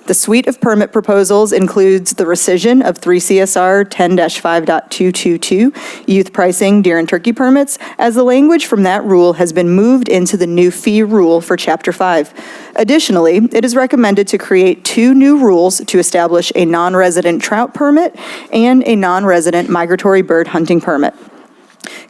The suite of permit proposals includes the rescission of 3 CSR 10-5.222 youth pricing deer and turkey permits, as the language from that rule has been moved into the new fee rule for Chapter 5. Additionally, it is recommended to create 2 new rules to establish a non-resident trout permit and a non-resident migratory bird hunting permit.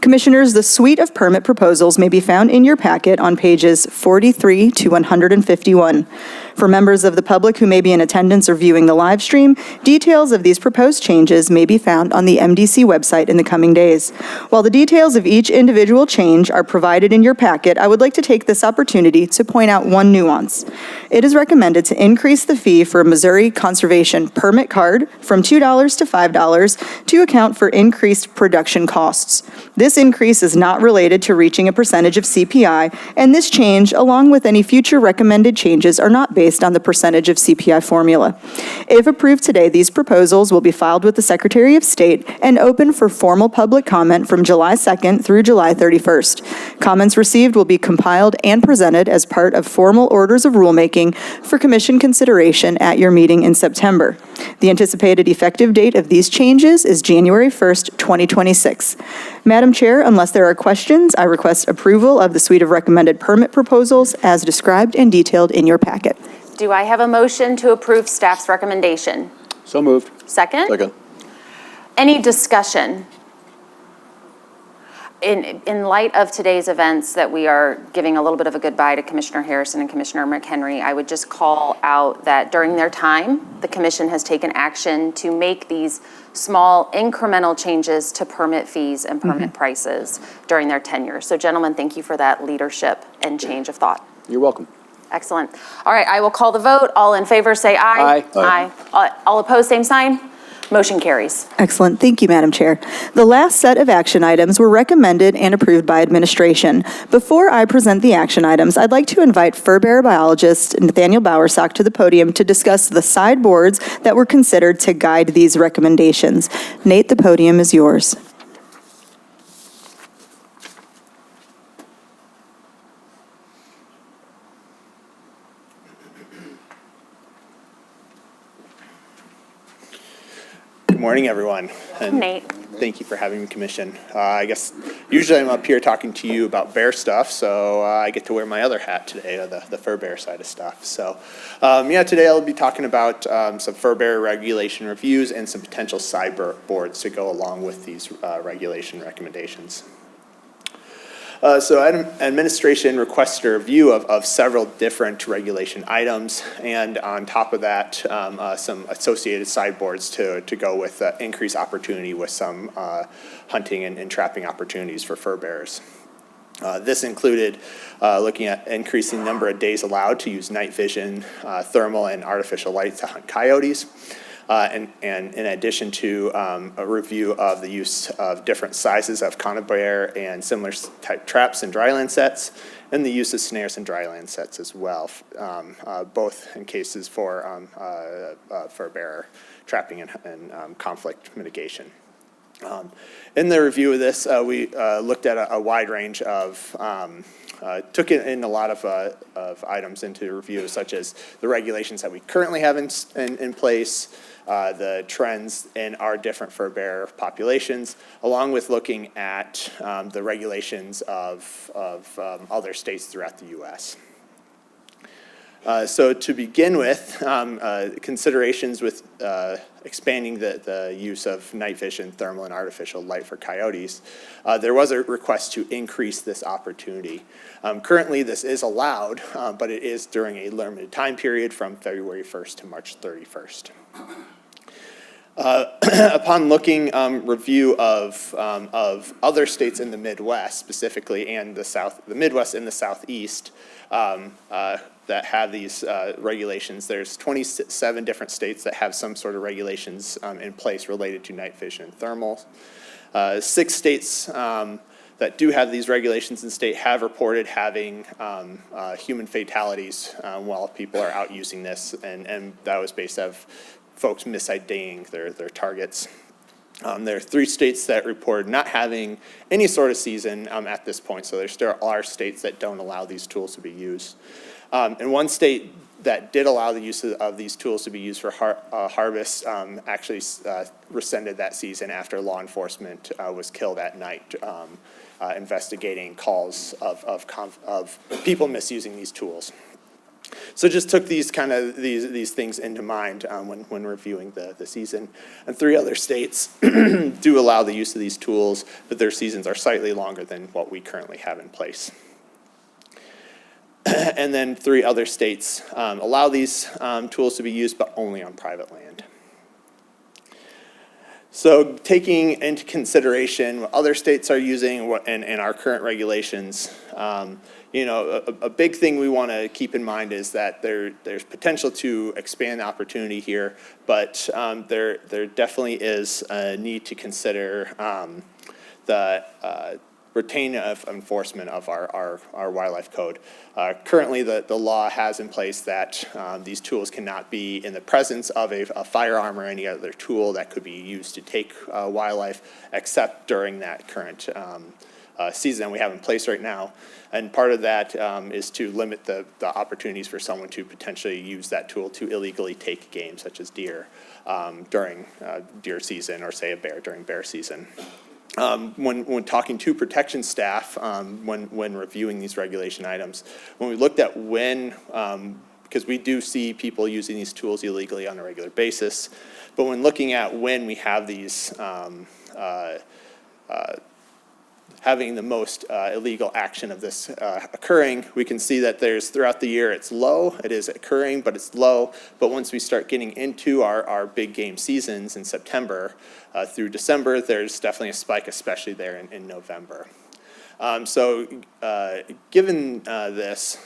Commissioners, the suite of permit proposals may be found in your packet on pages 43 to 151. For members of the public who may be in attendance or viewing the live stream, details of these proposed changes may be found on the MDC website in the coming days. While the details of each individual change are provided in your packet, I would like to take this opportunity to point out one nuance. It is recommended to increase the fee for a Missouri Conservation Permit Card from $2 to $5 to account for increased production costs. This increase is not related to reaching a percentage of CPI, and this change, along with any future recommended changes, are not based on the percentage of CPI formula. If approved today, these proposals will be filed with the Secretary of State and open for formal public comment from July 2nd through July 31st. Comments received will be compiled and presented as part of formal orders of rulemaking for Commission consideration at your meeting in September. The anticipated effective date of these changes is January 1st, 2026. Madam Chair, unless there are questions, I request approval of the suite of recommended permit proposals as described and detailed in your packet. Do I have a motion to approve staff's recommendation? So moved. Second? Second. Any discussion? In light of today's events that we are giving a little bit of a goodbye to Commissioner Harrison and Commissioner McHenry, I would just call out that during their time, the Commission has taken action to make these small incremental changes to permit fees and permit prices during their tenure. So gentlemen, thank you for that leadership and change of thought. You're welcome. Excellent. All right, I will call the vote. All in favor, say aye. Aye. Aye. All opposed, same sign. Motion carries. Excellent. Thank you, Madam Chair. The last set of action items were recommended and approved by administration. Before I present the action items, I'd like to invite fur bearer biologist Nathaniel Bowersock to the podium to discuss the sideboards that were considered to guide these recommendations. Nate, the podium is yours. Good morning, everyone. And Nate. thank you for having me, Commission. I guess usually I'm up here talking to you about bear stuff, so I get to wear my other hat today, the fur bear side of stuff. So today I'll be talking about some fur bear regulation reviews and some potential sideboards to go along with these regulation recommendations. So administration requested a review of several different regulation items, and on top of that, some associated sideboards to go with increased opportunity with some hunting and trapping opportunities for fur bearers. This included looking at increasing number of days allowed to use night vision, thermal, and artificial light to hunt coyotes. And in addition to a review of the use of different sizes of conibear and similar type traps and dryland sets, and the use of snares and dryland sets as well, both in cases for fur bearer trapping and conflict mitigation. In the review of this, we looked at a wide range of, took in a lot of items into review, such as the regulations that we currently have in place, the trends in our different fur bearer populations, along with looking at the regulations of other states throughout the U.S. So to begin with, considerations with expanding the use of night vision, thermal, and artificial light for coyotes, there was a request to increase this opportunity. Currently, this is allowed, but it is during a limited time period from February 1st to March 31st. Upon looking review of other states in the Midwest specifically, and the Midwest and the Southeast that have these regulations, there's 27 different states that have some sort of regulations in place related to night vision and thermals. 6 states that do have these regulations in state have reported having human fatalities while people are out using this, and that was based off folks mis-IDing their targets. There are 3 states that report not having any sort of season at this point, so there still are states that don't allow these tools to be used. And one state that did allow the use of these tools to be used for harvest actually rescinded that season after law enforcement was killed at night investigating calls of people misusing these tools. So just took these things into mind when reviewing the season. And 3 other states do allow the use of these tools, but their seasons are slightly longer than what we currently have in place. And then 3 other states allow these tools to be used, but only on private land. So taking into consideration what other states are using and our current regulations, a big thing we want to keep in mind is that there's potential to expand the opportunity here, but there definitely is a need to consider the retain of enforcement of our wildlife code. Currently, the law has in place that these tools cannot be in the presence of a firearm or any other tool that could be used to take wildlife, except during that current season we have in place right now. And part of that is to limit the opportunities for someone to potentially use that tool to illegally take game, such as deer, during deer season, or say a bear during bear season. When talking to protection staff, when reviewing these regulation items, when we looked at because we do see people using these tools illegally on a regular basis, but when looking at when we have these having the most illegal action of this occurring, we can see that throughout the year it's low, it is occurring, but it's low. But once we start getting into our big game seasons in September through December, there's definitely a spike, especially there in November. So given this,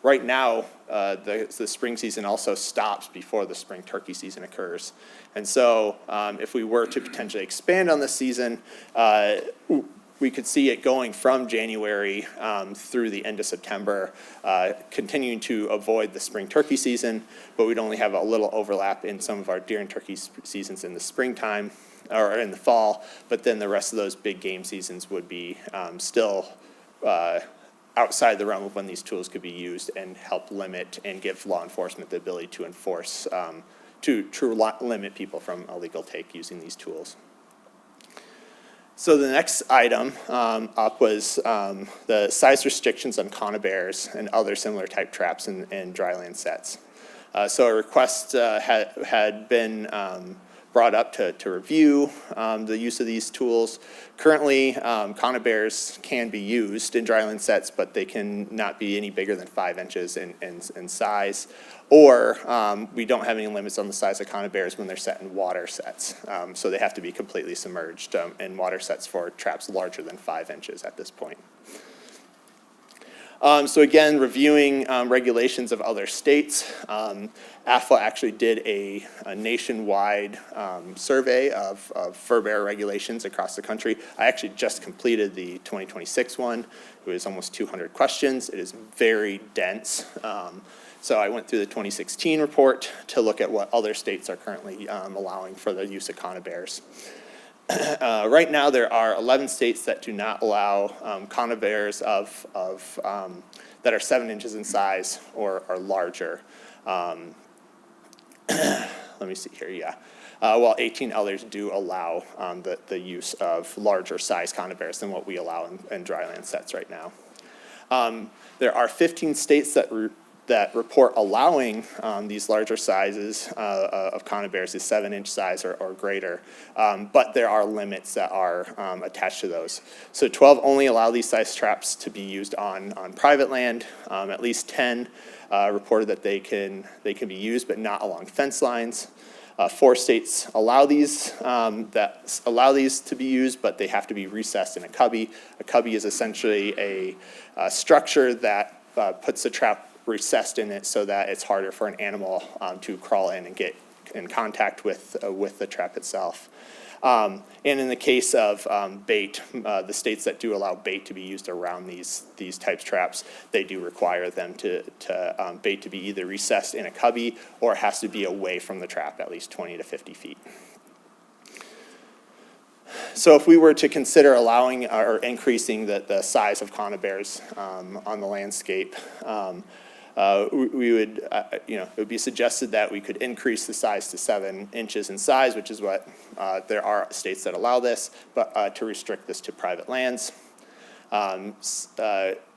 right now, the spring season also stops before the spring turkey season occurs. And so if we were to potentially expand on this season, we could see it going from January through the end of September, continuing to avoid the spring turkey season, but we'd only have a little overlap in some of our deer and turkey seasons in the springtime or in the fall, but then the rest of those big game seasons would be still outside the realm of when these tools could be used, and help limit and give law enforcement the ability to enforce, to limit people from illegal take using these tools. So the next item up was the size restrictions on conibears and other similar type traps in dryland sets. So a request had been brought up to review the use of these tools. Currently, conibears can be used in dryland sets, but they can not be any bigger than 5 inches in size. Or we don't have any limits on the size of conibears when they're set in water sets. So they have to be completely submerged in water sets for traps larger than 5 inches at this point. So again, reviewing regulations of other states, AFLA actually did a nationwide survey of fur bearer regulations across the country. I actually just completed the 2026 one. It was almost 200 questions. It is very dense. So I went through the 2016 report to look at what other states are currently allowing for the use of conibears. Right now, there are 11 states that do not allow conibears that are 7 inches in size or larger. Let me see here, yeah. While 18 others do allow the use of larger size conibears than what we allow in dryland sets right now. There are 15 states that report allowing these larger sizes of conibears, is 7-inch size or greater, but there are limits that are attached to those. So 12 only allow these size traps to be used on private land. At least 10 reported that they can be used, but not along fence lines. 4 states allow these to be used, but they have to be recessed in a cubby. A cubby is essentially a structure that puts the trap recessed in it so that it's harder for an animal to crawl in and get in contact with the trap itself. And in the case of bait, the states that do allow bait to be used around these types traps, they do require them bait to be either recessed in a cubby or it has to be away from the trap at least 20 to 50 feet. So if we were to consider allowing or increasing the size of conibears on the landscape, we would, it would be suggested that we could increase the size to 7 inches in size, which is what there are states that allow this, but to restrict this to private lands.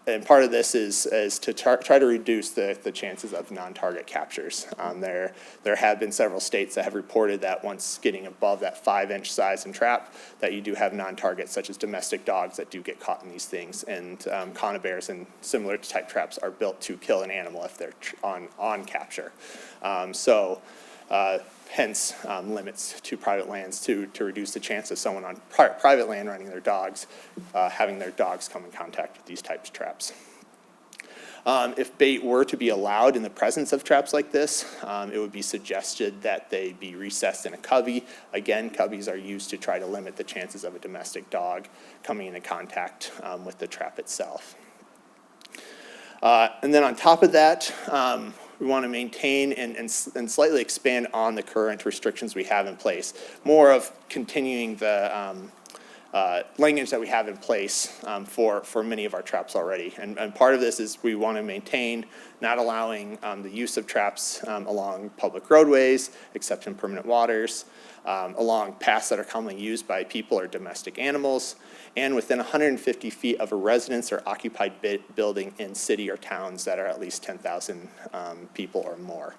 And part of this is to try to reduce the chances of non-target captures. There have been several states that have reported that once getting above that 5-inch size and trap, that you do have non-targets such as domestic dogs that do get caught in these things. And conibears and similar type traps are built to kill an animal if they're on capture. Hence limits to private lands to reduce the chance of someone on private land running their dogs, having their dogs come in contact with these types of traps. If bait were to be allowed in the presence of traps like this, it would be suggested that they be recessed in a cubby. Again, cubbies are used to try to limit the chances of a domestic dog coming into contact with the trap itself. And then on top of that, we want to maintain and slightly expand on the current restrictions we have in place. More of continuing the language that we have in place for many of our traps already. And part of this is we want to maintain not allowing the use of traps along public roadways, except in permanent waters, along paths that are commonly used by people or domestic animals, and within 150 feet of a residence or occupied building in city or towns that are at least 10,000 people or more.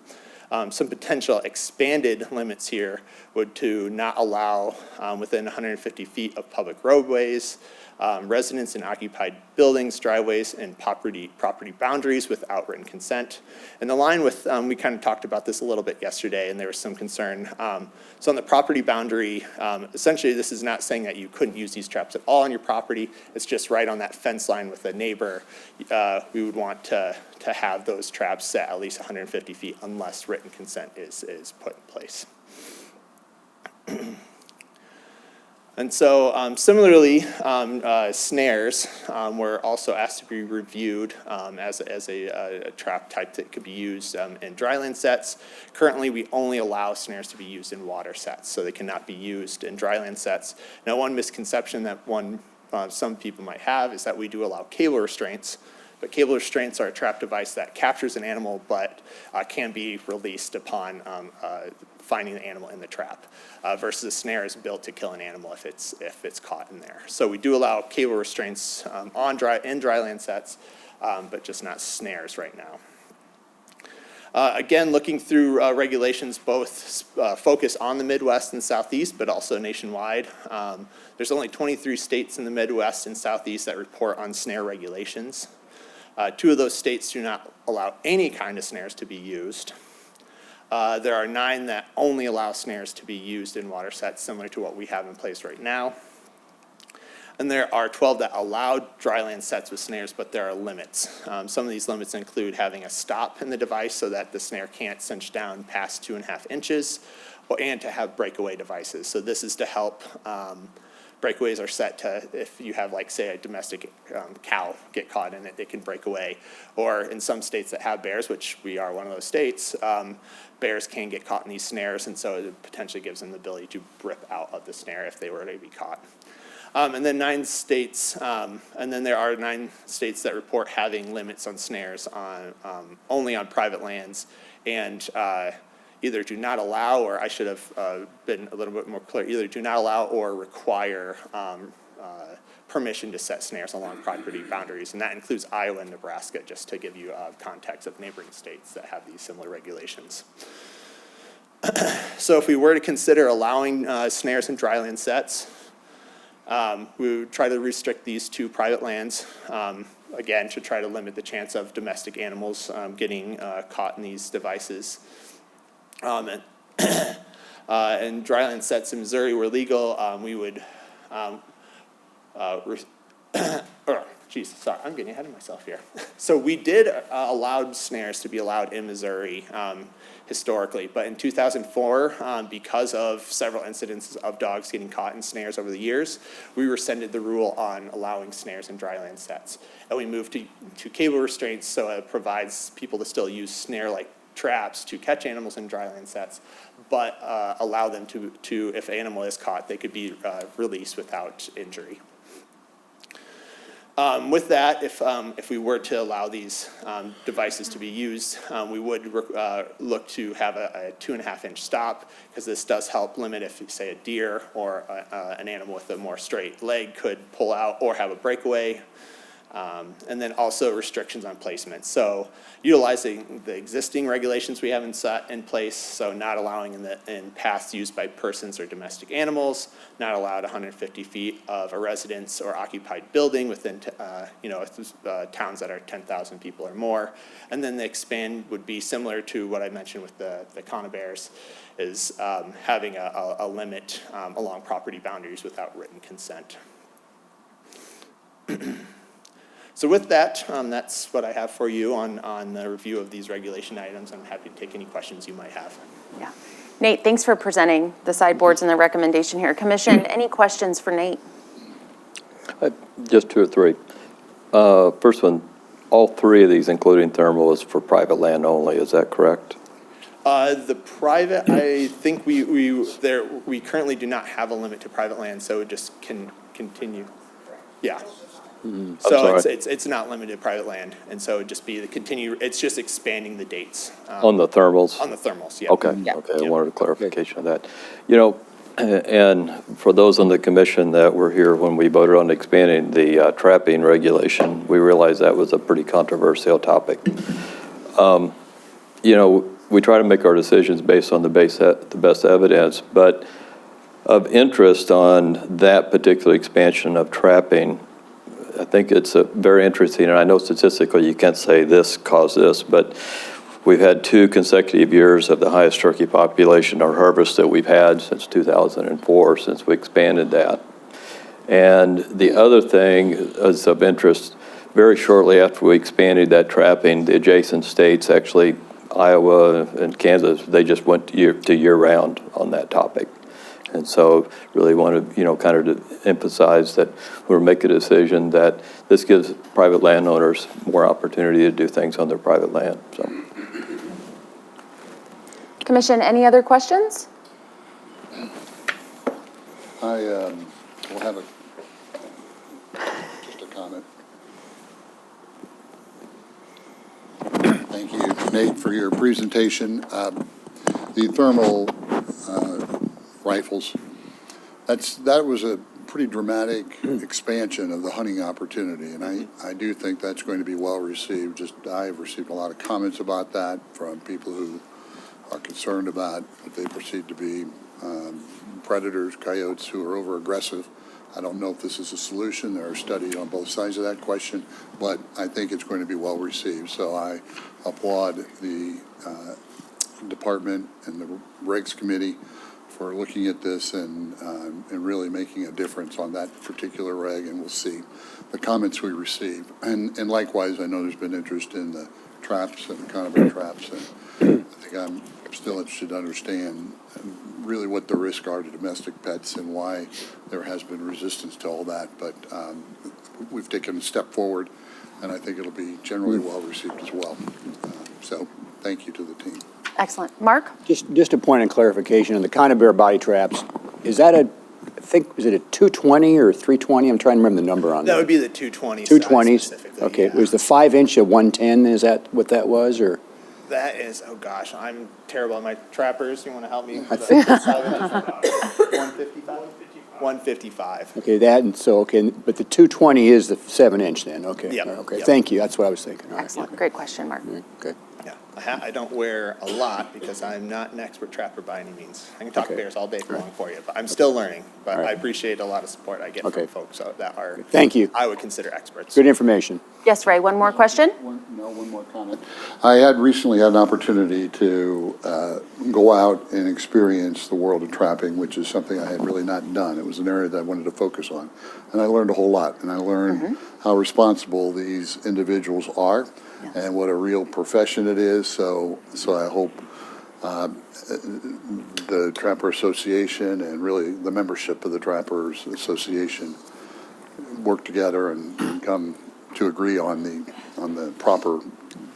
Some potential expanded limits here would to not allow within 150 feet of public roadways, residents in occupied buildings, driveways, and property boundaries without written consent. And the line with, we kind of talked about this a little bit yesterday, and there was some concern. So on the property boundary, essentially this is not saying that you couldn't use these traps at all on your property. It's just right on that fence line with a neighbor. We would want to have those traps set at least 150 feet unless written consent is put in place. And so similarly, snares were also asked to be reviewed as a trap type that could be used in dryland sets. Currently, we only allow snares to be used in water sets, so they cannot be used in dryland sets. Now, one misconception that some people might have is that we do allow cable restraints. But cable restraints are a trap device that captures an animal but can be released upon finding the animal in the trap, versus a snare is built to kill an animal if it's caught in there. So we do allow cable restraints in dryland sets, but just not snares right now. Again, looking through regulations, both focus on the Midwest and Southeast, but also nationwide. There's only 23 states in the Midwest and Southeast that report on snare regulations. 2 of those states do not allow any kind of snares to be used. There are 9 that only allow snares to be used in water sets, similar to what we have in place right now. And there are 12 that allow dryland sets with snares, but there are limits. Some of these limits include having a stop in the device so that the snare can't cinch down past 2.5 inches, and to have breakaway devices. So this is to help breakaways are set to, if you have like, say, a domestic cow get caught in it, they can break away. Or in some states that have bears, which we are one of those states, bears can get caught in these snares, and so it potentially gives them the ability to rip out of the snare if they were to be caught. And then 9 states, and then there are 9 states that report having limits on snares on, only on private lands, and either do not allow, or I should have been a little bit more clear, either do not allow or require permission to set snares along property boundaries, and that includes Iowa and Nebraska, just to give you context of neighboring states that have these similar regulations. So if we were to consider allowing snares and dryland sets, we would try to restrict these to private lands, again, to try to limit the chance of domestic animals getting caught in these devices. And dryland sets in Missouri were legal. We would, sorry, I'm getting ahead of myself here. So we did allow snares to be allowed in Missouri historically, but in 2004, because of several incidences of dogs getting caught in snares over the years, we rescinded the rule on allowing snares in dryland sets. And we moved to cable restraints, so it provides people to still use snare-like traps to catch animals in dryland sets, but allow them to, if an animal is caught, they could be released without injury. With that, if we were to allow these devices to be used, we would look to have a 2.5-inch stop, because this does help limit if, say, a deer or an animal with a more straight leg could pull out or have a breakaway. And then also restrictions on placement. So utilizing the existing regulations we have in place, so not allowing in paths used by persons or domestic animals, not allowed 150 feet of a residence or occupied building within towns that are 10,000 people or more. And then the expand would be similar to what I mentioned with the conibears, is having a limit along property boundaries without written consent. So with that, that's what I have for you on the review of these regulation items. I'm happy to take any questions you might have. Yeah. Nate, thanks for presenting the sideboards and the recommendation here. Commission, any questions for Nate? Just 2 or 3. First one, all 3 of these, including thermal, is for private land only, is that correct? The private, I think we currently do not have a limit to private land, so it just can continue. Yeah. So it's not limited to private land, and so it'd just be it's just expanding the dates. On the thermals? On the thermals, yeah. Okay, Yeah. okay, I wanted a clarification of that. You know, and for those on the commission that were here when we voted on expanding the trapping regulation, we realized that was a pretty controversial topic. You know, we try to make our decisions based on the best evidence, but of interest on that particular expansion of trapping, I think it's very interesting, and I know statistically you can't say this caused this, but we've had 2 consecutive years of the highest turkey population or harvest that we've had since 2004, since we expanded that. And the other thing is of interest, very shortly after we expanded that trapping, the adjacent states, actually Iowa and Kansas, they just went to year-round on that topic. And so really want to, kind of to emphasize that we're making a decision that this gives private landowners more opportunity to do things on their private land, so. Commission, any other questions? I will have just a comment. Thank you, Nate, for your presentation. The thermal rifles, that was a pretty dramatic expansion of the hunting opportunity, and I do think that's going to be well received. I've received a lot of comments about that from people who are concerned about what they perceive to be predators, coyotes who are over-aggressive. I don't know if this is a solution. There are studies on both sides of that question, but I think it's going to be well received. So I applaud the department and the Regs Committee for looking at this and really making a difference on that particular reg, and we'll see the comments we receive. And likewise, I know there's been interest in the traps and the conibear traps, and I think I'm still interested to understand really what the risks are to domestic pets and why there has been resistance to all that. But we've taken a step forward, and I think it'll be generally well received as well. So thank you to the team. Excellent. Mark? Just a point of clarification on the Conibear body traps. Is that is it a 220 or 320? I'm trying to remember the number on that. That would be the 220 220s? specifically. Okay, yeah. was the 5-inch a 110? Is that what that was, or? That is, oh gosh, I'm terrible at my trappers. You want to help me? I think 155? 155. Okay, that, and so, okay, but the 220 is the 7-inch then, okay. Yep, Okay, yep. thank you, that's what I was thinking. All right. Excellent. Great question, Mark. Okay. Yeah, I don't wear a lot because I'm not an expert trapper by any means. I can talk Okay. bears all day long for you, but I'm still learning. But All right. I appreciate a lot of support I get Okay. from folks that are, Thank you. I would consider experts. Good information. Yes, Ray, one more question? One more comment. I had recently had an opportunity to go out and experience the world of trapping, which is something I had really not done. It was an area that I wanted to focus on. And I learned a whole lot, and I learned how responsible these individuals are and what a real profession it is. So I hope the Trapper Association and really the membership of the Trappers Association work together and come to agree on the proper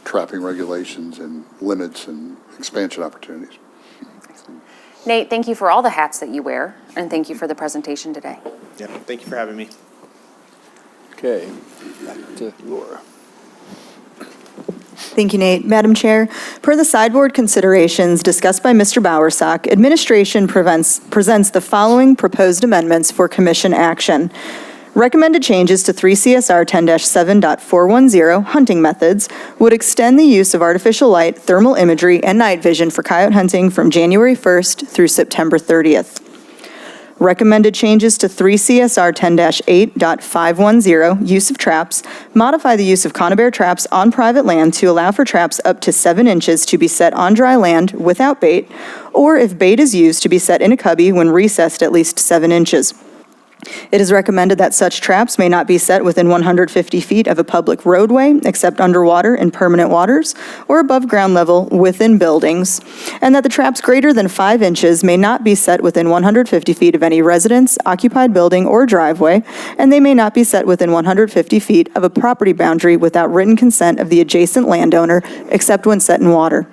trapping regulations and limits and expansion opportunities. Nate, thank you for all the hats that you wear, and thank you for the presentation today. Yeah, thank you for having me. Okay, back to Laura. Thank you, Nate. Madam Chair, per the sideboard considerations discussed by Mr. Bowersock, administration presents the following proposed amendments for commission action. Recommended changes to 3 CSR 10-7.410 hunting methods would extend the use of artificial light, thermal imagery, and night vision for coyote hunting from January 1st through September 30th. Recommended changes to 3 CSR 10-8.510, use of traps, modify the use of conibear traps on private land to allow for traps up to 7 inches to be set on dry land without bait, or if bait is used, to be set in a cubby when recessed at least 7 inches. It is recommended that such traps may not be set within 150 feet of a public roadway, except underwater in permanent waters, or above ground level within buildings, and that the traps greater than 5 inches may not be set within 150 feet of any residence, occupied building, or driveway, and they may not be set within 150 feet of a property boundary without written consent of the adjacent landowner, except when set in water.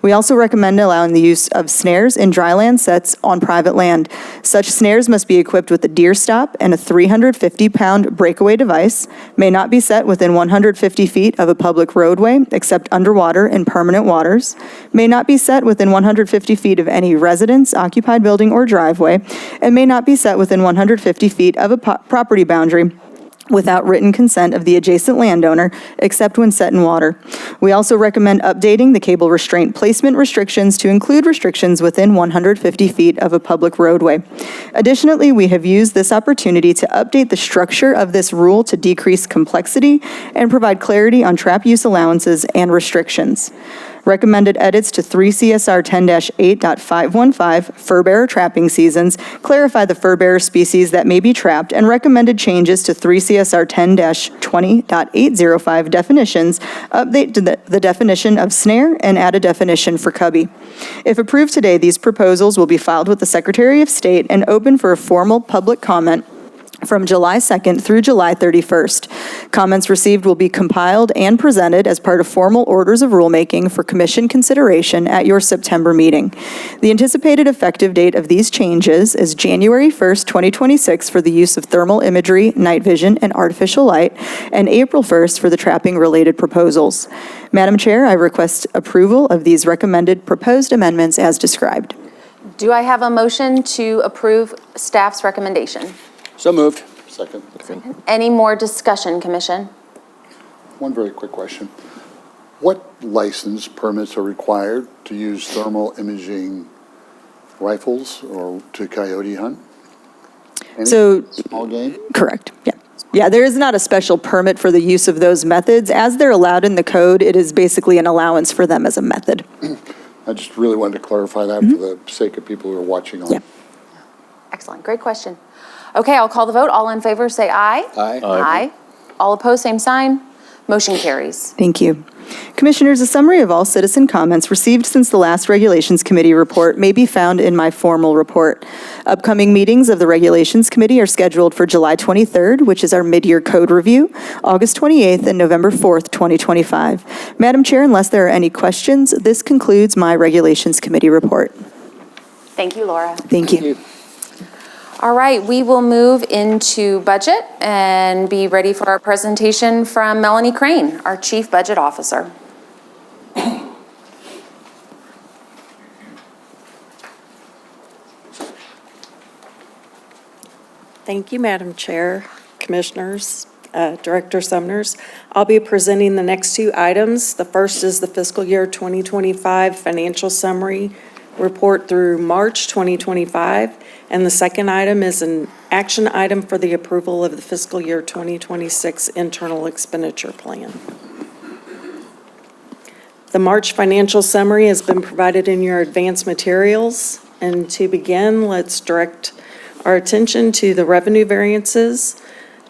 We also recommend allowing the use of snares in dryland sets on private land. Such snares must be equipped with a deer stop and a 350-pound breakaway device, may not be set within 150 feet of a public roadway except underwater in permanent waters, may not be set within 150 feet of any residence, occupied building, or driveway, and may not be set within 150 feet of a property boundary without written consent of the adjacent landowner, except when set in water. We also recommend updating the cable restraint placement restrictions to include restrictions within 150 feet of a public roadway. Additionally, we have used this opportunity to update the structure of this rule to decrease complexity and provide clarity on trap use allowances and restrictions. Recommended edits to 3 CSR 10-8.515 fur bearer trapping seasons clarify the fur bearer species that may be trapped, and recommended changes to 3 CSR 10-20.805 definitions update the definition of snare and add a definition for cubby. If approved today, these proposals will be filed with the Secretary of State and open for a formal public comment from July 2nd through July 31st. Comments received will be compiled and presented as part of formal orders of rulemaking for commission consideration at your September meeting. The anticipated effective date of these changes is January 1st, 2026 for the use of thermal imagery, night vision, and artificial light, and April 1st for the trapping-related proposals. Madam Chair, I request approval of these recommended proposed amendments as described. Do I have a motion to approve staff's recommendation? So moved. Second. Any more discussion, Commission? One very quick question. What license permits are required to use thermal imaging rifles or to coyote hunt? Any So- small game? Correct, yeah. Yeah, there is not a special permit for the use of those methods. As they're allowed in the code, it is basically an allowance for them as a method. I just really wanted to clarify that for the sake of people who are watching on. Yeah. Excellent, great question. Okay, I'll call the vote. All in favor, say aye. Aye. Aye. All opposed, same sign. Motion carries. Thank you. Commissioners, a summary of all citizen comments received since the last Regulations Committee report may be found in my formal report. Upcoming meetings of the Regulations Committee are scheduled for July 23rd, which is our mid-year code review, August 28th, and November 4th, 2025. Madam Chair, unless there are any questions, this concludes my Regulations Committee report. Thank you, Laura. Thank you. All right, we will move into budget and be ready for our presentation from Melanie Crane, our Chief Budget Officer. Thank you, Madam Chair, Commissioners, Director Sumners. I'll be presenting the next two items. The first is the fiscal year 2025 financial summary report through March 2025, and the second item is an action item for the approval of the fiscal year 2026 internal expenditure plan. The March financial summary has been provided in your advanced materials, and to begin, let's direct our attention to the revenue variances.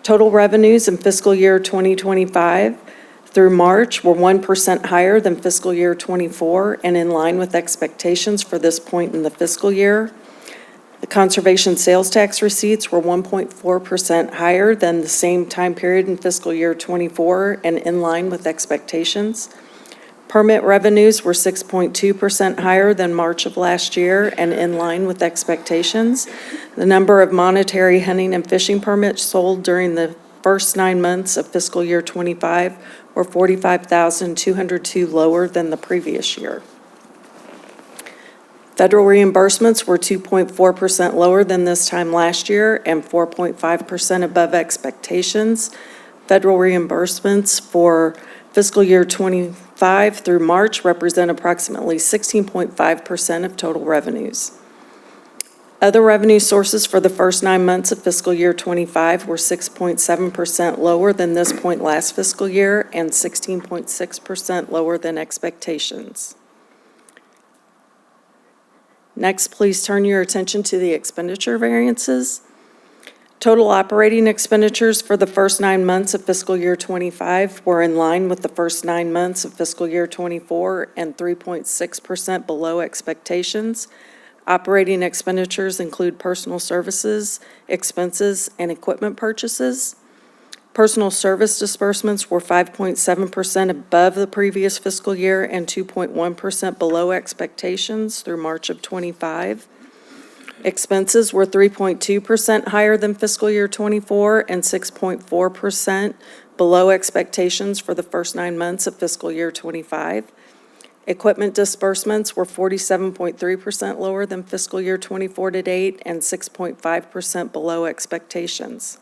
Total revenues in fiscal year 2025 through March were 1% higher than fiscal year '24 and in line with expectations for this point in the fiscal year. The conservation sales tax receipts were 1.4% higher than the same time period in fiscal year '24 and in line with expectations. Permit revenues were 6.2% higher than March of last year and in line with expectations. The number of monetary hunting and fishing permits sold during the first 9 months of fiscal year '25 were 45,202 lower than the previous year. Federal reimbursements were 2.4% lower than this time last year and 4.5% above expectations. Federal reimbursements for fiscal year '25 through March represent approximately 16.5% of total revenues. Other revenue sources for the first 9 months of fiscal year '25 were 6.7% lower than this point last fiscal year and 16.6% lower than expectations. Next, please turn your attention to the expenditure variances. Total operating expenditures for the first 9 months of fiscal year '25 were in line with the first 9 months of fiscal year '24 and 3.6% below expectations. Operating expenditures include personal services, expenses, and equipment purchases. Personal service disbursements were 5.7% above the previous fiscal year and 2.1% below expectations through March of '25. Expenses were 3.2% higher than fiscal year '24 and 6.4% below expectations for the first 9 months of fiscal year '25. Equipment disbursements were 47.3% lower than fiscal year '24 to date and 6.5% below expectations.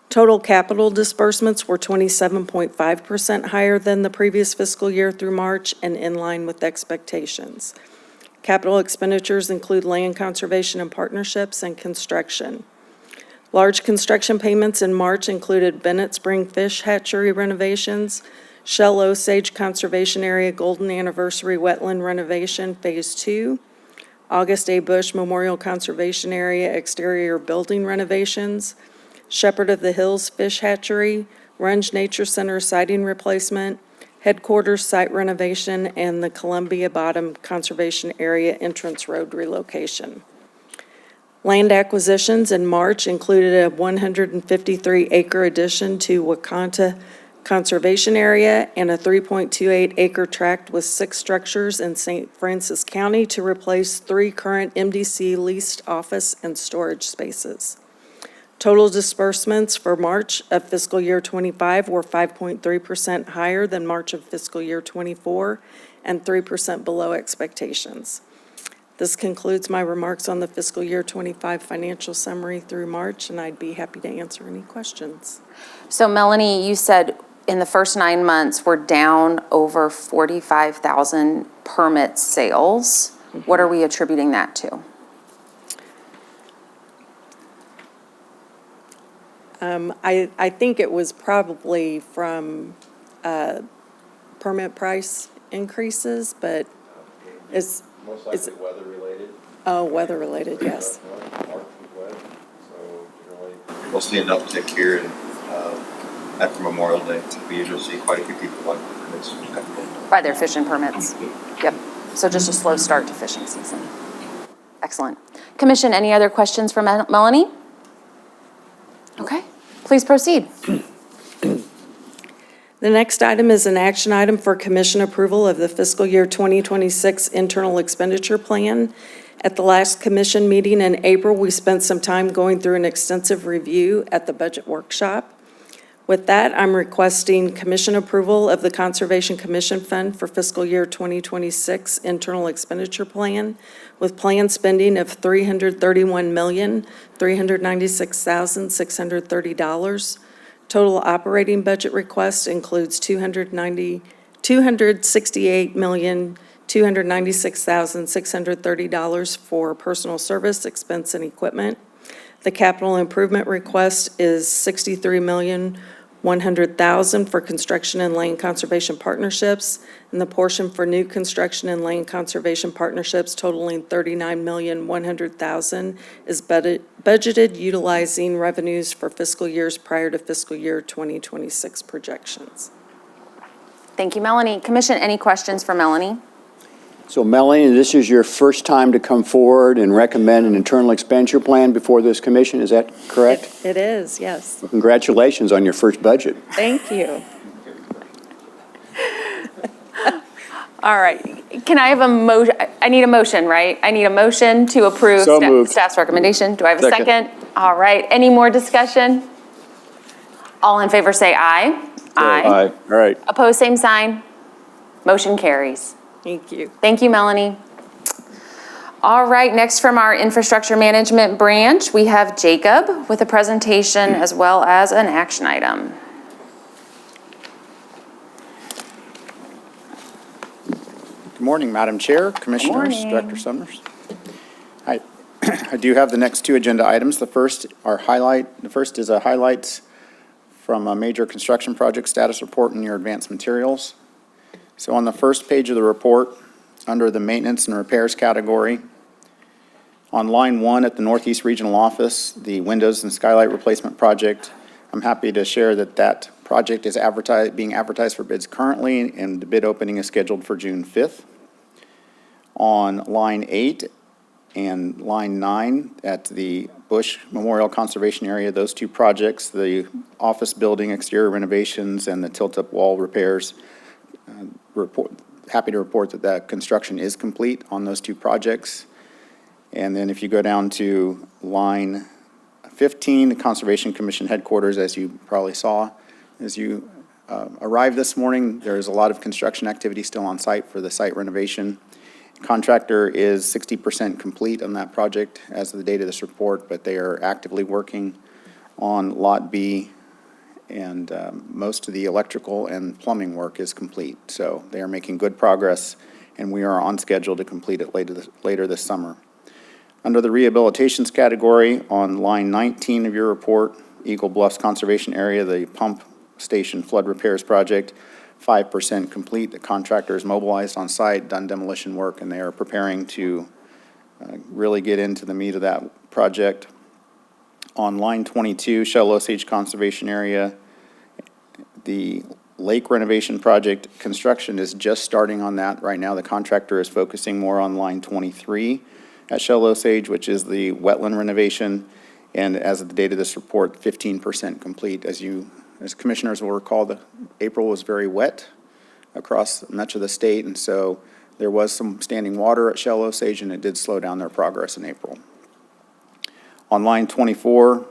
Total capital disbursements were 27.5% higher than the previous fiscal year through March and in line with expectations. Capital expenditures include land conservation and partnerships and construction. Large construction payments in March included Bennett Spring Fish Hatchery renovations, Shell Osage Conservation Area Golden Anniversary Wetland Renovation Phase 2, August A. Bush Memorial Conservation Area exterior building renovations, Shepherd of the Hills Fish Hatchery, Runge Nature Center siding replacement, headquarters site renovation, and the Columbia Bottom Conservation Area entrance road relocation. Land acquisitions in March included a 153-acre addition to Wakanta Conservation Area and a 3.28-acre tract with 6 structures in St. Francis County to replace 3 current MDC leased office and storage spaces. Total disbursements for March of fiscal year '25 were 5.3% higher than March of fiscal year '24 and 3% below expectations. This concludes my remarks on the fiscal year '25 financial summary through March, and I'd be happy to answer any questions. So Melanie, you said in the first 9 months, we're down over 45,000 permit sales. What are we attributing that to? I think it was probably from permit price increases, but is. Most likely weather-related. Oh, weather-related, yes. March was wet, so generally. We'll see an uptick here in after Memorial Day. We usually see quite a few people on permits. By their fishing permits. Yep. So just a slow start to fishing season. Excellent. Commission, any other questions for Melanie? Okay, please proceed. The next item is an action item for commission approval of the fiscal year 2026 internal expenditure plan. At the last commission meeting in April, we spent some time going through an extensive review at the budget workshop. With that, I'm requesting commission approval of the Conservation Commission Fund for fiscal year 2026 internal expenditure plan with planned spending of $331,396,630. Total operating budget request includes $268,296,630 for personal service, expense, and equipment. The capital improvement request is $63,100,000 for construction and land conservation partnerships, and the portion for new construction and land conservation partnerships totaling $39,100,000 is budgeted utilizing revenues for fiscal years prior to fiscal year 2026 projections. Thank you, Melanie. Commission, any questions for Melanie? So Melanie, this is your first time to come forward and recommend an internal expenditure plan before this commission, is that correct? It is, yes. Congratulations on your first budget. Thank you. All right, can I have a motion? I need a motion, right? I need a motion to approve So moved. staff's recommendation. Do I have a Second. second? All right, any more discussion? All in favor say aye. All right. Opposed, same sign. Motion carries. Thank you. Thank you, Melanie. All right, next from our infrastructure management branch, we have Jacob with a presentation as well as an action item. Good morning, Madam Chair, Commissioners, morning. Director Summers. I do have the next two agenda items. The first is a highlights from a major construction project status report in your advanced materials. So on the first page of the report, under the maintenance and repairs category, on line 1 at the Northeast Regional Office, the windows and skylight replacement project, I'm happy to share that that project is being advertised for bids currently, and the bid opening is scheduled for June 5th. On line 8 and line 9 at the Bush Memorial Conservation Area, those two projects, the office building exterior renovations and the tilt-up wall repairs, happy to report that that construction is complete on those two projects. And then if you go down to line 15, the Conservation Commission headquarters, as you probably saw, as you arrived this morning, there's a lot of construction activity still on site for the site renovation. Contractor is 60% complete on that project as of the date of this report, but they are actively working on Lot B, and most of the electrical and plumbing work is complete. So they are making good progress, and we are on schedule to complete it later this summer. Under the rehabilitations category, on line 19 of your report, Eagle Bluffs Conservation Area, the pump station flood repairs project, 5% complete. The contractor is mobilized on site, done demolition work, and they are preparing to really get into the meat of that project. On line 22, Shell Osage Conservation Area, the lake renovation project, construction is just starting on that right now. The contractor is focusing more on line 23 at Shell Osage, which is the wetland renovation, and as of the date of this report, 15% complete. As commissioners will recall, April was very wet across much of the state, and so there was some standing water at Shell Osage, and it did slow down their progress in April. On line 24,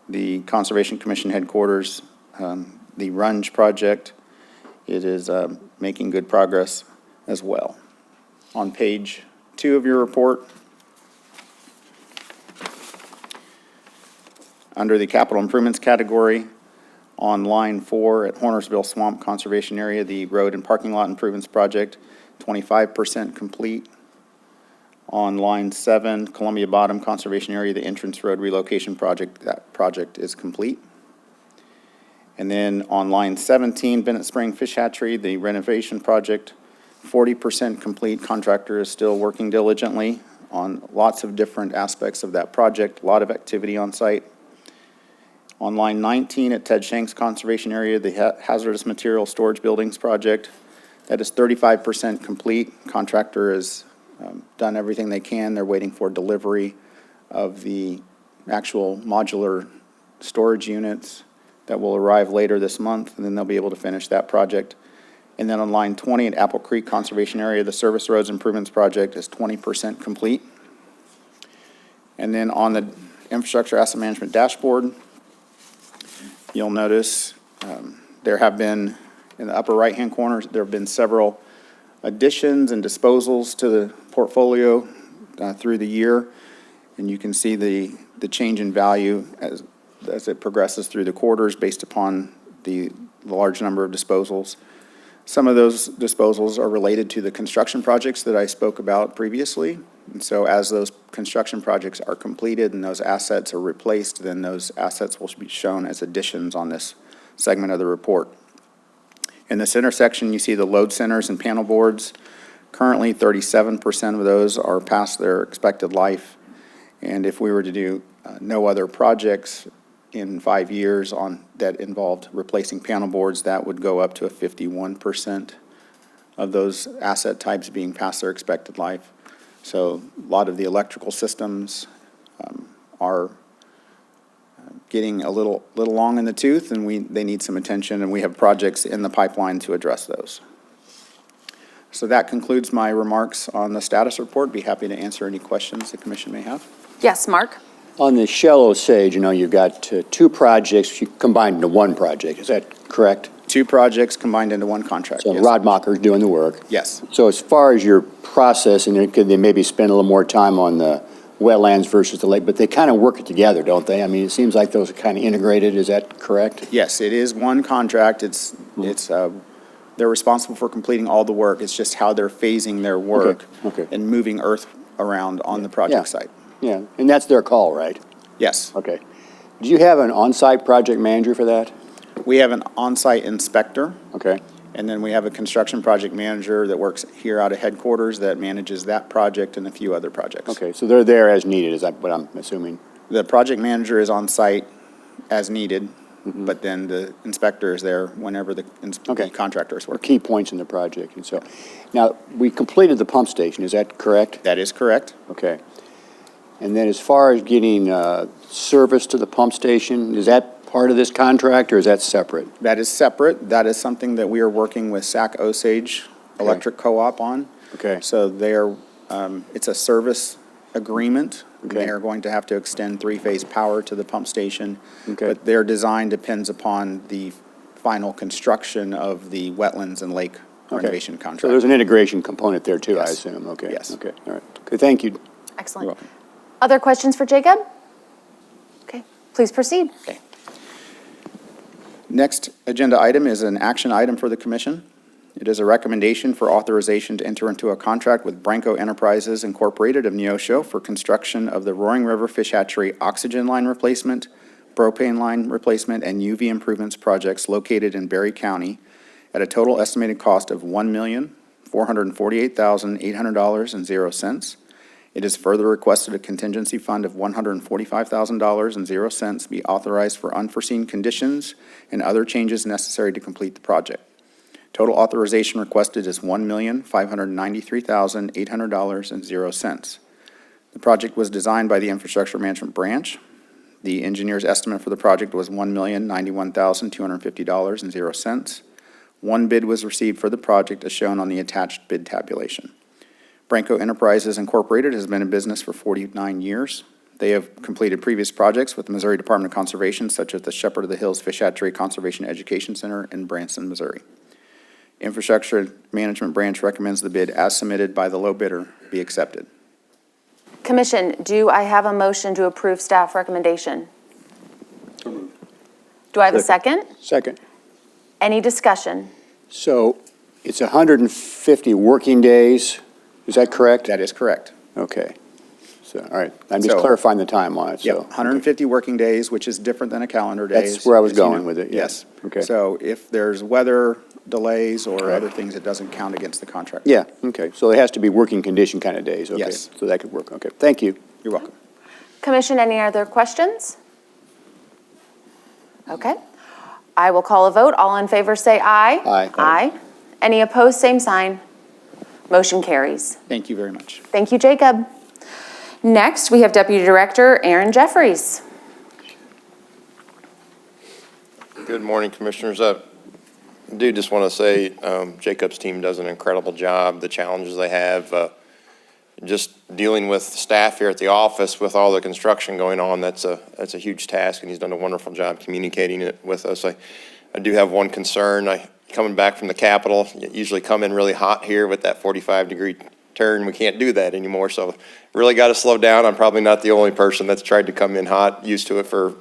the Conservation Commission headquarters, the Runge project, it is making good progress as well. On page 2 of your report, under the capital improvements category, on line 4 at Hornersville Swamp Conservation Area, the road and parking lot improvements project, 25% complete. On line 7, Columbia Bottom Conservation Area, the entrance road relocation project, that project is complete. And then on line 17, Bennett Spring Fish Hatchery, the renovation project, 40% complete. Contractor is still working diligently on lots of different aspects of that project, a lot of activity on site. On line 19 at Ted Shanks Conservation Area, the hazardous material storage buildings project, that is 35% complete. Contractor has done everything they can. They're waiting for delivery of the actual modular storage units that will arrive later this month, and then they'll be able to finish that project. And then on line 20 at Apple Creek Conservation Area, the service roads improvements project is 20% complete. And then on the infrastructure asset management dashboard, you'll notice there have been, in the upper right-hand corner, there have been several additions and disposals to the portfolio through the year. And you can see the change in value as it progresses through the quarters based upon the large number of disposals. Some of those disposals are related to the construction projects that I spoke about previously. And so as those construction projects are completed and those assets are replaced, then those assets will be shown as additions on this segment of the report. In the center section, you see the load centers and panel boards. Currently, 37% of those are past their expected life. And if we were to do no other projects in 5 years that involved replacing panel boards, that would go up to a 51% of those asset types being past their expected life. So a lot of the electrical systems are getting a little long in the tooth, and they need some attention, and we have projects in the pipeline to address those. So that concludes my remarks on the status report. Be happy to answer any questions the commission may have. Yes, Mark? On the Shell Osage, you've got two projects combined into one project. Is that correct? 2 projects combined into one contract. So Yes. Rodmacher's doing the work. Yes. So as far as your process, and could they maybe spend a little more time on the wetlands versus the lake, but they kind of work it together, don't they? I mean, it seems like those are kind of integrated. Is that correct? Yes, it is one contract. They're responsible for completing all the work. It's just how they're phasing their work Okay. and moving earth around on the project Yeah. site. Yeah, and that's their call, right? Yes. Okay. Do you have an on-site project manager for that? We have an on-site inspector, Okay. and then we have a construction project manager that works here out of headquarters that manages that project and a few other projects. Okay, so they're there as needed, is that what I'm assuming? The project manager is on site as needed, Mm-hmm. but then the inspector is there whenever the Okay. contractor is Or working. key points in the project, and so. Now, we completed the pump station, is that correct? That is correct. Okay. And then as far as getting service to the pump station, is that part of this contract, or is that separate? That is separate. That is something that we are working with Sac Osage Electric Co-op on. Okay. So it's a service agreement. Okay. They are going to have to extend three-phase power to the pump station. Okay. But their design depends upon the final construction of the wetlands and lake renovation contract. So there's an integration component there too, I Yes. assume? Okay. Yes. Okay, all right. Okay, thank you. Excellent. You're welcome. Other questions for Jacob? Okay, please proceed. Okay. Next agenda item is an action item for the commission. It is a recommendation for authorization to enter into a contract with Branco Enterprises Incorporated of Neosho for construction of the Roaring River Fish Hatchery oxygen line replacement, propane line replacement, and UV improvements projects located in Berry County at a total estimated cost of $1,448,800.00. It is further requested a contingency fund of $145,000.00 be authorized for unforeseen conditions and other changes necessary to complete the project. Total authorization requested is $1,593,800.00. The project was designed by the Infrastructure Management Branch. The engineer's estimate for the project was $1,091,250.00. One bid was received for the project as shown on the attached bid tabulation. Branco Enterprises Incorporated has been in business for 49 years. They have completed previous projects with the Missouri Department of Conservation, such as the Shepherd of the Hills Fish Hatchery Conservation Education Center in Branson, Missouri. Infrastructure Management Branch recommends the bid as submitted by the low bidder be accepted. Commission, do I have a motion to approve staff recommendation? Do I have a second? Second. Any discussion? So it's 150 working days, is that correct? That is correct. Okay. So, all right, I'm just So- clarifying the time on it, Yep, so. 150 working days, which is different than a calendar days. That's where I was as you going know. with it, yeah. Yes. Okay. So if there's weather delays or Correct. other things, it doesn't count against the contract. Yeah, okay, so it has to be working condition kind of days, okay? Yes. So that could work, okay, thank you. You're welcome. Commission, any other questions? Okay. I will call a vote. All in favor say aye. Aye. Aye. Any opposed, same sign. Motion carries. Thank you very much. Thank you, Jacob. Next, we have Deputy Director Aaron Jeffries. Good morning, Commissioners. I do just want to say Jacob's team does an incredible job. The challenges they have, just dealing with staff here at the office with all the construction going on, that's a huge task, and he's done a wonderful job communicating it with us. I do have one concern. Coming back from the Capitol, usually come in really hot here with that 45-degree turn. We can't do that anymore, so really got to slow down. I'm probably not the only person that's tried to come in hot, used to it for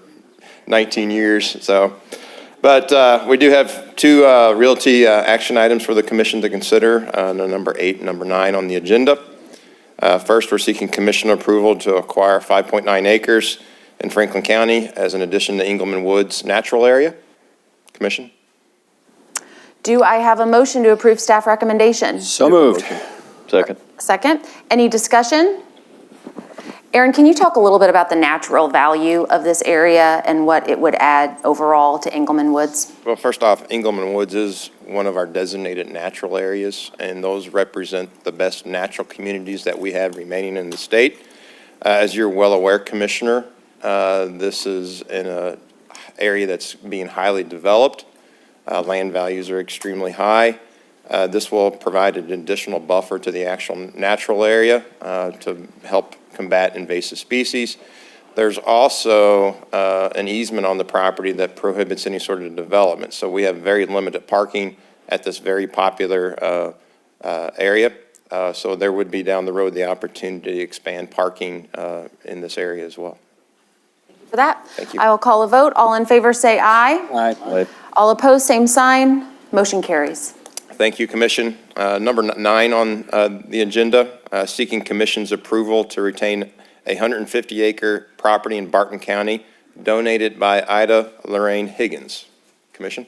19 years. But we do have two realty action items for the commission to consider, number 8 and number 9 on the agenda. First, we're seeking commission approval to acquire 5.9 acres in Franklin County as an addition to Engelman Woods Natural Area. Commission? Do I have a motion to approve staff recommendation? So moved. Second. Second. Any discussion? Aaron, can you talk a little bit about the natural value of this area and what it would add overall to Engelman Woods? Well, first off, Engelman Woods is one of our designated natural areas, and those represent the best natural communities that we have remaining in the state. As you're well aware, Commissioner, this is in an area that's being highly developed. Land values are extremely high. This will provide an additional buffer to the actual natural area to help combat invasive species. There's also an easement on the property that prohibits any sort of development. So we have very limited parking at this very popular area. So there would be down the road the opportunity to expand parking in this area as well. For that, Thank you. I will call a vote. All in favor say aye. Aye. All opposed, same sign. Motion carries. Thank you, Commission. Number 9 on the agenda, seeking Commission's approval to retain a 150-acre property in Barton County donated by Ida Lorraine Higgins. Commission?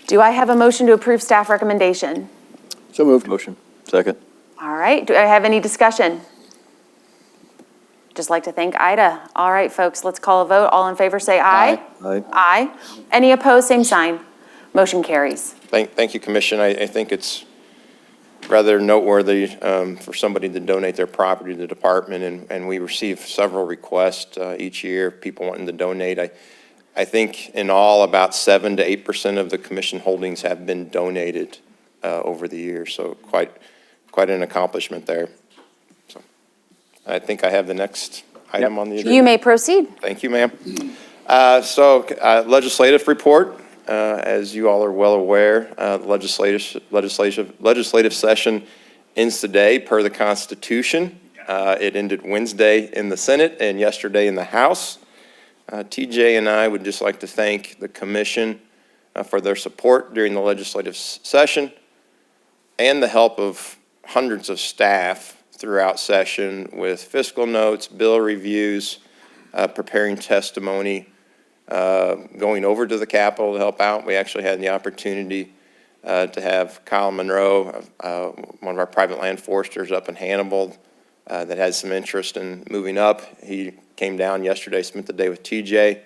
Do I have a motion to approve staff recommendation? So moved. Motion. Second. All right. Do I have any discussion? Just like to thank Ida. All right, folks, let's call a vote. All in favor say aye. Aye. Aye. Any opposed, same sign. Motion carries. Thank you, Commission. I think it's rather noteworthy for somebody to donate their property to the department, and we receive several requests each year, people wanting to donate. I think in all, about 7 to 8% of the commission holdings have been donated over the years, so quite an accomplishment there. So I think I have the next item on the agenda. You may proceed. Thank you, ma'am. Legislative report. As you all are well aware, the legislative session ends today per the Constitution. It ended Wednesday in the Senate and yesterday in the House. TJ and I would just like to thank the Commission for their support during the legislative session and the help of hundreds of staff throughout session with fiscal notes, bill reviews, preparing testimony, going over to the Capitol to help out. We actually had the opportunity to have Kyle Monroe, one of our private land foresters up in Hannibal that had some interest in moving up. He came down yesterday, spent the day with TJ,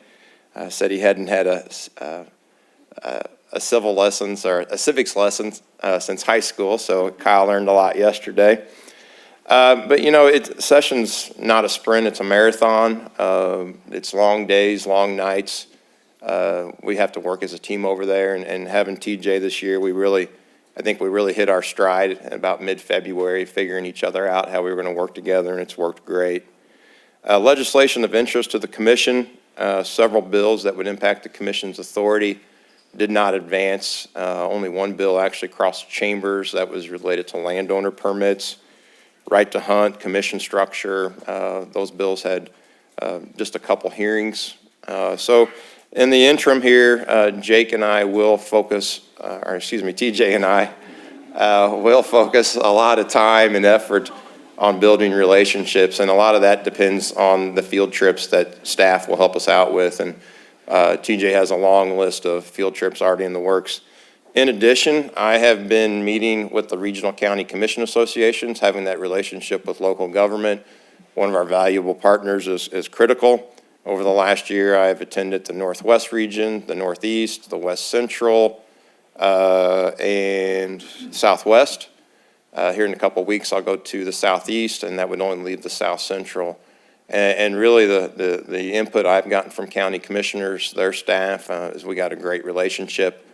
said he hadn't had a civil lessons or a civics lesson since high school, so Kyle learned a lot yesterday. But you know, session's not a sprint, it's a marathon. It's long days, long nights. We have to work as a team over there, and having TJ this year, I think we really hit our stride about mid-February, figuring each other out, how we were gonna work together, and it's worked great. Legislation of interest to the commission, several bills that would impact the commission's authority did not advance. Only one bill actually crossed chambers that was related to landowner permits. Right to hunt, commission structure, those bills had just a couple hearings. So in the interim here, Jake and I will focus, TJ and I will focus a lot of time and effort on building relationships, and a lot of that depends on the field trips that staff will help us out with, and TJ has a long list of field trips already in the works. In addition, I have been meeting with the Regional County Commission Associations, having that relationship with local government. One of our valuable partners is critical. Over the last year, I've attended the Northwest region, the Northeast, the West Central, and Southwest. Here in a couple of weeks, I'll go to the Southeast, and that would only leave the South Central. And really, the input I've gotten from county commissioners, their staff, is we got a great relationship.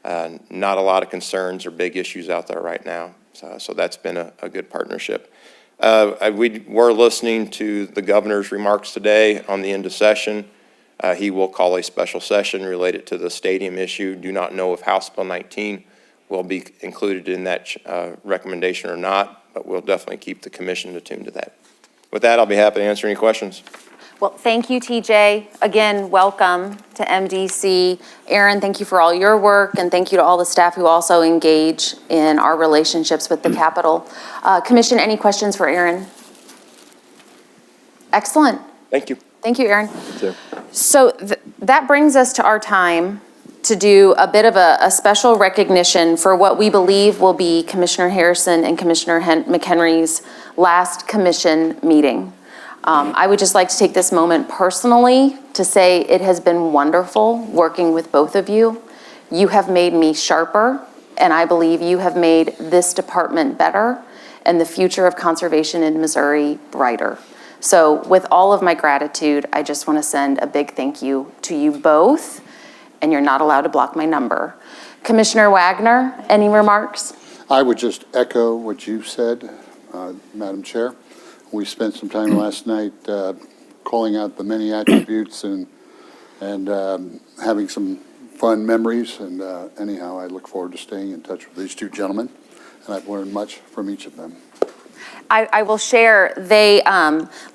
Not a lot of concerns or big issues out there right now. So that's been a good partnership. We were listening to the governor's remarks today on the end of session. He will call a special session related to the stadium issue. Do not know if House Bill 19 will be included in that recommendation or not, but we'll definitely keep the commission attuned to that. With that, I'll be happy to answer any questions. Well, thank you, TJ. Again, welcome to MDC. Aaron, thank you for all your work, and thank you to all the staff who also engage in our relationships with the Capitol. Commission, any questions for Aaron? Excellent. Thank you. Thank you, Aaron. So that brings us to our time to do a bit of a special recognition for what we believe will be Commissioner Harrison and Commissioner McHenry's last commission meeting. I would just like to take this moment personally to say it has been wonderful working with both of you. You have made me sharper, and I believe you have made this department better and the future of conservation in Missouri brighter. So with all of my gratitude, I just want to send a big thank you to you both, and you're not allowed to block my number. Commissioner Wagner, any remarks? I would just echo what you said, Madam Chair. We spent some time last night calling out the many attributes and having some fun memories. And anyhow, I look forward to staying in touch with these two gentlemen, and I've learned much from each of them. I will share, they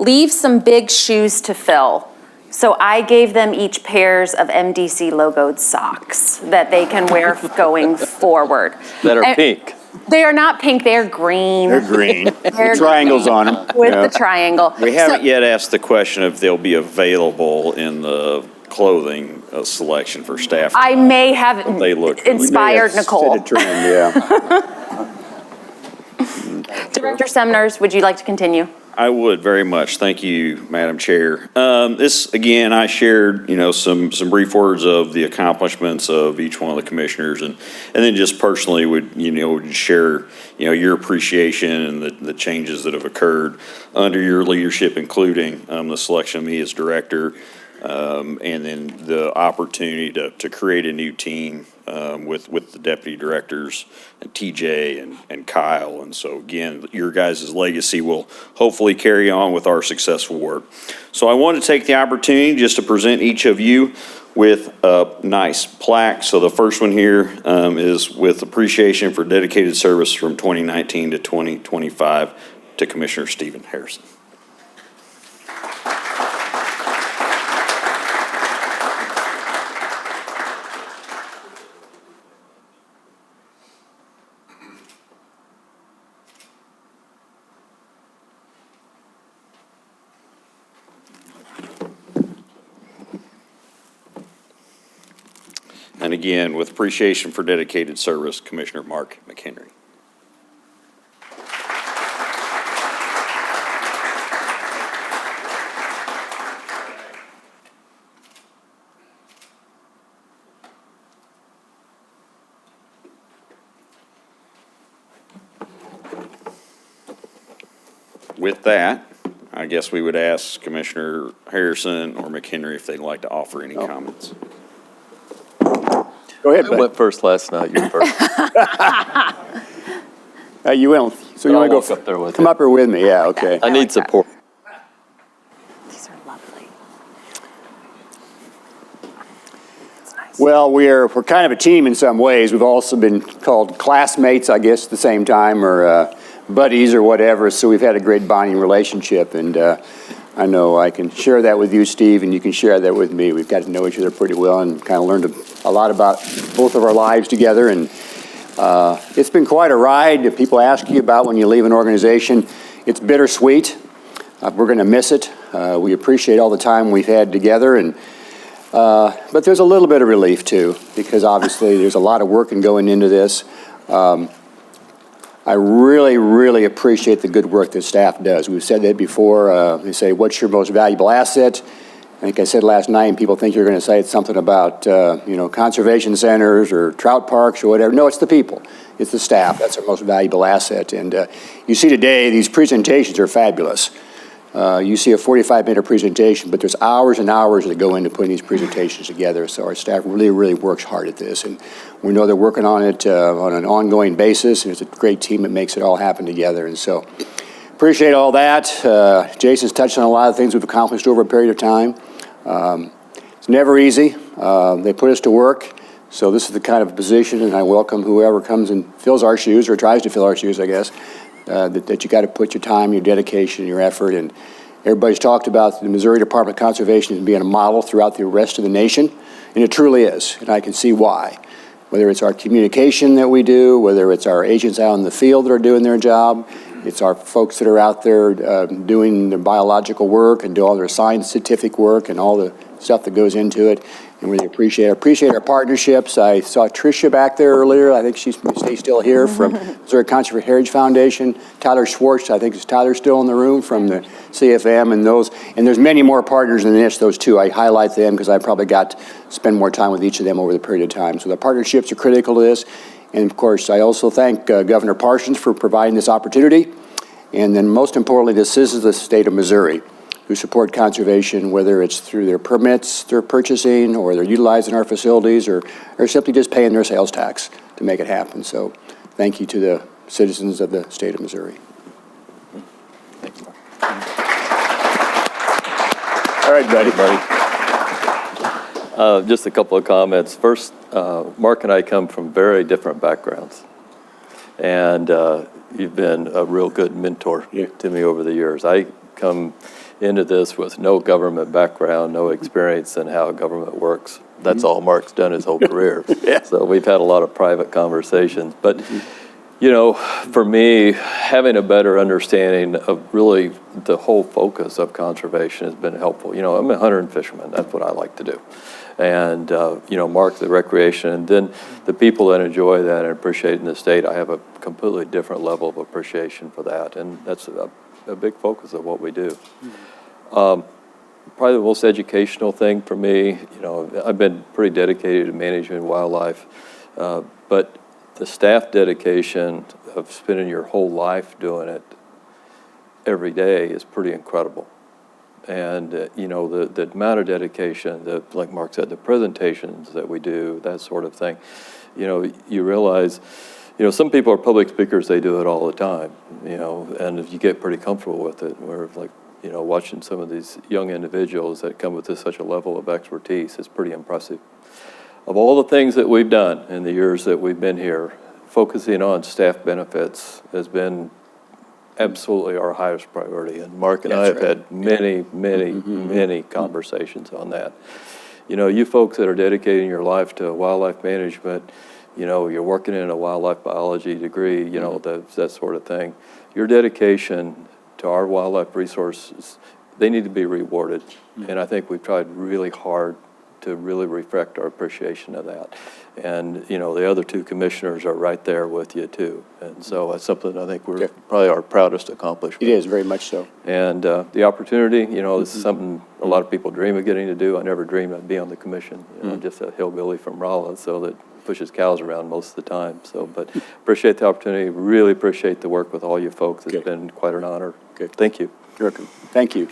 leave some big shoes to fill. So I gave them each pairs of MDC logoed socks that they can wear going forward. That are pink. They are not pink, they're green. They're green. They're Triangles green on them. with the triangle. We haven't So- yet asked the question if they'll be available in the clothing selection for staff. I may have They look- inspired Set Nicole. a trend, yeah. Director Semners, would you like to continue? I would very much. Thank you, Madam Chair. This, again, I shared, some brief words of the accomplishments of each one of the commissioners, and then just personally would share, your appreciation and the changes that have occurred under your leadership, including the selection of me as director, and then the opportunity to create a new team with the deputy directors and TJ and Kyle. And so again, your guys' legacy will hopefully carry on with our successful work. So I want to take the opportunity just to present each of you with a nice plaque. So the first one here is with appreciation for dedicated service from 2019 to 2025 to Commissioner Stephen Harrison. And again, with appreciation for dedicated service, Commissioner Mark McHenry. With that, I guess we would ask Commissioner Harrison or McHenry if they'd like to offer any comments. Go ahead, I bud. went first last night, you're first. You went, so you I'll want to walk go, up there with come you. up here with me, yeah, okay. I need support. These are lovely. It's nice. Well, we're kind of a team in some ways. We've also been called classmates, I guess, at the same time, or buddies or whatever, so we've had a great bonding relationship, and I know I can share that with you, Steve, and you can share that with me. We've got to know each other pretty well and kind of learned a lot about both of our lives together, and it's been quite a ride. If people ask you about when you leave an organization, it's bittersweet. We're going to miss it. We appreciate all the time we've had together, and but there's a little bit of relief too, because obviously there's a lot of work going into this. I really, really appreciate the good work that staff does. We've said that before. They say, what's your most valuable asset? I think I said last night, and people think you're going to say something about, conservation centers or trout parks or whatever. No, it's the people. It's the staff. That's our most valuable asset. And you see today, these presentations are fabulous. You see a 45-minute presentation, but there's hours and hours that go into putting these presentations together. So our staff really, really works hard at this. And we know they're working on it on an ongoing basis, and it's a great team that makes it all happen together. And so appreciate all that. Jason's touched on a lot of things we've accomplished over a period of time. It's never easy. They put us to work. So this is the kind of position, and I welcome whoever comes and fills our shoes, or tries to fill our shoes, I guess, that you got to put your time, your dedication, your effort. And everybody's talked about the Missouri Department of Conservation as being a model throughout the rest of the nation, and it truly is, and I can see why. Whether it's our communication that we do, whether it's our agents out in the field that are doing their job, it's our folks that are out there doing their biological work and do all their scientific work and all the stuff that goes into it. And really appreciate our partnerships. I saw Tricia back there earlier. I think she's still here from Missouri Conservation Heritage Foundation. Tyler Schwartz, I think is Tyler still in the room from the CFM and those. And there's many more partners than this, those two. I highlight them because I probably got to spend more time with each of them over the period of time. So the partnerships are critical to this. And of course, I also thank Governor Parsons for providing this opportunity. And then most importantly, the citizens of the state of Missouri who support conservation, whether it's through their permits they're purchasing, or they're utilizing our facilities, or simply just paying their sales tax to make it happen. So thank you to the citizens of the state of Missouri. All right, buddy. Just a couple of comments. First, Mark and I come from very different backgrounds. And you've been a real good mentor to me over the years. I come into this with no government background, no experience in how government works. That's all Mark's done his whole career. So we've had a lot of private conversations. But, for me, having a better understanding of really the whole focus of conservation has been helpful. I'm a hunter and fisherman. That's what I like to do. And, Mark, the recreation, and then the people that enjoy that and appreciate in the state, I have a completely different level of appreciation for that. And that's a big focus of what we do. Probably the most educational thing for me, I've been pretty dedicated to managing wildlife, but the staff dedication of spending your whole life doing it every day is pretty incredible. And, the amount of dedication, like Mark said, the presentations that we do, that sort of thing, you realize, some people are public speakers, they do it all the time, and if you get pretty comfortable with it, we're like, watching some of these young individuals that come with such a level of expertise is pretty impressive. Of all the things that we've done in the years that we've been here, focusing on staff benefits has been absolutely our highest priority. And Mark and I have had many conversations on that. You folks that are dedicating your life to wildlife management, you're working in a wildlife biology degree, that sort of thing. Your dedication to our wildlife resources, they need to be rewarded. And I think we've tried really hard to really reflect our appreciation of that. And, the other two commissioners are right there with you too. And so that's something I think we're probably our proudest accomplishment. It is, very much so. And the opportunity, this is something a lot of people dream of getting to do. I never dreamed I'd be on the commission. I'm just a hillbilly from Rolla, so that pushes cows around most of the time. So, but appreciate the opportunity, really appreciate the work with all you folks. It's been quite an honor. Thank you. You're welcome. Thank you.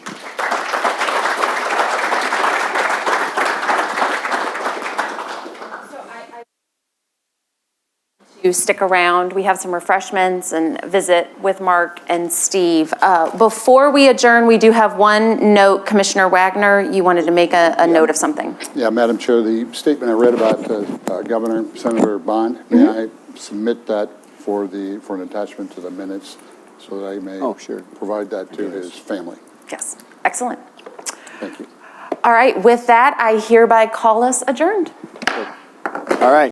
To stick around. We have some refreshments and visit with Mark and Steve. Before we adjourn, we do have one note. Commissioner Wagner, you wanted to make a note of something. Yeah, Madam Chair, the statement I read about Governor Senator Bond, may I submit that for an attachment to the minutes so that I may provide that to his family? Yes, excellent. Thank you. All right, with that, I hereby call us adjourned. All right.